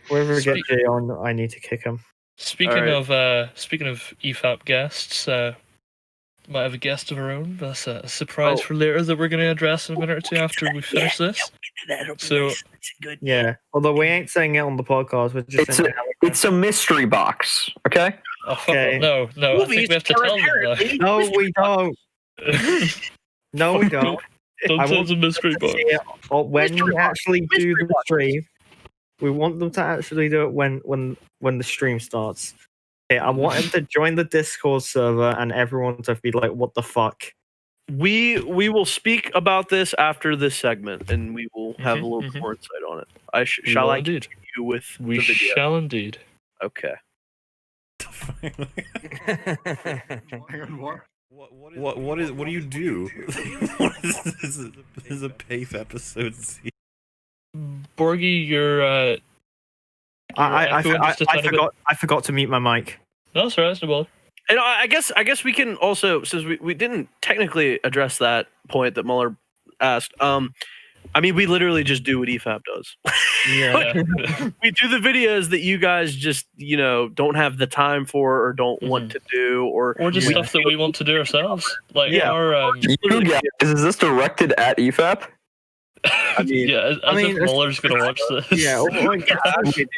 S4: Whoever gets
S2: Speak-
S4: Jay on, I need to kick him.
S2: Speaking
S1: Alright.
S2: of EFAP guests, might have a guest of our own. That's a surprise
S1: Oh.
S2: for later that we're going to address in a minute or two after we finish this. So,
S4: Yeah. Although we ain't saying it on the podcast, we're just
S5: It's
S4: saying
S5: It's a mystery box, okay?
S2: oh, fuck
S4: Okay.
S2: off. No, I think we have to tell them
S4: No, we don't.
S2: that.
S4: No, we don't.
S2: Don't
S4: I
S2: tell
S4: want
S2: the mystery box.
S4: Yeah, or when
S1: Mystery
S4: we
S1: box.
S4: actually do
S1: Mystery
S4: the
S1: box.
S4: stream, we want them to actually do it when the stream starts. Okay, I want him to join the Discord server and everyone to be like, "What the fuck?"
S1: We will speak about this after this segment, and we will have a
S2: Mhm,
S1: little
S2: mhm.
S1: more insight on it.
S2: We
S1: Shall
S2: will
S1: I
S2: indeed.
S1: continue with
S2: We
S1: the video?
S2: shall indeed.
S1: Okay.
S6: Hang on, what?
S7: What do you do? What is this? This is a PAFE episode.
S2: Borgie, you're
S4: I
S2: echoing just a tiny bit.
S4: forgot to mute my mic.
S2: No, that's right, that's no bother.
S1: And I guess we can also, since we didn't technically address that point that Mueller asked. I mean, we literally just do what EFAP does.
S2: Yeah.
S1: We do the videos that you guys just don't have the time for or don't want to do, or
S2: just stuff that we want to do ourselves. Like
S1: Yeah.
S2: our
S5: You guys, is this directed at E EFAP?
S4: I mean,
S2: yeah, as if Muller's gonna watch this.
S4: yeah.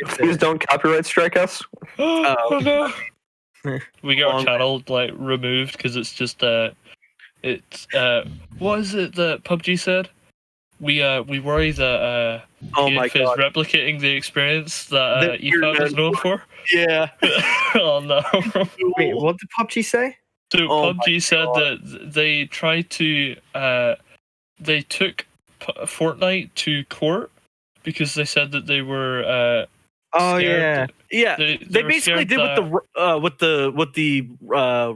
S5: Please don't copyright strike us.
S2: Oh no. We get our
S1: Long-
S2: channel like removed because it's just it's what is it that PUBG said? We worry that
S1: Oh my
S2: PAFE is
S1: god.
S2: replicating the experience that
S1: That you're
S2: EFAP is known for.
S1: Yeah.
S2: Oh no.
S4: Wait, what did PUBG say?
S2: So
S1: Oh my
S2: PUBG said
S1: God.
S2: that they tried to they took Fortnite to court because they said that they were
S4: Oh
S2: scared.
S4: yeah.
S1: Yeah.
S2: They
S1: They
S2: were
S1: basically
S2: scared
S1: did
S2: that-
S1: what the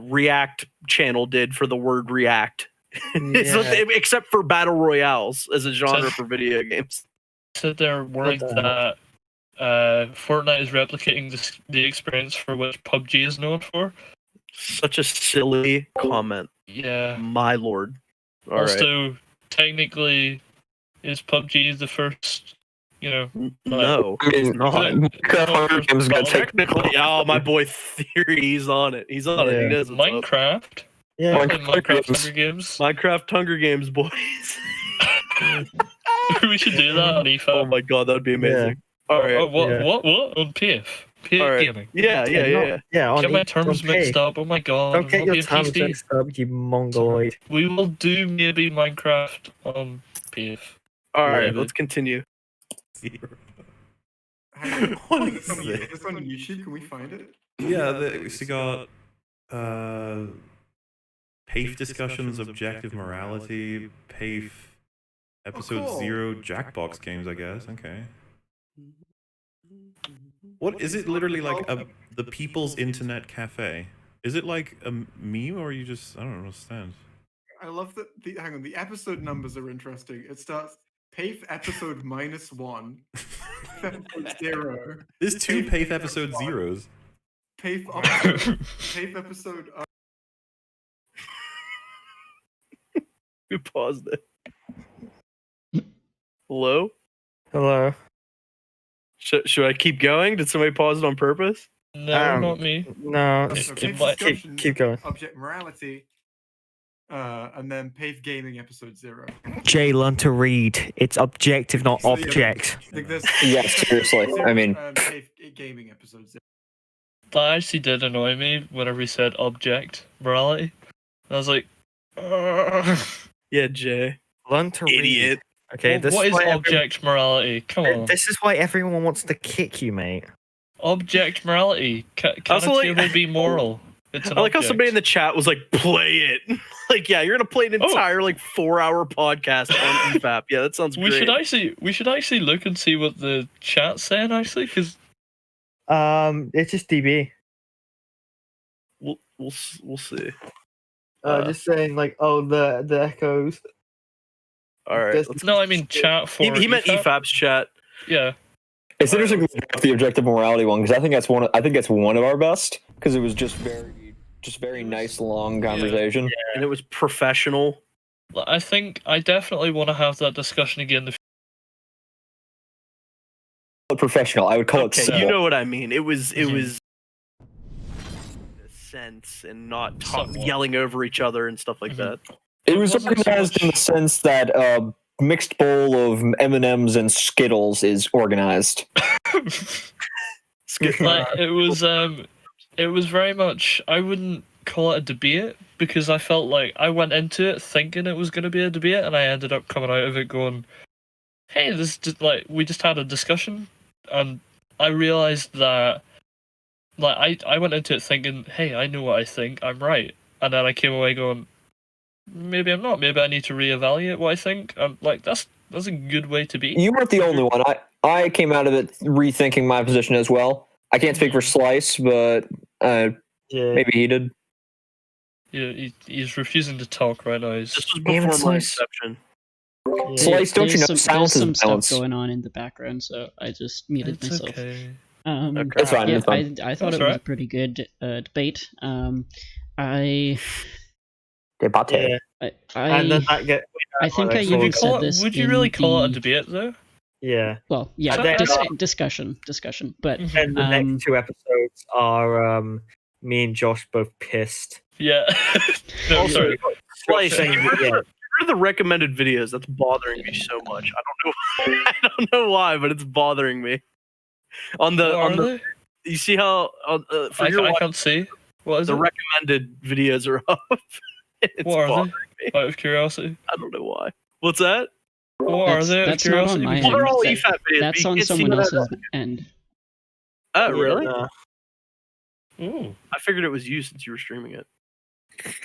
S1: React channel did for the word React. It's what
S4: Yeah.
S1: except for battle royales as a genre
S2: So-
S1: for video games.
S2: said they're worried
S4: What the
S2: that Fortnite is replicating the experience for which PUBG is known for.
S1: Such a silly comment,
S2: Yeah.
S1: my lord. All right.
S2: Also, technically, is PUBG the first?
S1: No,
S5: I mean,
S1: it's not.
S5: Minecraft Hunger Games is gonna take
S1: Technically, oh my boy Theory, he's on it. He's on it. He
S4: Yeah.
S1: knows what's up.
S2: Minecraft.
S4: Yeah.
S2: Minecraft Hunger Games.
S1: Minecraft Hunger Games, boys.
S2: We should do that on EFAP.
S1: Oh my god, that would be amazing. All right.
S2: Oh, what?
S4: yeah.
S2: What? On PAFE. PAFE
S1: All right.
S2: gaming.
S1: Yeah.
S4: Yeah. On
S2: Get my
S4: on
S2: terms mixed
S4: K.
S2: up. Oh my god.
S4: Don't get
S2: I'll
S4: your
S2: be a
S4: terms
S2: PC.
S4: mixed up, you mongoloid.
S2: We will do maybe Minecraft on PAFE.
S1: All right.
S2: Maybe.
S1: Let's continue.
S6: Hang on,
S7: What is
S6: is
S7: this?
S6: this on YouTube? Can we find it?
S7: Yeah, we got PAFE discussions, objective morality, PAFE episode 0, Jackbox games, I guess. Okay. What is it? Literally like the People's Internet Cafe? Is it like a meme, or you just I don't understand?
S6: I love that. Hang on, the episode numbers are interesting. It starts PAFE episode -1, episode 0.
S7: There's 2 PAFE episode 0s.
S6: PAFE episode.
S1: We paused it. Hello?
S4: Hello.
S1: Should I keep going? Did somebody pause it on purpose?
S2: No, not me.
S4: No,
S6: So
S2: keep
S4: going.
S6: Object morality, and then PAFE gaming episode 0.
S4: Jay, learn to read. It's objective, not
S6: So, yeah,
S4: object.
S6: I think there's
S5: Yeah, seriously. I mean,
S6: PAFE gaming episode 0.
S2: That actually did annoy me whenever he said object morality. I was like, "Ugh."
S1: Yeah, Jay.
S4: Learn to
S1: Idiot.
S4: read. Okay,
S2: Well, what is object morality? Come on.
S4: This is why everyone wants to kick you, mate.
S2: Object morality. Can
S1: Also,
S2: a
S1: like-
S2: table be moral? It's an
S1: I like how
S2: object.
S1: somebody in the chat was like, play it. Like, yeah, you're gonna play an
S2: Oh.
S1: entire like 4-hour podcast on EFAP. Yeah, that sounds
S2: We
S1: great.
S2: should actually look and see what the chat's saying actually, because
S4: It's just DB.
S1: We'll see.
S4: Just saying, like, the echoes.
S1: All right.
S4: Just-
S1: let's-
S2: no, I mean chat for.
S1: He meant
S2: EFAP.
S1: EFAP's chat.
S2: Yeah.
S5: it's interesting about the objective morality one because I think that's one of our best because it was just very nice long conversation.
S1: And it was professional.
S2: I think I definitely want to have that discussion again.
S5: Professional, I would call it
S1: Okay,
S5: civil.
S1: you know what I mean. It was
S2: Mhm.
S1: sense and not
S2: Somewhat.
S1: yelling over each other and stuff like
S2: Mhm.
S1: that.
S5: It was
S2: It wasn't so
S5: organized in the
S2: much-
S5: sense that a mixed bowl of M&Ms and Skittles is organized.
S2: Like, it was very much. I wouldn't call it a debate because I felt like I went into it thinking it was going to be a debate, and I ended up coming out of it going, "Hey, this is just like we just had a discussion," and I realized that, like, I went into it thinking, "Hey, I know what I think. I'm right," and then I came away going, "Maybe I'm not. Maybe I need to reevaluate what I think." And like that's a good way to be.
S5: You weren't the only one. I came out of it rethinking my position as well. I can't speak for Slice, but
S4: Yeah.
S5: maybe he did.
S2: Yeah, he's refusing to talk right now.
S1: This was
S5: Damn it,
S1: before my
S5: Slice.
S1: inception.
S5: Slice, don't you know
S3: there's
S5: silence is
S3: some
S5: balance?
S3: stuff going on in the background, so I just muted
S2: It's
S3: myself.
S2: okay.
S1: Okay.
S5: That's fine.
S3: Yeah,
S5: That's fine.
S3: I thought
S2: That's
S3: it was a
S2: right.
S3: pretty good debate. I
S5: Debate.
S4: Yeah. And then
S3: I
S4: that get.
S3: I think I
S2: Would
S3: even
S2: you
S3: said
S2: call it?
S3: this.
S2: Would you
S3: in
S2: really call it a
S3: the-
S2: debate though?
S4: Yeah.
S3: Well, yeah,
S4: And then,
S3: discussion. But
S4: And the next 2 episodes are me and Josh both pissed.
S2: Yeah. No,
S4: Also,
S2: sorry.
S1: Slice,
S4: saying,
S1: what
S4: yeah.
S1: are the recommended videos? That's bothering me so much. I don't know. I don't know why, but it's bothering me. On the
S2: What are they?
S1: you see how for your
S2: I
S1: watch,
S2: can't see. What is
S1: the
S2: it?
S1: recommended videos are up. It's
S2: What are
S1: bothering
S2: they?
S1: me.
S2: Out of curiosity.
S1: I don't know why. What's that?
S2: What are they? Out of
S3: that's not on
S2: curiosity?
S3: my
S1: Well, they're
S3: end.
S1: all
S3: That-
S1: EFAP videos. but
S3: That's
S1: you
S3: on
S1: can't see
S3: someone
S1: that.
S3: else's end.
S1: Oh, really?
S4: Yeah.
S2: Ooh,
S1: I figured it was you since you were streaming it.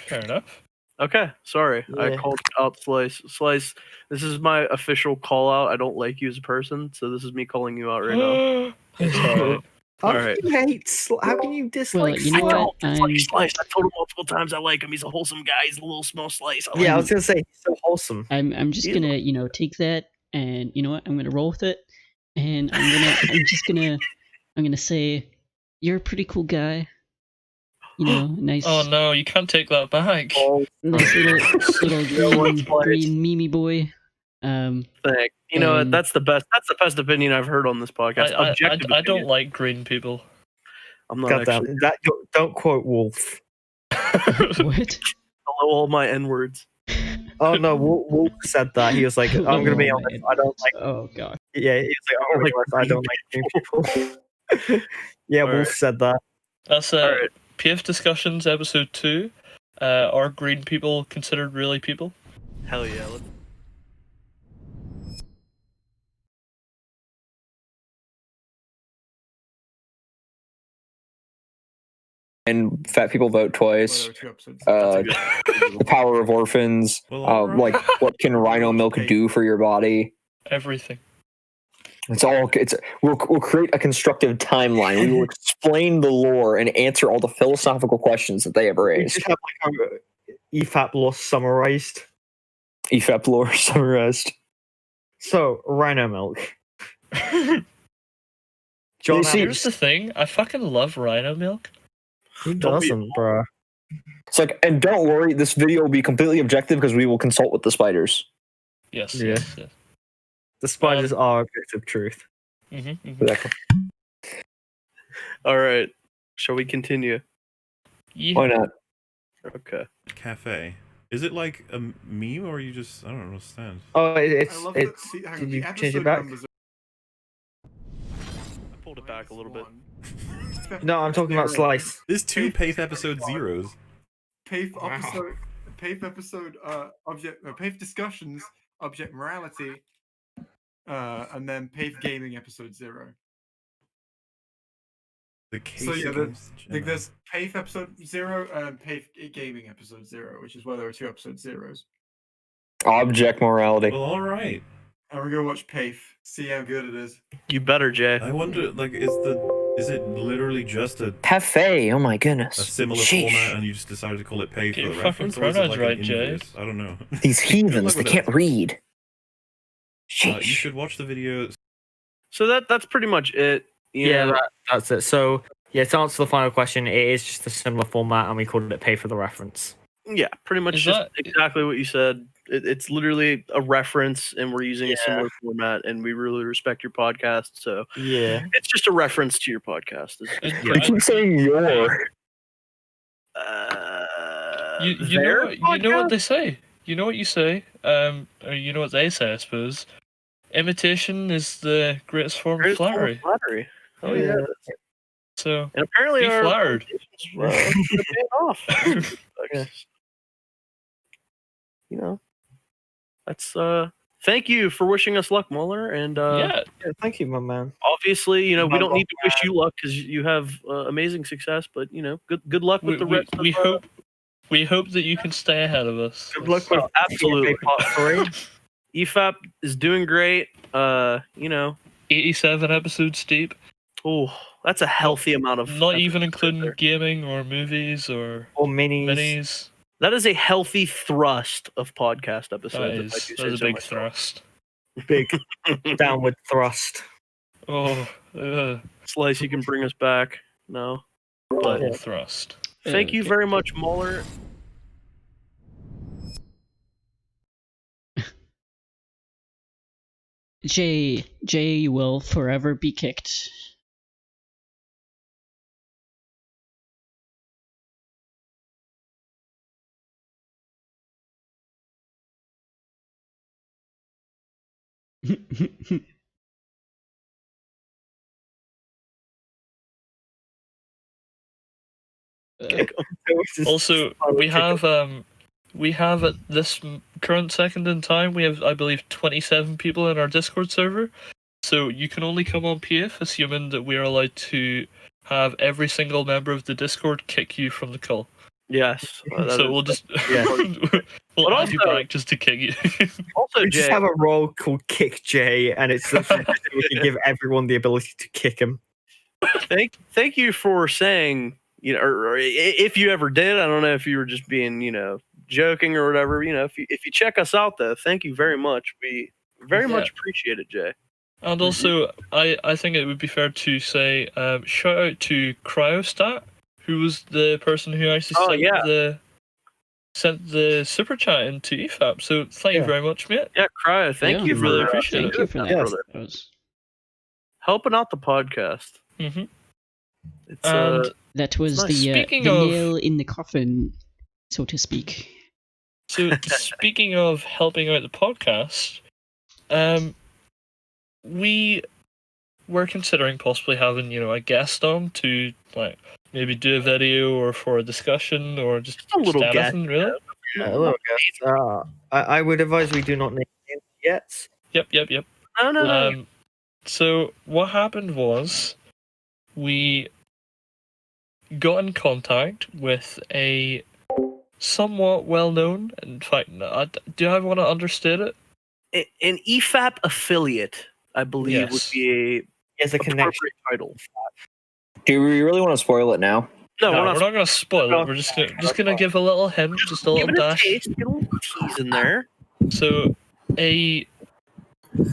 S2: fair enough.
S1: Okay, sorry. I
S4: Yeah.
S1: called out Slice. Slice, this is my official call out. I don't like you as a person, so this is me calling you out right now.
S2: It's alright.
S4: How
S1: Alright.
S4: can you hate? How can you dislike?
S3: Well, you know
S1: I
S3: what?
S1: don't
S3: I'm-
S1: like Slice. I told him multiple times I like him. He's a wholesome guy. He's a little small Slice. I like
S4: Yeah, I
S1: him.
S4: was gonna say he's so wholesome.
S3: I'm just
S1: Ew.
S3: gonna take that and you know what? I'm gonna roll with it, and I'm gonna say you're a pretty cool guy. You know, nice,
S2: Oh no, you can't take that back.
S4: Oh,
S3: nice little
S4: one's
S3: green Mimi boy.
S1: Thank. You know what?
S3: And-
S1: That's the best. That's the best opinion I've heard on this podcast. Objective.
S2: I don't
S1: opinion.
S2: like green people.
S1: I'm not
S4: goddamn!
S1: actually.
S4: Don't quote Wolf.
S3: What?
S1: Hello, all my N words.
S4: Oh no, Wolf said that. He was like, "I'm gonna be
S3: Oh,
S4: honest.
S3: man.
S4: I don't like."
S3: Oh god.
S4: Yeah, he was like, "I'm gonna be honest. I don't like green people." Yeah,
S1: Alright.
S4: Wolf said that.
S2: That's
S1: Alright.
S2: PF discussions episode 2. Are green people considered really people?
S1: Hell yeah. Let's
S5: Fat People Vote Twice.
S6: Well, there were 2 episodes.
S5: The Power of Orphans.
S7: Well, alright.
S5: Like, what can rhino milk do for your body?
S2: Everything.
S5: We'll create a constructive timeline. We will explain the lore and answer all the philosophical questions that they have
S4: We
S5: raised.
S4: just have like a EFAP lore summarized.
S5: EFAP lore summarized.
S4: So, rhino milk. John,
S5: see-
S2: Here's the thing. I fucking love rhino milk.
S4: who
S1: Don't be-
S4: doesn't, bro?
S5: It's like, and don't worry, this video will be completely objective because we will consult with the spiders.
S2: Yes.
S4: Yeah.
S2: Yes.
S4: The spiders are objective truth.
S5: Exactly.
S1: All right. Shall we continue?
S5: Why not?
S1: Okay.
S7: Cafe. Is it like a meme or you just? I don't understand.
S4: Oh,
S6: I
S4: it's
S6: love that.
S4: it's.
S6: See, hang on,
S4: Did
S6: the
S4: you change
S6: episode
S4: it back?
S6: numbers
S1: I pulled it back a little bit.
S6: are
S4: No, I'm talking about
S6: zero.
S4: Slice.
S7: There's 2 PAFE episode zeros.
S6: PAFE episode, PAFE discussions, object morality, and then PAFE gaming episode 0.
S7: The case
S6: So, yeah,
S7: against
S6: I think there's PAFE episode 0 and PAFE gaming episode 0, which is where there are 2 episode zeros.
S5: Object morality.
S7: Well, all right.
S6: And we're gonna watch PAFE, see how good it is.
S1: You better, Jay.
S7: I wonder, like, is it literally just a
S5: Cafe. Oh my goodness.
S7: similar
S5: Sheesh.
S7: format and you just decided to call it PAFE
S2: Get
S7: for
S2: your
S7: the reference,
S2: fucking
S7: or is it
S2: pronouns
S7: like
S2: right,
S7: an
S2: Jay.
S7: inverse? I don't know.
S5: These heathens, they
S7: with
S5: can't read.
S7: You
S5: Sheesh.
S7: should watch the video.
S1: So that's pretty much it.
S4: Yeah, that's it. So, yeah, to answer the final question, it is just a similar format, and we called it pay for the reference.
S1: Yeah, pretty much
S2: Is
S1: just
S2: that-
S1: exactly what you said. It's literally a reference, and we're using a similar format, and we really respect your podcast. So
S4: Yeah.
S1: it's just a reference to your podcast.
S5: You keep saying your.
S2: You know what they say. You know what you say. Or you know what they say, I suppose. Imitation is the greatest form of flattery.
S1: Oh yeah.
S2: So
S1: And apparently
S2: be
S1: our
S2: flattered.
S1: paying off.
S4: Yeah.
S1: You know, that's thank you for wishing us luck, Mueller. And
S2: Yeah.
S4: Yeah, thank you, my man.
S1: obviously, you know, we
S4: Well,
S1: don't need to wish you luck because you have amazing success. But you know, good luck with the rest.
S2: We hope that you can stay ahead of us.
S4: Good luck with
S1: Absolutely.
S4: Part 3.
S1: EFAP is doing great. You know,
S2: 87 episodes deep.
S1: oh, that's a healthy amount of.
S2: Not even
S1: episodes
S2: including
S1: there.
S2: gaming or movies or
S4: Or minis.
S2: minis.
S1: That is a healthy thrust of podcast episodes.
S2: That
S1: if I
S2: is
S1: do
S2: that
S1: say
S2: is a
S1: so
S2: big
S1: myself.
S2: thrust.
S4: Big downward thrust.
S2: Oh,
S1: Slice, you can bring us back. No, but
S2: double thrust.
S1: thank you very much, Mueller.
S3: Jay will forever be kicked.
S2: Also, we have at this current second in time, we have, I believe, 27 people in our Discord server. So you can only come on PAFE, assuming that we are allowed to have every single member of the Discord kick you from the call.
S1: Yes.
S2: So we'll just
S4: yeah.
S2: we'll
S1: But
S2: add you
S1: also-
S2: back just to kick you.
S1: Also,
S4: We
S1: Jay,
S4: just have a role called Kick Jay, and it's the fact that we can give everyone the ability to kick him.
S1: thank you for saying, you know, or if you ever did, I don't know if you were just being, you know, joking or whatever. You know, if you check us out though, thank you very much. We very
S2: Yeah.
S1: much appreciate it, Jay.
S2: And also, I think it would be fair to say shout out to Cryostat, who was the person who actually
S1: Oh, yeah.
S2: sent the super chat into EFAP. So thank you
S4: Yeah.
S2: very much, mate.
S1: Yeah, Cryo, thank
S3: Yeah,
S1: you.
S2: really
S1: for,
S2: appreciate
S3: Thank
S2: it.
S3: you for that.
S4: Yes.
S1: brother.
S3: That was-
S1: Helping out the podcast.
S2: hmm
S1: It's
S2: And
S3: That was
S1: nice.
S3: the
S2: Speaking
S3: the
S2: of-
S3: nail in the coffin, so to speak.
S2: so speaking of helping out the podcast, we were considering possibly having, you know, a guest on to like maybe do a video or for a discussion or just
S1: a little
S2: just
S1: guest,
S2: anything, really.
S4: Hello, guys. I would advise we do not name names yet.
S2: Yep.
S1: no.
S2: So what happened was we got in contact with a somewhat well-known, in fact, do I want to understate it?
S1: An EFAP affiliate, I believe, would
S2: Yes.
S1: be
S4: As a connection.
S1: appropriate title.
S5: Do we really want to spoil it now?
S1: No,
S2: No,
S1: we're not.
S2: going to spoil it. We're just gonna give a little hint, just a little
S1: Give it a
S2: dash.
S1: taste, get a little tease in there.
S2: So,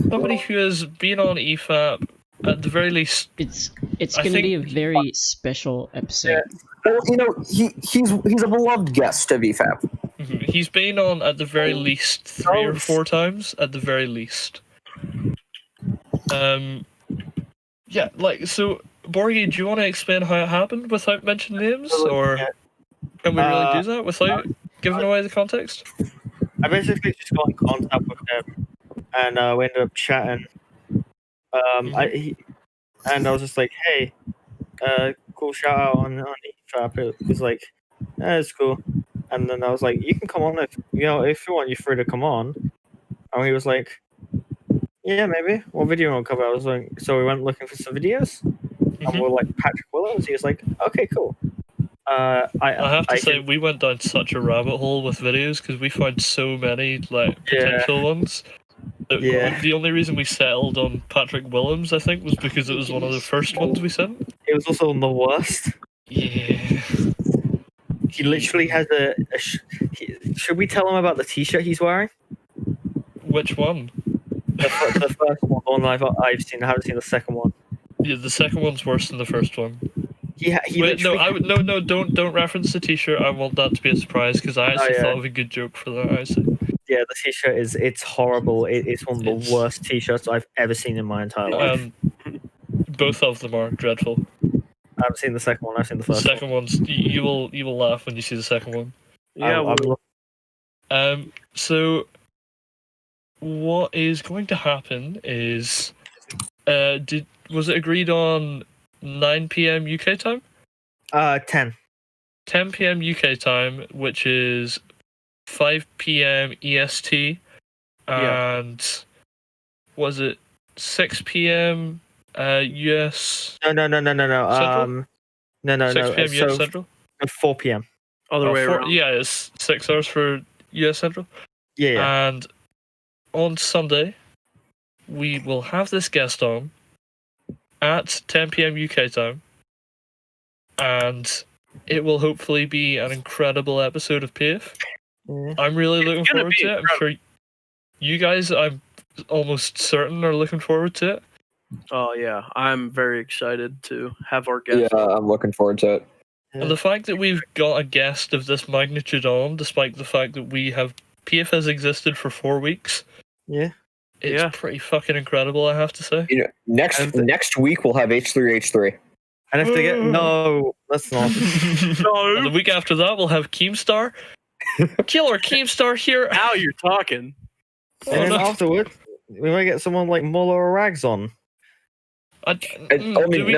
S2: somebody who has been on EFAP, at the very least,
S3: It's
S2: I
S3: going to be a
S2: think-
S3: very special episode.
S5: Well, you know, he's a beloved guest of EFAP.
S2: he's been on at the very least 3 or 4 times, at the very least. Yeah, like, so, Borgie, do you want to explain how it happened without mentioning names, or can we really do that without giving away the context?
S4: I basically just got in contact with him, and we ended up chatting. I was just like, "Hey, cool shout out on EFAP." It was like, "It's cool," and then I was like, "You can come on if you want. You're free to come on." And he was like, "Yeah, maybe. What video will cover?" I was like, so we went looking for some videos, and we're like Patrick Williams. He was like, "Okay, cool." I
S2: have to say, we went down such a rabbit hole with videos because we found so many like potential ones. The only reason we settled on Patrick Williams, I think, was because it was one of the first ones we sent.
S4: It was also the worst.
S2: Yeah.
S4: He literally has should we tell him about the T-shirt he's wearing?
S2: Which one?
S4: The first one, the one I've seen. I haven't seen the second one.
S2: Yeah, the second one's worse than the first one.
S4: He
S2: Wait, no,
S4: literally...
S2: don't reference the T-shirt. I want that to be a surprise because I actually thought of a good joke for that.
S4: Yeah, the T-shirt it's horrible. It's one of the worst T-shirts I've ever seen in my entire life.
S2: Both of them are dreadful.
S4: I haven't seen the second one. I've seen the first.
S2: The second one's you will laugh when you see the second one.
S1: Yeah.
S2: So what is going to happen is, was it agreed on 9 p.m. UK time?
S4: 10.
S2: 10 p.m. UK time, which is 5 p.m. EST, and was it 6 p.m. US?
S4: No.
S2: Central?
S4: No.
S2: 6 p.m. US Central?
S4: 4 p.m.
S1: Other way around.
S2: Yeah, it's 6 hours for US Central.
S4: Yeah.
S2: And on Sunday, we will have this guest on at 10 p.m. UK time, and it will hopefully be an incredible episode of PAFE. I'm really looking forward to it. I'm sure you guys, I'm almost certain, are looking forward to it.
S1: Oh yeah, I'm very excited to have our guest.
S5: Yeah, I'm looking forward to it.
S2: And the fact that we've got a guest of this magnitude on, despite the fact that PAFE has existed for 4 weeks.
S4: Yeah.
S2: It's pretty fucking incredible, I have to say.
S5: You know, next week we'll have H3H3.
S4: And if they get that's not.
S2: No. And the week after that we'll have Keemstar. Killer Keemstar here.
S1: Now you're talking.
S4: And then afterwards, we might get someone like Muller or Rags on.
S2: I think we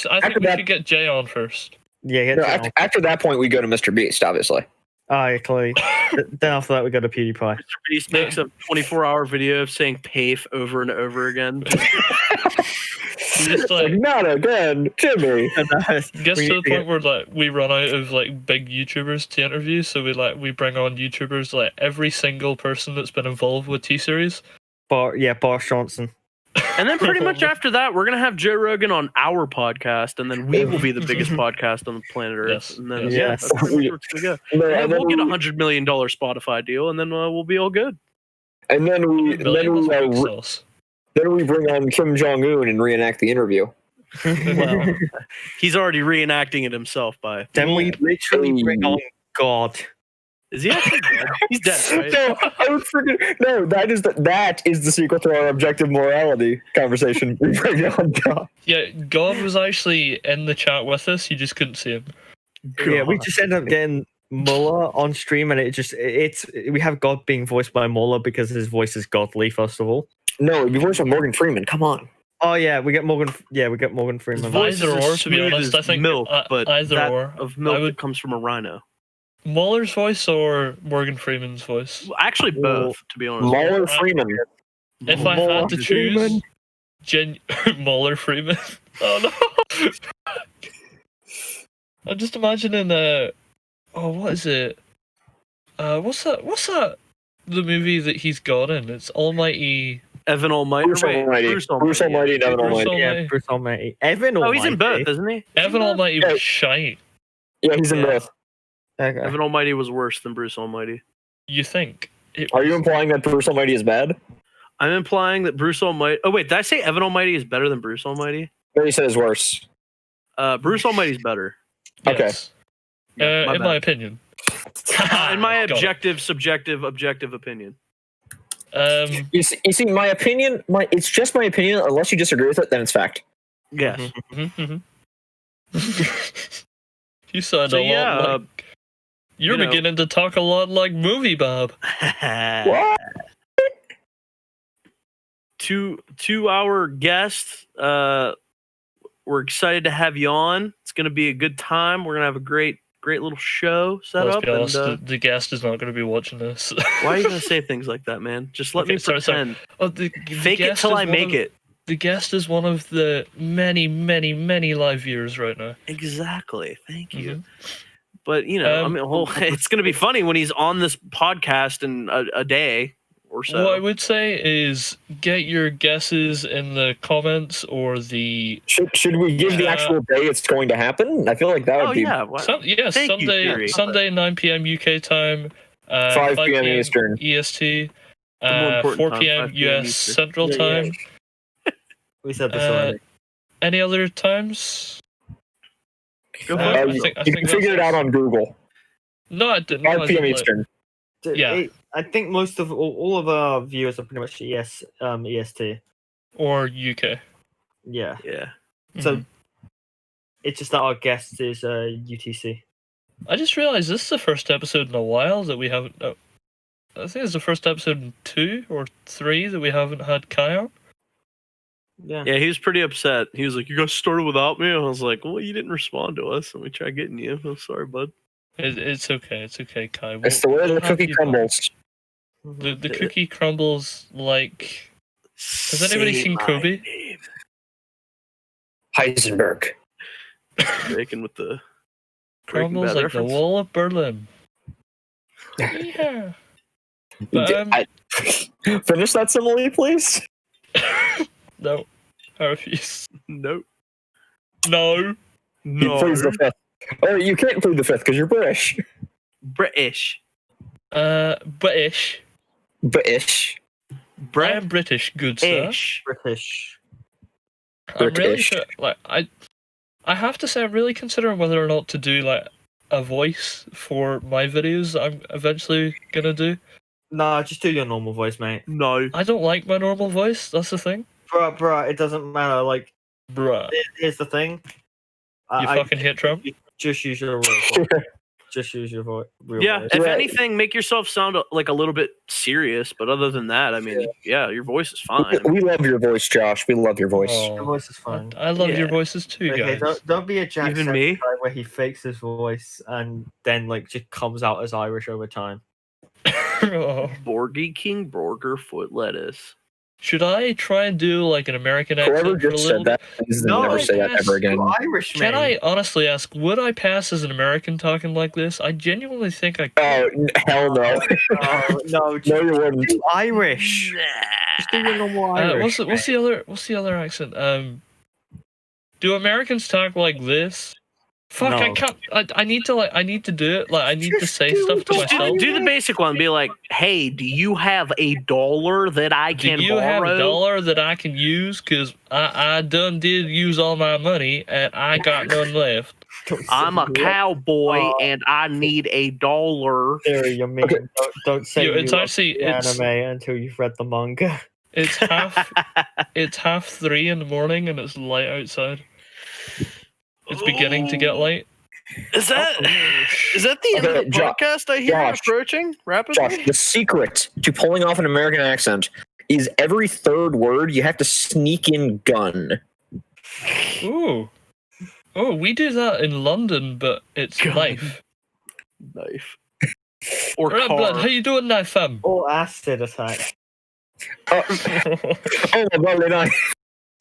S2: should get Jay on first.
S4: Yeah,
S5: after that point, we go to Mr. Beast, obviously.
S4: Yeah, clearly. Then after that, we go to PewDiePie.
S1: Mr. Beast makes a 24-hour video of saying PAFE over and over again.
S2: Just like,
S5: not again, Jimmy.
S2: Gets to the point where we run out of big YouTubers to interview, so we bring on YouTubers every single person that's been involved with T-Series.
S4: Boris Johnson.
S1: And then pretty much after that, we're gonna have Joe Rogan on our podcast, and then we will be the biggest podcast on the planet Earth.
S2: Yes.
S1: And then
S4: Yes.
S1: that's pretty much where it's gonna go. And then we'll get $100 million Spotify deal, and then we'll be all good.
S5: And then we bring on Kim Jong-un and reenact the interview.
S1: Well, he's already reenacting it himself by.
S4: Then we literally bring on God.
S1: Is he actually dead? He's dead, right?
S5: No, I would forget. No, that is the sequel to our objective morality conversation. We bring on God.
S2: Yeah, God was actually in the chat with us. You just couldn't see him.
S4: Yeah, we just end up getting Muller on stream, and we have God being voiced by Muller because his voice is godly. First of all,
S5: no, it'd be voiced by Morgan Freeman. Come on.
S4: Oh yeah, we get Morgan. Yeah, we get Morgan Freeman.
S2: Either or, to be honest, I think
S1: milk, but
S2: either
S1: that
S2: or
S1: of milk that comes from a rhino.
S2: Muller's voice or Morgan Freeman's voice?
S1: Well, actually, both. To be honest,
S5: Muller Freeman.
S2: If I had to choose, Muller Freeman. Oh no. I'm just imagining what is it? What's that? The movie that he's got in. It's Almighty.
S1: Evan Almighty.
S5: Bruce Almighty. Bruce Almighty and Evan
S2: Bruce
S5: Almighty.
S4: Yeah, Bruce Almighty. Evan
S1: Oh,
S4: Almighty.
S1: he's in both, isn't he?
S2: Evan Almighty was shite.
S5: Yeah, he's in
S1: Yeah.
S5: both.
S4: Okay.
S1: Evan Almighty was worse than Bruce Almighty.
S2: You think?
S5: Are you implying that Bruce Almighty is bad?
S1: I'm implying that Bruce Almighty. Oh wait, did I say Evan Almighty is better than Bruce Almighty?
S5: No, he says worse.
S1: Bruce Almighty's better.
S5: Okay.
S2: Yes.
S1: Yeah,
S2: In my opinion.
S1: In my
S2: Got it.
S1: objective, subjective, objective opinion.
S5: You see, my opinion, it's just my opinion. Unless you disagree with it, then it's fact.
S1: Yes.
S2: You sound
S1: So,
S2: a lot
S1: yeah,
S2: like you're
S1: you know.
S2: beginning to talk a lot like Movie Bob.
S5: What?
S1: 2-hour guest. We're excited to have you on. It's going to be a good time. We're going to have a great little show set
S2: Let's
S1: up.
S2: be honest,
S1: And,
S2: the guest is not going to be watching this.
S1: why are you going to say things like that, man? Just let
S2: Okay,
S1: me
S2: sorry.
S1: pretend.
S2: Oh, the
S1: Fake it
S2: guest
S1: till
S2: is
S1: I
S2: one
S1: make
S2: of-
S1: it.
S2: The guest is one of the many, many, many live viewers right now.
S1: Exactly. Thank you.
S2: Mhm.
S1: But I mean, well, it's going to be funny when he's on this podcast in a day or so.
S2: What I would say is get your guesses in the comments or the
S5: Should we give the actual day it's going to happen? I feel like that would
S1: Oh
S5: be
S1: yeah. Wow.
S2: Thank you,
S1: Siri.
S2: Sunday 9 p.m. UK time,
S5: 5 p.m. Eastern.
S2: EST,
S1: The more important
S2: 4
S1: time,
S2: p.m.
S1: 5 p.m.
S2: US
S1: Eastern.
S2: Central
S4: Yeah,
S2: time.
S4: We said this
S2: Uh,
S4: already.
S2: Any other times?
S1: Go for
S2: Uh,
S1: it.
S2: I
S5: you
S2: think- I
S5: you
S2: think
S5: can figure it
S2: that's-
S5: out on Google.
S2: No, I didn't.
S5: 5 p.m. Eastern.
S2: yeah.
S4: I think most of all of our viewers are pretty much EST.
S2: Or UK.
S4: Yeah.
S1: Yeah.
S4: So
S2: Mhm.
S4: it's just that our guest is UTC.
S2: I just realized this is the first episode in a while that we haven't. I think it's the first episode in 2 or 3 that we haven't had Kai on.
S4: Yeah.
S1: Yeah, he was pretty upset. He was like, "You guys started without me." I was like, "Well, you didn't respond to us, and we tried getting you." I'm sorry, bud.
S2: It's okay. It's okay, Kai.
S5: It's the way
S2: we'll
S5: the
S2: have
S5: cookie
S2: you back.
S5: crumbles.
S2: The cookie crumbles like. Has anybody
S1: Say
S2: seen
S1: my
S2: Kobe?
S1: name.
S5: Heisenberg.
S1: Breaking with the Breaking
S2: Crumbles
S1: Bad
S2: like
S1: reference.
S2: the wall of Berlin. Yeah. But,
S5: Finish that simile, please.
S2: no, I refuse.
S1: Nope.
S2: No.
S5: He pleads the fifth. Oh, you can't plead the fifth because you're British.
S1: British.
S2: British.
S5: British.
S2: I am British, good sir.
S1: British.
S2: I'm really
S5: British.
S2: sure, like I have to say I'm really considering whether or not to do like a voice for my videos that I'm eventually gonna do.
S4: Nah, just do your normal voice, mate.
S1: No.
S2: I don't like my normal voice, that's the thing.
S4: Bruh, it doesn't matter. Like,
S2: Bruh.
S4: here's the thing.
S2: You fucking hate Trump?
S4: Just use your real voice. Just use your real
S1: Yeah,
S4: voice.
S1: if
S5: Right.
S1: anything, make yourself sound like a little bit serious. But other than that, I mean, yeah, your voice is fine.
S5: We love your voice, Josh. We love your voice.
S2: Oh,
S4: Your voice is fine.
S2: I love your
S1: Yeah.
S2: voices too,
S4: Okay,
S2: guys.
S4: don't be a Jack
S1: Even me?
S4: Guy where he fakes his voice and then like just comes out as Irish over time.
S2: Oh.
S1: Borgie King Burger Foot Lettuce.
S2: Should I try and do like an American accent
S5: Whoever
S2: for a
S5: just
S2: little
S5: said that, please never say that ever again.
S4: Irish
S2: Can I honestly ask, would I pass as an American talking like this? I genuinely think I could.
S5: Oh, hell no.
S4: No,
S5: No, you wouldn't.
S4: do Irish. Just do your normal Irish.
S2: What's the other accent? Do Americans talk like this? Fuck, I
S4: No.
S2: can't. I need to do it. Like I need to say stuff to
S1: Just
S2: myself.
S1: do the basic one. Be like, "Hey, do you have a dollar that I
S2: Do
S1: can
S2: you have
S1: borrow?"
S2: a dollar that I can use? Cause I done did use all my money and I got none left.
S1: I'm a cowboy and I need a dollar.
S4: Theory, you're mean.
S5: Okay.
S4: Don't say
S2: It's
S4: you love
S2: actually
S4: the anime until you've read the manga.
S2: it's half 3 in the morning and it's light outside. It's beginning to get light.
S1: Is that the end of
S5: Okay,
S1: the
S5: Josh,
S1: podcast? I hear
S5: Josh,
S1: approaching rapidly.
S5: Josh, the secret to pulling off an American accent is every third word you have to sneak in gun.
S2: Ooh. Oh, we do that in London, but it's
S1: God.
S2: knife.
S1: Knife or
S2: Alright,
S1: car.
S2: blood, how you doing now, fam?
S4: Or acid attack.
S5: Oh, oh my bloody knife.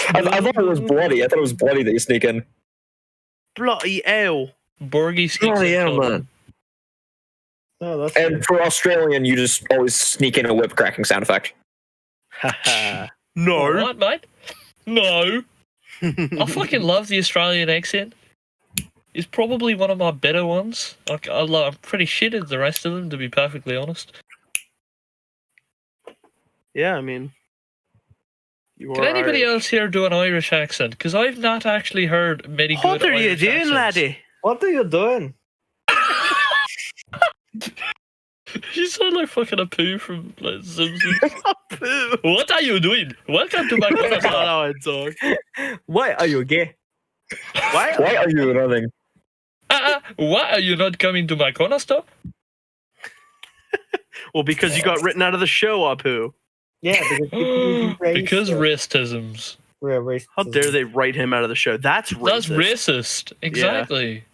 S5: I thought it was bloody. I thought it was bloody that you sneak in.
S1: Bloody hell!
S2: Borgie sneaks
S5: Oh, yeah,
S2: in on
S5: man.
S2: him.
S4: Oh, that's
S5: And for Australian, you just always sneak in a whip cracking sound effect.
S1: No.
S2: What, mate? No. I fucking love the Australian accent. It's probably one of my better ones. I'm pretty shit at the rest of them, to be perfectly honest.
S1: Yeah, I mean.
S2: Can anybody else here do an Irish accent? Because I've not actually heard many good
S1: What are you
S2: Irish
S1: doing,
S2: accents.
S1: laddie?
S4: What are you doing?
S2: You sound like fucking a poo from like, Simpsons.
S1: Poo.
S2: What are you doing? Welcome to my
S1: That's not
S2: podcast.
S1: how I talk.
S4: Why are you gay?
S1: Why?
S5: Why are you running?
S2: Why are you not coming to my corner store?
S1: Well, because you got written out of the show, Apu.
S4: Yeah,
S2: Because racisms.
S1: How dare they write him out of the show? That's racist.
S2: That's racist. Exactly.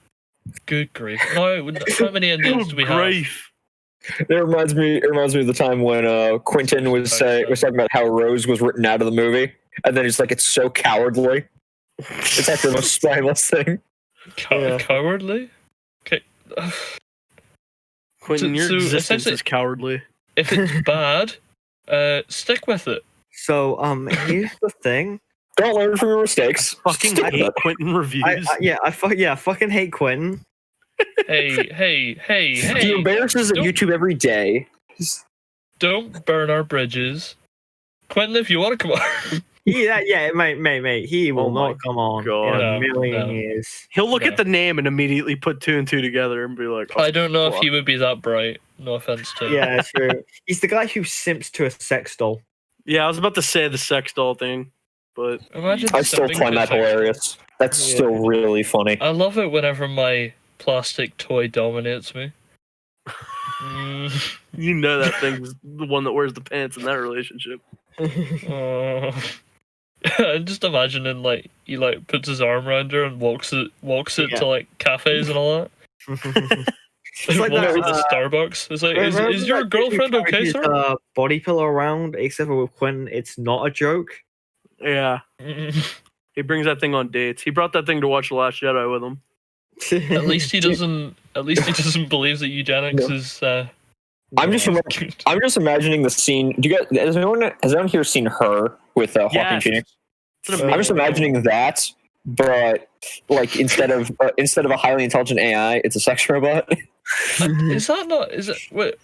S2: Good grief. No, how many Indians do we have?
S1: Grief.
S5: It reminds me of the time when Quentin was talking about how Rose was written out of the movie, and then he's like, "It's so cowardly." It's like the most spineless thing.
S2: Cowardly? Okay.
S1: Quentin, your existence is cowardly.
S2: If it's bad, stick with it.
S4: So, here's the thing.
S5: Don't learn from your mistakes.
S1: Fucking
S5: Stick with
S1: hate
S5: it.
S1: Quentin reviews.
S4: I fucking hate Quentin.
S2: Hey.
S5: He embarrasses at
S2: Don't-
S5: YouTube every day.
S2: Don't burn our bridges. Quentin, if you want to come on.
S4: Mate. He will
S1: my
S4: not come on
S1: God.
S4: in
S2: No,
S4: a million
S2: no.
S4: years.
S1: He'll look
S2: No.
S1: at the name and immediately put 2 and 2 together and be like, oh,
S2: I don't know if
S1: fuck.
S2: he would be that bright. No offense to him.
S4: Yeah, true. He's the guy who simps to a sex doll.
S1: Yeah, I was about to say the sex doll thing, but
S2: Imagine
S5: I still
S2: simping
S5: find
S2: to
S5: that
S2: sex-
S5: hilarious. That's
S4: Yeah.
S5: still really funny.
S2: I love it whenever my plastic toy dominates me.
S1: you know that thing's the one that wears the pants in that relationship.
S2: I'm just imagining like he like puts his arm around her and walks it
S4: Yeah.
S2: to like cafes and all that.
S4: It's like
S2: walks
S4: that,
S2: to the Starbucks. It's like,
S4: remember
S2: is your
S4: that dude who
S2: girlfriend okay,
S4: carried his,
S2: sir?
S4: body pillow around, except for with Quentin, it's not a joke.
S1: Yeah, he brings that thing on dates. He brought that thing to watch The Last Jedi with him.
S2: At least he doesn't. At least he doesn't believe that eugenics is.
S5: I'm just imagining the scene. Do you guys? Has anyone here seen Her with Joaquin
S1: Yes.
S5: Phoenix?
S1: It's
S5: I'm just imagining that, but like instead of a highly intelligent AI, it's a sex robot.
S2: Is that not? Is it? Wait.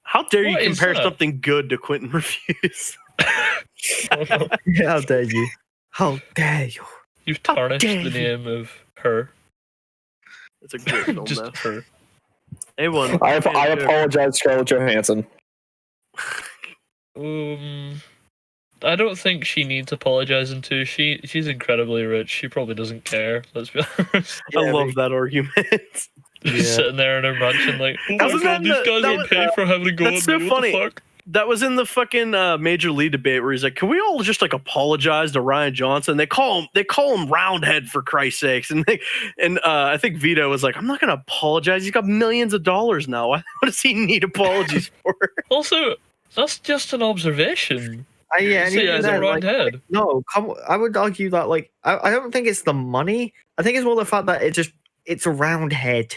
S1: How dare you
S2: What is
S1: compare
S2: that?
S1: something good to Quentin reviews?
S4: How dare you? How dare you?
S2: You've
S1: How
S2: tarnished
S1: dare
S2: the
S1: you.
S2: name of Her.
S1: It's a great film,
S2: Just
S1: though.
S2: Her.
S1: A1.
S5: I apologize, Scarlett Johansson.
S2: I don't think she needs apologizing to. She's incredibly rich. She probably doesn't care. Let's be honest.
S1: I love that argument.
S2: Just sitting there in her mansion like, oh my
S1: Wasn't
S2: god,
S1: that
S2: these
S1: the-
S2: guys
S1: that
S2: don't
S1: was-
S2: pay for having to go on
S1: that's so
S2: me.
S1: funny.
S2: What the fuck?
S1: That was in the fucking Major League debate where he's like, "Can we all just like apologize to Ryan Johnson?" They call him Roundhead for Christ's sakes, and I think Vito was like, "I'm not gonna apologize. He's got millions of dollars now. What does he need apologies for?"
S2: Also, that's just an observation.
S4: Yeah, and
S2: Say
S4: even
S2: he's a
S4: then, like,
S2: roundhead.
S4: no, I would argue that like I don't think it's the money. I think it's more the fact that it's a round head.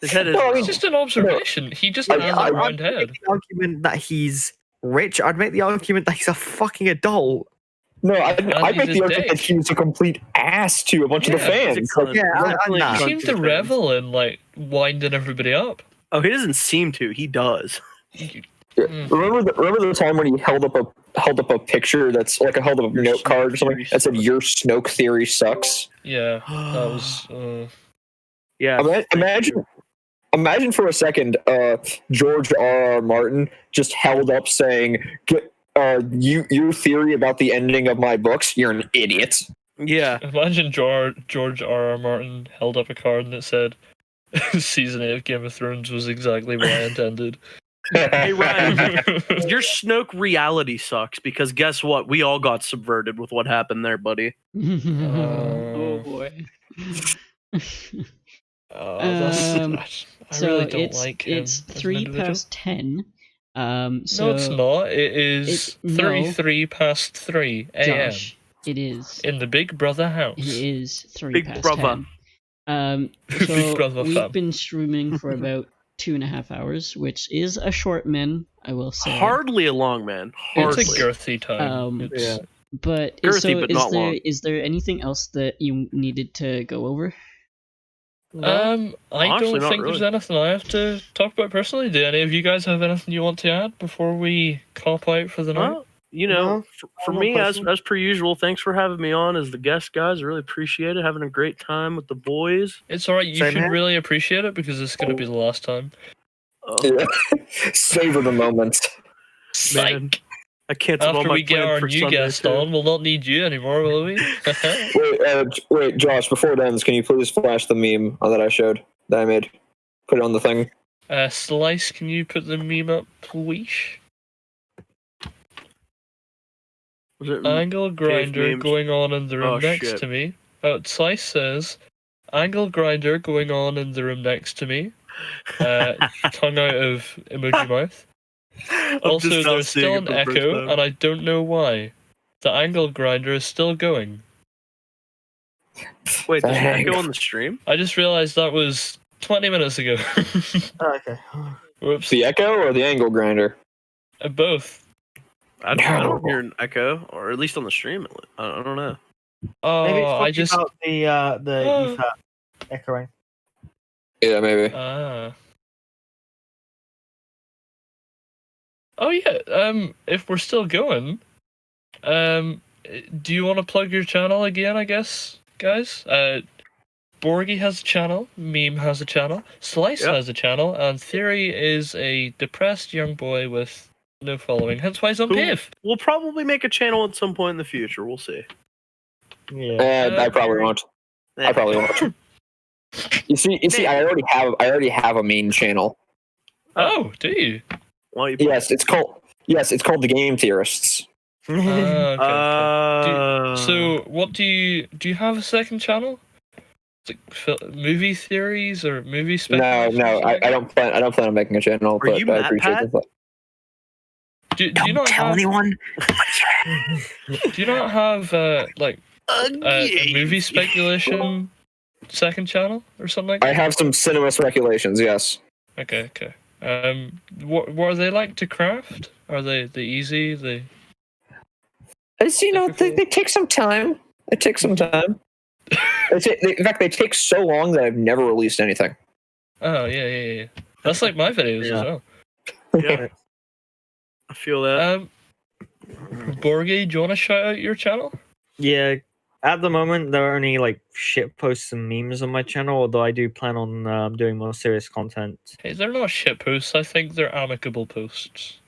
S1: His head is.
S5: Well, I mean,
S2: It's just an observation. He just has
S5: I-
S2: a round
S4: I'd
S2: head.
S4: make the argument that he's rich. I'd make the argument that he's a fucking adult.
S5: No, I
S2: he's
S5: make
S2: a
S5: the argument
S2: dick.
S5: that he was a complete ass to a bunch of the
S2: Yeah,
S5: fans.
S1: cunt.
S4: Yeah,
S1: He's
S4: I-
S1: definitely
S4: nah.
S1: a
S2: He
S1: cunt
S2: seemed
S1: to
S2: to
S1: the fans.
S2: revel in like winding everybody up.
S1: Oh, he doesn't seem to. He does.
S5: Remember the time when he held up a picture that's like held up a
S1: Your
S5: note card or
S1: Snoke
S5: something
S1: theory
S5: that said "Your Snoke theory sucks."
S2: Yeah, that was.
S1: Yeah.
S5: Imagine for a second, George R. R. Martin just held up saying, "Your theory about the ending of my books, you're an idiot."
S1: Yeah.
S2: Imagine George R. Martin held up a card and it said, "Season 8 of Game of Thrones was exactly what I intended."
S1: Hey Ryan, your Snoke reality sucks because guess what? We all got subverted with what happened there, buddy.
S3: Oh boy.
S2: Oh, I
S3: So
S2: really don't
S3: it's
S2: like him.
S3: it's
S2: as an
S3: 3
S2: individual.
S3: past 10. So
S2: No, it's not. It is
S3: no.
S2: 33 past 3 a.m.
S3: Josh, it is.
S2: in the Big Brother house.
S3: It is 3
S1: Big
S3: past
S1: brother.
S3: 10.
S2: Big
S3: So
S2: Brother
S3: we've
S2: fan.
S3: been streaming for about 2.5 hours, which is a short min, I will say.
S1: Hardly a long man.
S2: It's
S1: Hardly.
S2: a girthy time.
S4: Yeah.
S3: But
S1: Girthy, but not long.
S3: is there anything else that you needed to go over?
S2: I
S1: Honestly,
S2: don't
S1: not
S2: think there's
S1: really.
S2: anything I have to talk about personally. Do any of you guys have anything you want to add before we cop out for the night?
S1: Well, you know,
S4: No,
S1: for
S4: no
S1: me, as
S4: personal.
S1: per usual, thanks for having me on as the guest, guys. I really appreciate it. Having a great time with the boys.
S2: It's alright, you
S4: Same
S2: should
S4: here.
S2: really appreciate it because it's going to be the last time.
S5: Savor the moment.
S1: Man, I canceled all
S2: After
S1: my
S2: we get
S1: plans
S2: our
S1: for
S2: new
S1: Sunday,
S2: guest
S1: too.
S2: on, we'll not need you anymore, will we?
S5: Wait, Josh. Before it ends, can you please flash the meme that I showed that I made? Put it on the thing.
S2: Slice, can you put the meme up, please?
S1: Was it
S2: Angle grinder
S1: memes?
S2: going on in the room
S1: Oh,
S2: next
S1: shit.
S2: to me. Slice says, angle grinder going on in the room next to me. Tongue out of emoji mouth.
S1: I'm
S2: Also,
S1: just now
S2: there's
S1: seeing
S2: still
S1: it
S2: an
S1: for the first
S2: echo,
S1: time.
S2: and I don't know why. The angle grinder is still going.
S1: Wait, there's an
S5: Dang.
S1: echo on the stream?
S2: I just realized that was 20 minutes ago.
S4: Okay.
S2: Whoops.
S5: The echo or the angle grinder?
S2: Both.
S1: I don't hear an echo, or at least on the stream. I don't know.
S4: Maybe it's
S2: Oh,
S4: talking
S2: I just.
S4: about the ether echoing.
S5: Yeah, maybe.
S2: Oh yeah. If we're still going, do you want to plug your channel again? I guess, guys. Borgie has a channel. Meme has a channel. Slice
S1: Yep.
S2: has a channel, and Theory is a depressed young boy with no following. Hence why he's on
S1: Who-
S2: PAFE.
S1: We'll probably make a channel at some point in the future. We'll see.
S4: Yeah.
S5: I probably won't. I probably won't. You see, I already have a main channel.
S2: Oh, do you?
S1: Why don't you
S5: Yes, it's called the Game Theorists.
S2: Okay.
S1: Uh,
S2: So, what do you have a second channel? Like movie theories or movie
S5: No,
S2: speculations?
S5: I don't plan on making a channel,
S1: Are
S5: but
S1: you
S5: I
S1: Matt
S5: appreciate
S1: Pat?
S5: the thought.
S2: Do you not have?
S5: anyone.
S2: Do you not have like a movie speculation second channel or something like that?
S5: I have some cinema speculations. Yes.
S2: Okay. What are they like to craft? Are they easy? They
S5: They take some time. It takes some time. In fact, they take so long that I've never released anything.
S2: Oh yeah. That's like my videos
S4: Yeah.
S2: as well.
S1: yeah, I feel that.
S2: Borgie, do you want to shout out your channel?
S4: Yeah. At the moment, there are only like shit posts and memes on my channel, although I do plan on doing more serious content.
S2: Hey, they're not shit posts. I think they're amicable posts.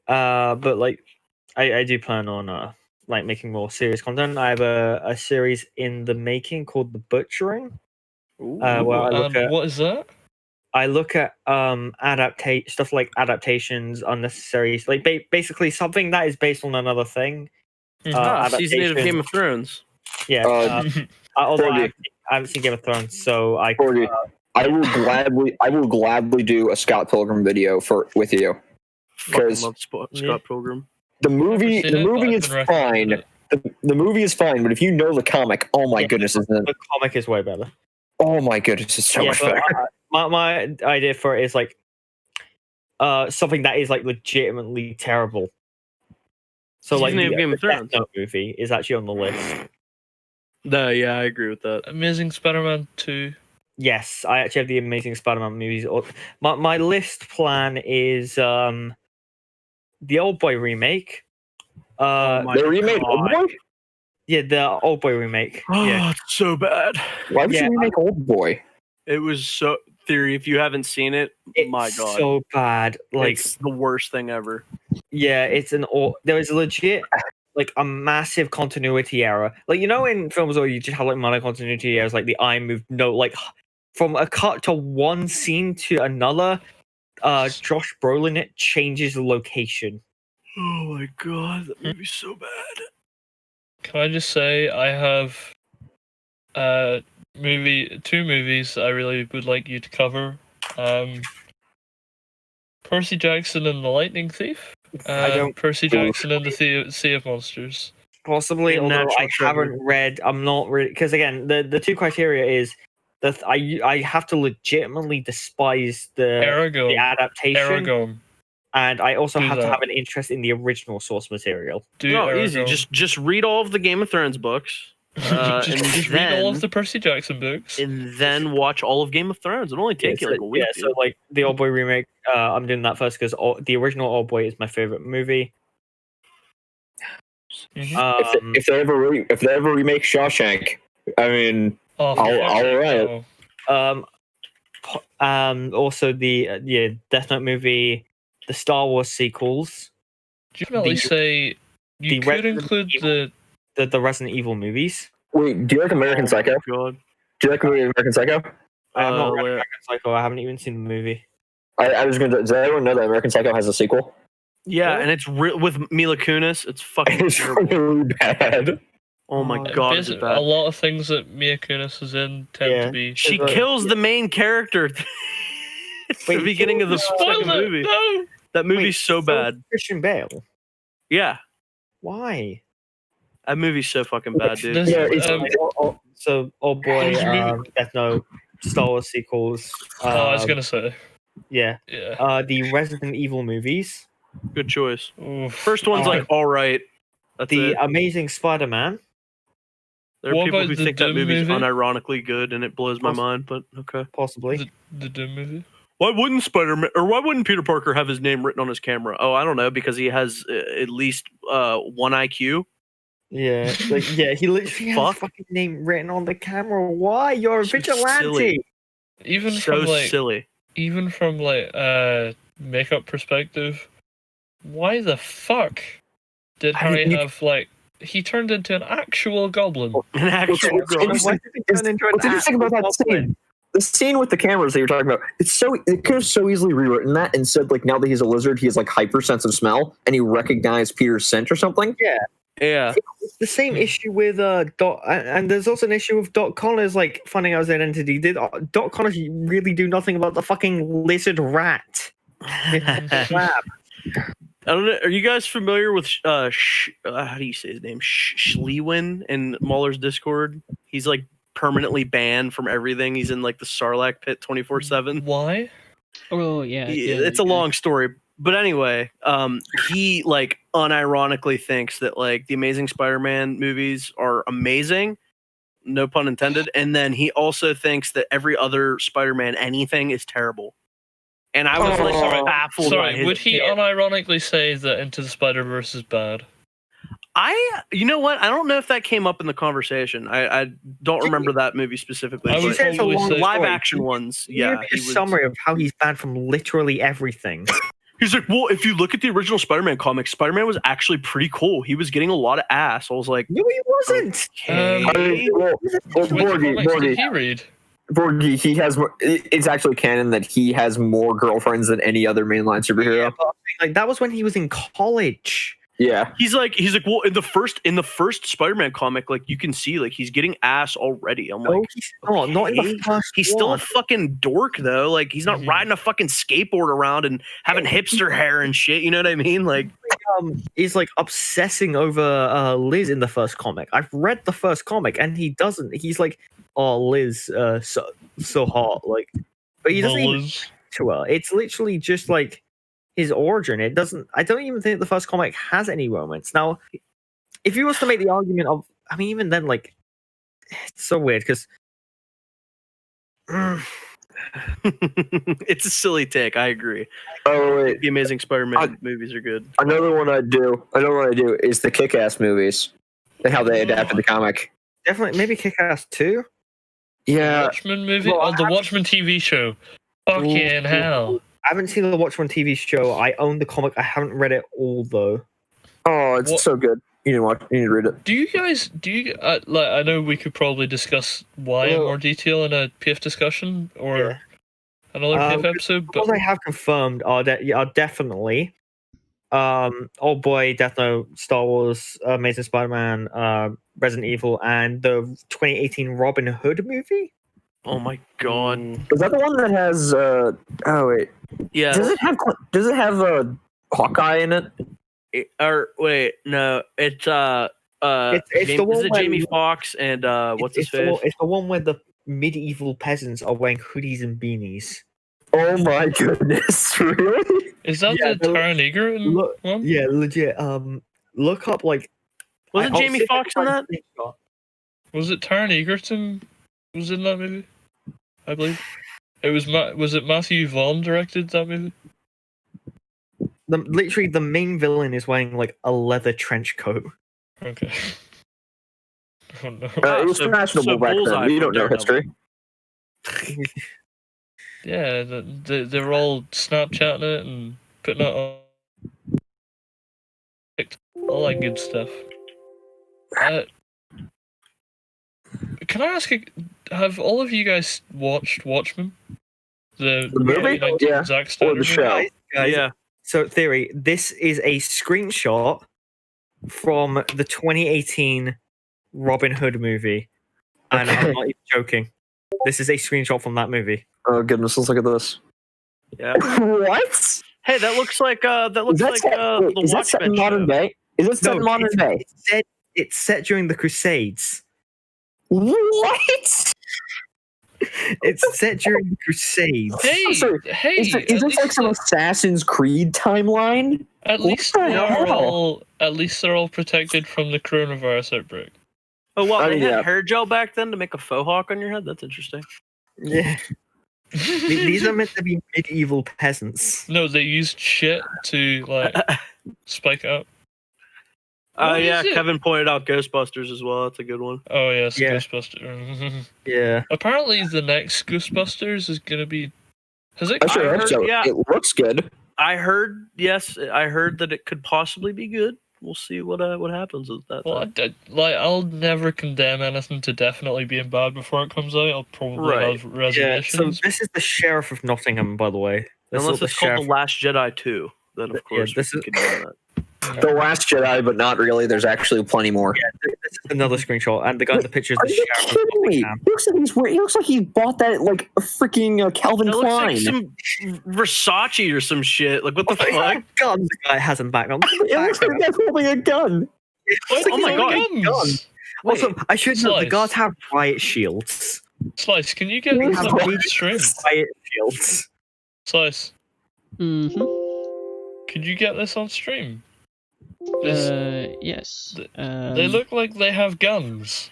S4: But like, I do plan on like making more serious content. I have a series in the making called The Butchering. Where
S2: What is that?
S4: I look at stuff like adaptations, unnecessary, like basically something that is based on another thing.
S1: Season 8 of
S4: adaptation.
S1: Game of Thrones.
S4: Yeah. Although I haven't seen Game of Thrones, so I
S5: I will gladly do a Scott Pilgrim video with you.
S1: Fucking
S5: Because
S1: love Scott
S4: Yeah.
S1: Pilgrim.
S5: the movie
S2: Never seen it, but
S5: is
S2: I've been recommended
S5: fine.
S2: it.
S5: The movie is fine, but if you know the comic, oh my goodness, isn't it?
S4: the comic is way better.
S5: Oh my goodness, it's so much
S4: but
S5: better.
S4: my idea for it is like something that is like legitimately terrible. So like
S1: Season 8 of Game of
S4: the Death
S1: Thrones.
S4: Note movie is actually on the list.
S1: Yeah, I agree with that.
S2: Amazing Spider-Man 2.
S4: Yes, I actually have the Amazing Spider-Man movies. My list plan is the Old Boy remake.
S5: They remade Old Boy?
S4: Yeah, the Old Boy remake.
S1: Oh,
S4: Yeah,
S1: it's so bad.
S5: Why would
S4: Yeah,
S5: you remake Old Boy?
S1: It was so Theory. If you haven't seen it,
S4: it's
S1: my god,
S4: so bad. Like,
S1: it's the worst thing ever.
S4: yeah, it's there is legit like a massive continuity error. Like, you know, in films where you just have like minor continuity errors, like the eye move, like from a cut to one scene to another, Josh Brolin it changes the location.
S1: Oh my god, that movie's so bad.
S2: Can I just say I have two movies I really would like you to cover. Percy Jackson and the Lightning Thief.
S4: I don't.
S2: Percy Jackson and the Sea of Monsters.
S4: Possibly,
S1: In
S4: although
S1: Natural
S4: I
S1: Trigger.
S4: haven't read. I'm not really because again, the two criteria is that I have to legitimately despise the
S2: Aragon.
S4: adaptation,
S2: Aragon.
S4: and I also
S2: Do
S4: have to
S2: that.
S4: have an interest in the original source material.
S2: Do
S1: No,
S2: Aragon.
S1: easy. Just read all of the Game of Thrones books,
S2: just
S1: and
S2: read all of
S1: then
S2: the Percy Jackson books.
S1: and then watch all of Game of Thrones. It'll only take you like a week.
S4: Yeah, so like the Old Boy remake, I'm doing that first because the original Old Boy is my favorite movie.
S2: Mhm.
S5: If they ever remake Shawshank, I mean,
S2: Oh,
S5: I'll write it.
S4: Also the Death Note movie, the Star Wars sequels,
S2: Do you definitely say you
S4: the
S2: could
S4: Resident
S2: include
S4: Evil- the Resident Evil movies.
S5: Wait, do you like American Psycho?
S1: God.
S5: Do you like the movie American Psycho?
S4: I have not read
S1: wait.
S4: American Psycho. I haven't even seen the movie.
S5: I was going to. Does everyone know that American Psycho has a sequel?
S1: Yeah, and it's with Mila Kunis. It's fucking
S5: It's
S1: terrible.
S5: really bad.
S1: Oh my
S4: Oh,
S1: god, is it
S2: A
S1: bad?
S2: lot of things that Mia Kunis is in tend
S4: Yeah.
S2: to be.
S1: She
S4: There's a-
S1: kills the main character at
S4: Wait,
S1: the beginning of the
S2: Spoiled
S1: second
S2: it!
S1: movie.
S2: No!
S1: That movie's
S4: Wait,
S1: so bad.
S4: Christian Bale.
S1: Yeah,
S4: Why?
S1: that movie's so fucking bad, dude.
S2: This-
S5: Yeah, it's-
S4: So Old Boy,
S2: Who's your
S4: Death Note, Star Wars sequels.
S2: I was gonna say.
S4: Yeah.
S2: Yeah.
S4: The Resident Evil movies.
S1: Good choice.
S2: Oof.
S1: First one's like all right. That's
S4: The
S1: it.
S4: Amazing Spider-Man.
S1: There are
S2: What
S1: people
S2: about
S1: who
S2: the
S1: think that
S2: Doom
S1: movie's
S2: movie?
S1: unironically good, and it blows my mind. But okay.
S4: Possibly.
S2: The Doom movie.
S1: Why wouldn't Spider-Man or why wouldn't Peter Parker have his name written on his camera? Oh, I don't know, because he has at least one IQ.
S4: Yeah. He literally has
S1: Fuck.
S4: his fucking name written on the camera. Why? You're a
S1: So
S4: vigilante.
S1: silly.
S2: Even
S1: So
S2: from like
S1: silly.
S2: makeup perspective, why the fuck did
S5: I
S2: Harry
S5: mean,
S2: have like he turned into an actual goblin?
S1: An actual
S5: What's
S1: girl.
S5: interesting-
S4: Why did he turn into an
S5: What's interesting about that
S4: actual
S5: scene? The scene with the cameras that you're talking about, it could have so easily rewritten that and said like now that he's a lizard, he has like hyper sense of smell and he recognized Peter's scent or something.
S1: Yeah.
S4: It's the same issue with Doc, and there's also an issue with Doc Connors like finding out his identity. Did Doc Connors really do nothing about the fucking lizard rat? Crap.
S1: I don't know. Are you guys familiar with how do you say his name? Schlewin in Mahler's Discord? He's like permanently banned from everything. He's in like the Sarlacc pit 24/7.
S2: Why?
S3: Oh yeah,
S1: It's a long story, but anyway, he like unironically thinks that like the Amazing Spider-Man movies are amazing, no pun intended, and then he also thinks that every other Spider-Man anything is terrible. And I was like baffled by
S2: Sorry,
S1: his
S2: would he
S1: stance.
S2: unironically say that Into the Spider-Verse is bad?
S1: You know what? I don't know if that came up in the conversation. I don't remember that movie specifically.
S2: I
S1: but
S2: would
S4: He said it's a
S2: probably
S4: long
S2: say-
S1: live
S4: story.
S1: action ones,
S4: Can you
S1: yeah.
S4: give me
S1: he
S4: a
S1: was-
S4: summary of how he's banned from literally everything.
S1: He's like, well, if you look at the original Spider-Man comics, Spider-Man was actually pretty cool. He was getting a lot of ass. I was like,
S4: No, he wasn't.
S1: okay.
S5: I mean, well,
S2: Which
S5: Borgie,
S2: comics did he read?
S5: Borgie, he has more. It's actually canon that he has more girlfriends than any other mainline superhero.
S4: Yeah, but like that was when he was in college.
S5: Yeah.
S1: He's like, well, in the first Spider-Man comic, like you can see, like he's getting ass already. I'm
S4: No,
S1: like,
S4: he's not in the
S1: okay.
S4: first
S1: He's still a
S4: one.
S1: fucking dork though. Like he's not
S2: Mhm.
S1: riding a fucking skateboard around and having hipster hair and shit. You know what I mean? Like,
S4: He's like obsessing over Liz in the first comic. I've read the first comic and he doesn't. He's like, oh, Liz, so hot. Like, but he doesn't even
S2: Liz.
S4: to her. It's literally just like his origin. It doesn't. I don't even think the first comic has any romance. Now, if you was to make the argument of, I mean, even then, like, it's so weird because.
S1: it's a silly take. I agree.
S5: Oh wait,
S1: The Amazing Spider-Man movies are good.
S5: another one I do is the Kick-Ass movies and how they adapted the comic.
S4: Definitely, maybe Kick-Ass 2.
S5: Yeah,
S2: Watchmen movie?
S4: well,
S2: Oh, the Watchmen TV show. Fucking hell.
S4: I haven't seen the Watchmen TV show. I own the comic. I haven't read it all though.
S5: oh, it's
S2: What-
S5: so good. You need to watch. You need to read it.
S2: Do you guys like? I know we could probably discuss why in
S4: Well-
S2: more detail in a PF discussion or
S4: Yeah.
S2: another PF
S4: Because-
S2: episode,
S4: What
S2: but
S4: I have confirmed are definitely Old Boy, Death Note, Star Wars, Amazing Spider-Man, Resident Evil, and the 2018 Robin Hood movie.
S1: Oh my god.
S5: Is that the one that has? Oh wait,
S1: Yeah.
S5: Does it have Hawkeye in it?
S1: Or wait, no, it's
S4: It's the one
S1: is it
S4: where-
S1: Jamie Foxx and what's his face?
S4: It's the one where the medieval peasants are wearing hoodies and beanies.
S5: Oh my goodness, really?
S2: Is that
S4: Yeah,
S2: the Taron Egerton
S4: Look,
S2: one?
S4: yeah, legit. Look up like.
S1: Wasn't
S4: I'll
S1: Jamie
S4: see if I
S1: Foxx
S4: can
S1: in
S4: find
S1: that?
S4: a screenshot.
S2: Was it Taron Egerton was in that movie? I believe. It was was it Matthew Vaughn directed that movie?
S4: Literally, the main villain is wearing like a leather trench coat.
S2: Okay. Oh no.
S5: It was
S1: so
S5: fashionable back
S1: Bullseye
S5: then. We
S1: from
S5: don't know
S1: Daredevil.
S5: history.
S2: Yeah, they were all Snapchatting it and putting it on all that good stuff. Can I ask, have all of you guys watched Watchmen? The
S5: movie?
S2: 2019
S5: Yeah.
S2: Zack
S5: Or
S2: Snyder
S5: the
S2: movie?
S5: show?
S4: Guys,
S1: Yeah.
S4: So, theory. This is a screenshot from the 2018 Robin Hood movie, and
S5: Okay.
S4: I'm not even joking. This is a screenshot from that movie.
S5: Oh goodness, let's look at this.
S1: Yeah.
S5: What?
S1: Hey, that looks like
S5: Is that set,
S1: the
S5: is that set in
S1: Watchmen
S5: modern
S1: show.
S5: day? Is it set in modern day?
S4: It's set during the Crusades.
S5: What?
S4: It's set during the Crusades.
S2: Hey,
S5: Sorry,
S2: hey!
S5: Is
S2: at
S5: this
S2: least
S5: like some Assassin's Creed timeline?
S2: At
S5: What
S2: least
S5: the
S2: they are
S5: hell?
S2: all. At least they're all protected from the coronavirus outbreak.
S1: Oh, what?
S5: I
S1: They
S5: mean,
S1: had
S5: yeah.
S1: hair gel back then to make a faux hawk on your head? That's interesting.
S4: Yeah. These are meant to be medieval peasants.
S2: No, they used shit to like spike it up. What
S1: Yeah,
S2: is it?
S1: Kevin pointed out Ghostbusters as well. That's a good one.
S2: Oh yes,
S4: Yeah.
S2: Ghostbusters.
S4: Yeah.
S2: Apparently, the next Ghostbusters is gonna be. Has it?
S5: I sure hope
S1: heard-
S5: so.
S1: yeah.
S5: It looks good.
S1: I heard that it could possibly be good. We'll see what happens with that.
S2: Well, I'll never condemn anything to definitely being bad before it comes out. I'll probably
S1: Right.
S2: have
S4: Yeah. So
S2: reservations.
S4: this is the Sheriff of Nottingham, by the way. This
S1: Unless
S4: is the
S1: it's called
S4: Sheriff.
S1: The Last Jedi 2, then of course
S4: this
S1: we
S4: is-
S1: could do that.
S5: The Last Jedi, but not really. There's actually plenty more.
S4: This is another screenshot, and the guy in the picture is
S5: Are
S4: the
S5: you
S4: Sheriff of
S5: kidding me?
S4: Nottingham.
S5: He looks like he bought that at, like a freaking Calvin
S1: That looks
S5: Klein.
S1: like some Versace or some shit. Like what the
S4: It's like
S1: fuck?
S4: a gun the guy has in background.
S5: It looks like that's holding a gun.
S2: Why do
S1: Oh my
S2: they
S1: God.
S2: have guns?
S4: Also, I should know the
S2: Slice.
S4: guards have riot shields.
S2: Slice, can you get
S5: They
S2: this
S5: have
S2: on
S5: riot
S2: stream?
S4: Riot shields.
S2: Slice,
S3: Mm-hmm.
S2: could you get this on stream? This-
S3: Yes.
S2: they look like they have guns.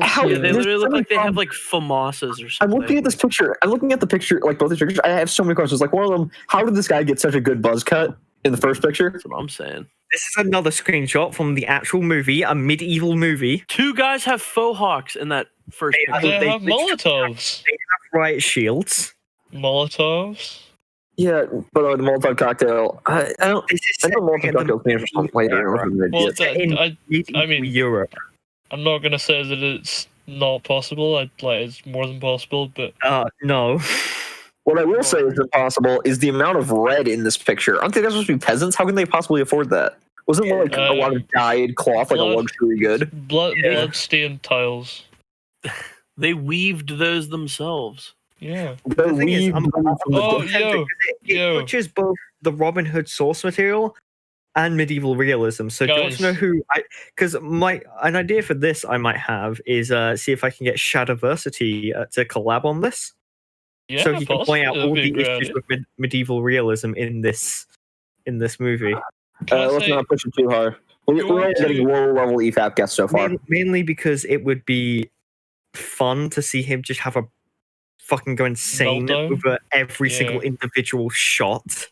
S5: How-
S1: Yeah, they
S5: There's
S1: literally
S5: so
S1: look
S5: many
S1: like they have
S5: problems.
S1: like FAMASas or
S5: I'm
S1: something.
S5: looking at this picture. I'm looking at the picture, like both these pictures. I have so many questions. Like one of them, how did this guy get such a good buzz cut in the first picture?
S1: That's what I'm saying.
S4: This is another screenshot from the actual movie, a medieval movie.
S1: Two guys have faux hawks in that first
S4: They
S1: picture.
S2: They
S4: they
S2: have
S4: literally
S2: Molotovs.
S4: Riot shields.
S2: Molotovs.
S5: Yeah, but the Molotov cocktail. I don't.
S4: This is
S5: I know Molotov
S4: set in
S5: cocktail came from some place. I don't know if I'm an
S2: Well,
S5: idiot.
S4: in
S2: I
S4: medieval
S2: mean-
S4: Europe.
S2: I'm not gonna say that it's not possible. It's more than possible, but
S4: No.
S5: What I will say is impossible is the amount of red in this picture. Aren't they guys supposed to be peasants? How can they possibly afford that? Wasn't it like a lot of dyed cloth, like a
S2: blood-
S5: luxury good?
S2: blood-stained tiles.
S1: They weaved those themselves.
S2: Yeah.
S5: The
S4: thing is,
S5: weave
S4: I'm-
S5: from the
S2: Oh,
S4: Tempted,
S2: yo,
S4: 'cause it
S2: yo.
S4: butchers both the Robin Hood source material and medieval realism. So do you want
S2: Guys.
S4: to know who because an idea for this I might have is see if I can get Shadowversity to collab on this.
S2: Yeah,
S4: So he can point out
S2: possibly.
S4: all
S2: That'd
S4: the
S2: be a great
S4: issues
S2: idea.
S4: with medieval realism in this movie.
S2: Can I
S5: let's
S2: say-
S5: not push it too hard. We're
S2: You
S5: only
S2: want to-
S5: getting low level EFAP guests so far.
S4: Mainly because it would be fun to see him just have a fucking go insane
S2: Meltdown?
S4: over every
S2: Yeah.
S4: single individual shot.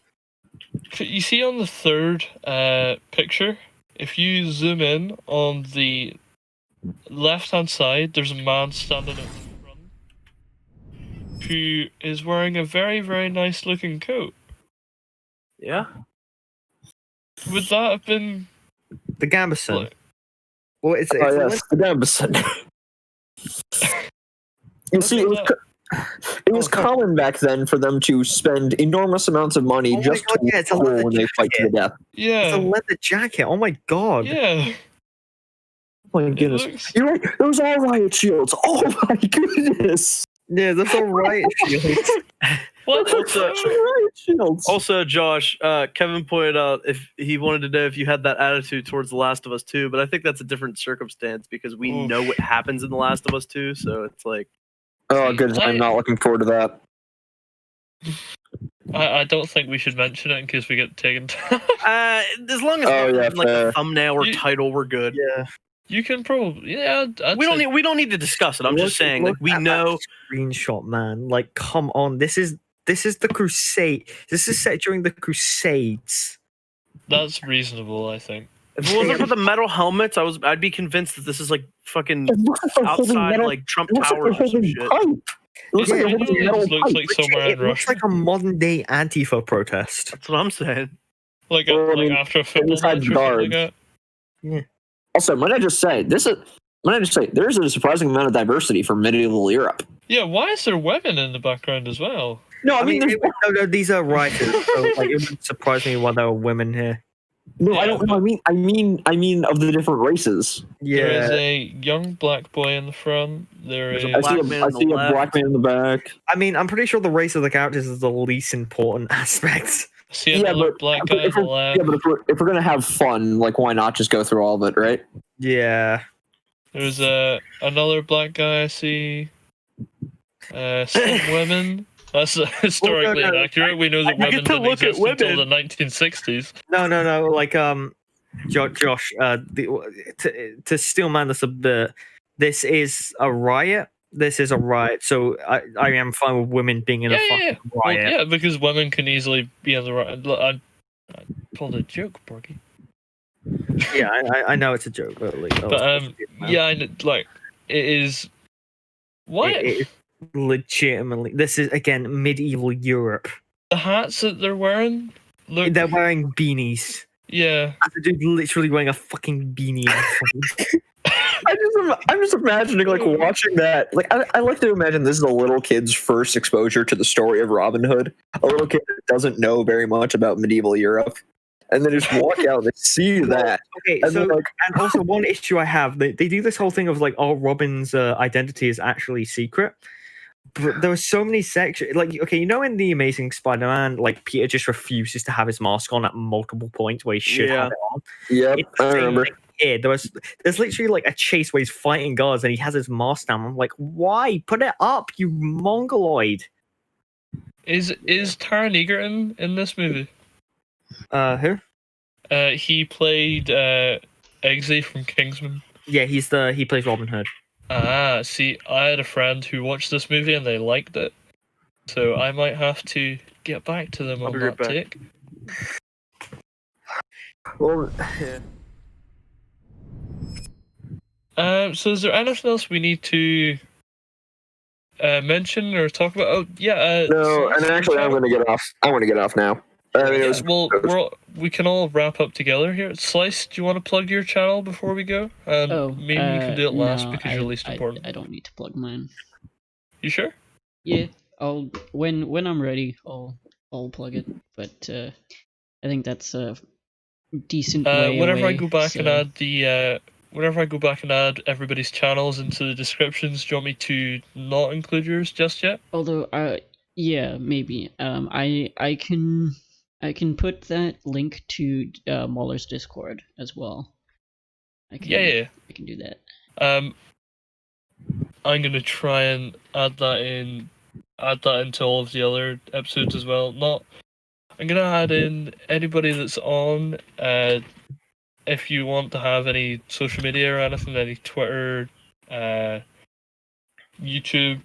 S2: You see on the third picture, if you zoom in on the left-hand side, there's a man standing at the front who is wearing a very, very nice-looking coat.
S1: Yeah.
S2: Would that have been?
S4: The Gambeson.
S2: Like-
S4: Well, it's
S5: Oh yes, the Gambison. You see, it was common back then for them to spend enormous amounts of money
S4: Oh my
S5: just
S4: God,
S5: to
S4: yeah,
S5: look
S4: it's a
S5: cool
S4: leather
S5: when they fight to the death.
S4: It's a
S2: Yeah,
S4: leather jacket. Oh my god.
S2: yeah.
S5: Oh my
S2: It
S5: goodness.
S2: looks-
S5: You're right. Those are riot shields. Oh my goodness.
S4: Yeah, that's all right.
S2: What?
S1: Also, Josh, Kevin pointed out if he wanted to know if you had that attitude towards The Last of Us 2, but I think that's a different circumstance because we know what happens in The Last of Us 2, so it's like.
S5: Oh, good. I'm not looking forward to that.
S2: I don't think we should mention it in case we get taken down.
S1: As long as like a thumbnail or title, we're good.
S4: Yeah.
S2: You can probably,
S1: We don't need to discuss it. I'm just saying, like we know.
S4: Screenshot, man. Like, come on. This is the Crusade. This is set during the Crusades.
S2: That's reasonable, I think.
S1: If it wasn't for the metal helmets, I'd be convinced that this is like fucking outside like Trump Towers or some shit.
S5: It looks
S2: like somewhere in
S4: It looks
S2: Russia.
S4: like a modern day Antifa protest.
S1: That's what I'm saying.
S2: Like after a football match or something like that.
S4: Yeah.
S5: Also, might I just say, there's a surprising amount of diversity for medieval Europe.
S2: Yeah, why is there women in the background as well?
S5: No, I mean
S4: no, these are writers, so like it wouldn't surprise me why there were women here.
S5: No, I don't know. I mean of the different races.
S4: Yeah.
S2: There is a young black boy in the front.
S1: There's
S2: There
S1: a
S2: is.
S1: black
S5: I
S1: man on
S5: see
S1: the
S5: a black man in the back.
S4: I mean, I'm pretty sure the race of the characters is the least important aspect.
S2: I see another black guy on the left.
S5: Yeah, but if we're gonna have fun, like, why not just go through all of it, right?
S4: Yeah.
S2: There's another black guy I see. Some women. That's historically inaccurate. We know that women didn't exist until the 1960s.
S4: No. Like, Josh, to steal madness of this is a riot. This is a riot, so I am fine with women being in a fucking riot.
S2: Well, yeah, because women can easily be in the riot. I pulled a joke, Borky.
S4: Yeah, I know it's a joke, but like,
S2: it is. What?
S4: It is legitimately. This is again medieval Europe.
S2: The hats that they're wearing. Look,
S4: they're wearing beanies.
S2: Yeah.
S4: The dude literally wearing a fucking beanie.
S5: I'm just imagining, like, watching that. Like, I like to imagine this is a little kid's first exposure to the story of Robin Hood. A little kid that doesn't know very much about medieval Europe, and then just walk out and see that.
S4: Okay,
S5: and
S4: so
S5: like,
S4: and also one issue I have, they do this whole thing of like, oh, Robin's identity is actually secret. But there were so many sections, like, okay, you know, in The Amazing Spider-Man, like, Peter just refuses to have his mask on at multiple points where he should have it on.
S5: Yep, I remember.
S4: Yeah, there's literally like a chase where he's fighting guards and he has his mask down. I'm like, why? Put it up, you mongoloid.
S2: Is Taron Egerton in this movie?
S4: Who?
S2: He played Eggsy from Kingsman.
S4: Yeah, he plays Robin Hood.
S2: Ah, see, I had a friend who watched this movie and they liked it, so I might have to get back to them on that take.
S4: Well, yeah.
S2: So is there anything else we need to mention or talk about? Oh, yeah.
S5: No, and actually, I'm going to get off. I want to get off now.
S2: We can all wrap up together here. Slice, do you want to plug your channel before we go? Maybe you can do it last because you're least important.
S3: I don't need to plug mine.
S2: You sure?
S3: Yeah, I'll when I'm ready, I'll plug it. But I think that's a decent way.
S2: Whenever I go back and add whenever I go back and add everybody's channels into the descriptions, do you want me to not include yours just yet?
S3: Although, yeah, maybe. I can put that link to Mauler's Discord as well. I can do that.
S2: I'm gonna try and add that into all of the other episodes as well. I'm gonna add in anybody that's on. If you want to have any social media or anything, any Twitter, YouTube,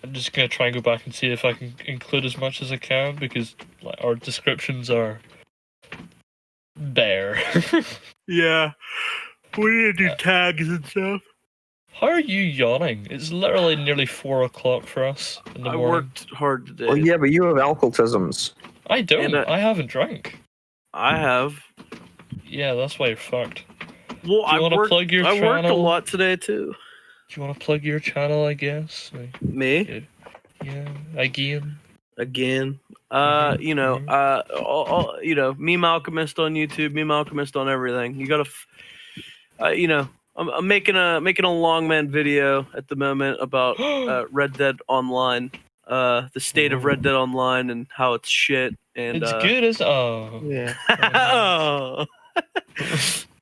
S2: I'm just gonna try and go back and see if I can include as much as I can because our descriptions are bare.
S1: Yeah, we need to do tags and stuff.
S2: How are you yawning? It's literally nearly 4 o'clock for us in the morning.
S1: I worked hard today.
S5: Well, yeah, but you have alcoholisms.
S2: I don't. I haven't drank.
S1: I have.
S2: Yeah, that's why you're fucked.
S1: Well, I worked a lot today too.
S2: Do you want to plug your channel? I guess.
S1: Me?
S2: Yeah. Again.
S1: You know, Meme Alchemist on YouTube, Meme Alchemist on everything. You gotta, I'm making a Longman video at the moment about Red Dead Online, the state of Red Dead Online and how it's shit. And
S2: It's good as
S1: yeah. Oh.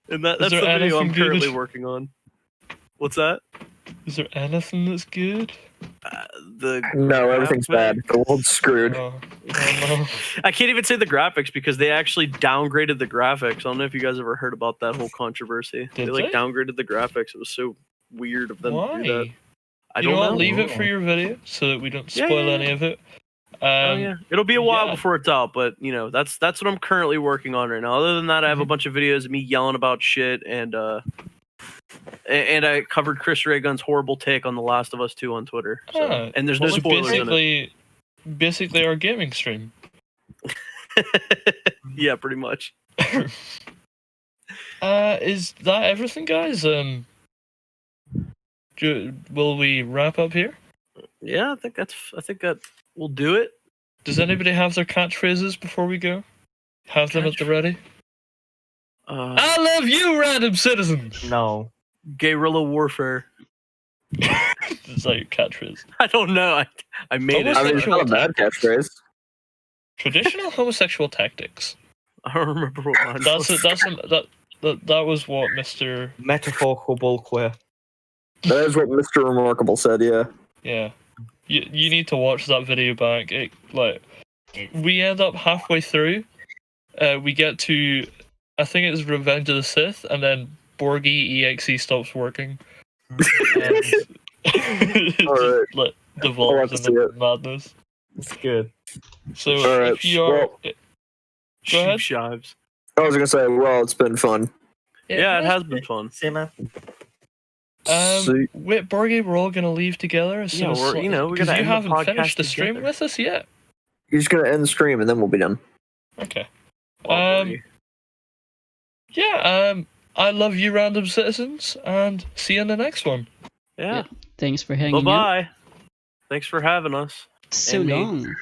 S1: And that's the
S2: there
S1: video I'm
S2: anything
S1: currently
S2: good?
S1: working on. What's that?
S2: Is there anything that's good?
S5: No, everything's bad. The world's screwed.
S2: Oh, no.
S1: I can't even say the graphics because they actually downgraded the graphics. I don't know if you guys ever heard about that whole controversy.
S2: Did
S1: They like
S2: they?
S1: downgraded the graphics. It was so weird of them to do that.
S2: Why?
S1: I
S2: You
S1: don't
S2: know what?
S1: know.
S2: Leave it for your video so that we don't
S1: Yeah,
S2: spoil
S1: yeah,
S2: any of it.
S1: Oh yeah, it'll be a while
S2: yeah.
S1: before it's out, but you know that's what I'm currently working on right now. Other than that, I have a bunch of videos of me yelling about shit, and I covered Chris Raygun's horrible take on The Last of Us 2 on Twitter. So,
S2: Ah,
S1: and there's no
S2: well,
S1: spoilers in it.
S2: Basically, our gaming stream.
S1: Yeah, pretty much.
S2: Is that everything, guys? Will we wrap up here?
S1: Yeah, I think that will do it.
S2: Does anybody have their catchphrases before we go? Have them at the ready. I love you, random citizen.
S4: No.
S1: Guerrilla warfare.
S2: Is that your catchphrase?
S1: I don't know. I made it.
S5: I mean, it's not a bad catchphrase.
S2: Traditional homosexual tactics.
S1: I don't remember what mine was.
S2: That was what Mr.
S4: Metaphorical bullqueer.
S5: That is what Mr. Remarkable said, yeah.
S2: Yeah. You need to watch that video back. We end up halfway through. We get to, I think it's Revenge of the Sith, and then Borgie EXE stops working. It just, like, devolves into madness.
S4: It's good.
S2: So
S5: Alright,
S2: if you are... Go ahead.
S1: Shives.
S5: I was going to say, well, it's been fun.
S1: Yeah, it has been fun.
S4: See you, man.
S5: See-
S2: Wait, Borgie, we're all gonna leave together as soon
S1: Yeah,
S2: as
S1: we gotta
S2: because you
S1: end the
S2: haven't
S1: podcast
S2: finished the stream
S1: together.
S2: with us yet.
S5: You're just going to end the stream and then we'll be done.
S2: Okay.
S1: Oh,
S2: Yeah. I love you, random citizens, and see you in the next one.
S1: yeah.
S3: Thanks for hanging
S1: Bye
S3: out.
S1: bye. Thanks for having us.
S3: So
S1: And me.
S3: long.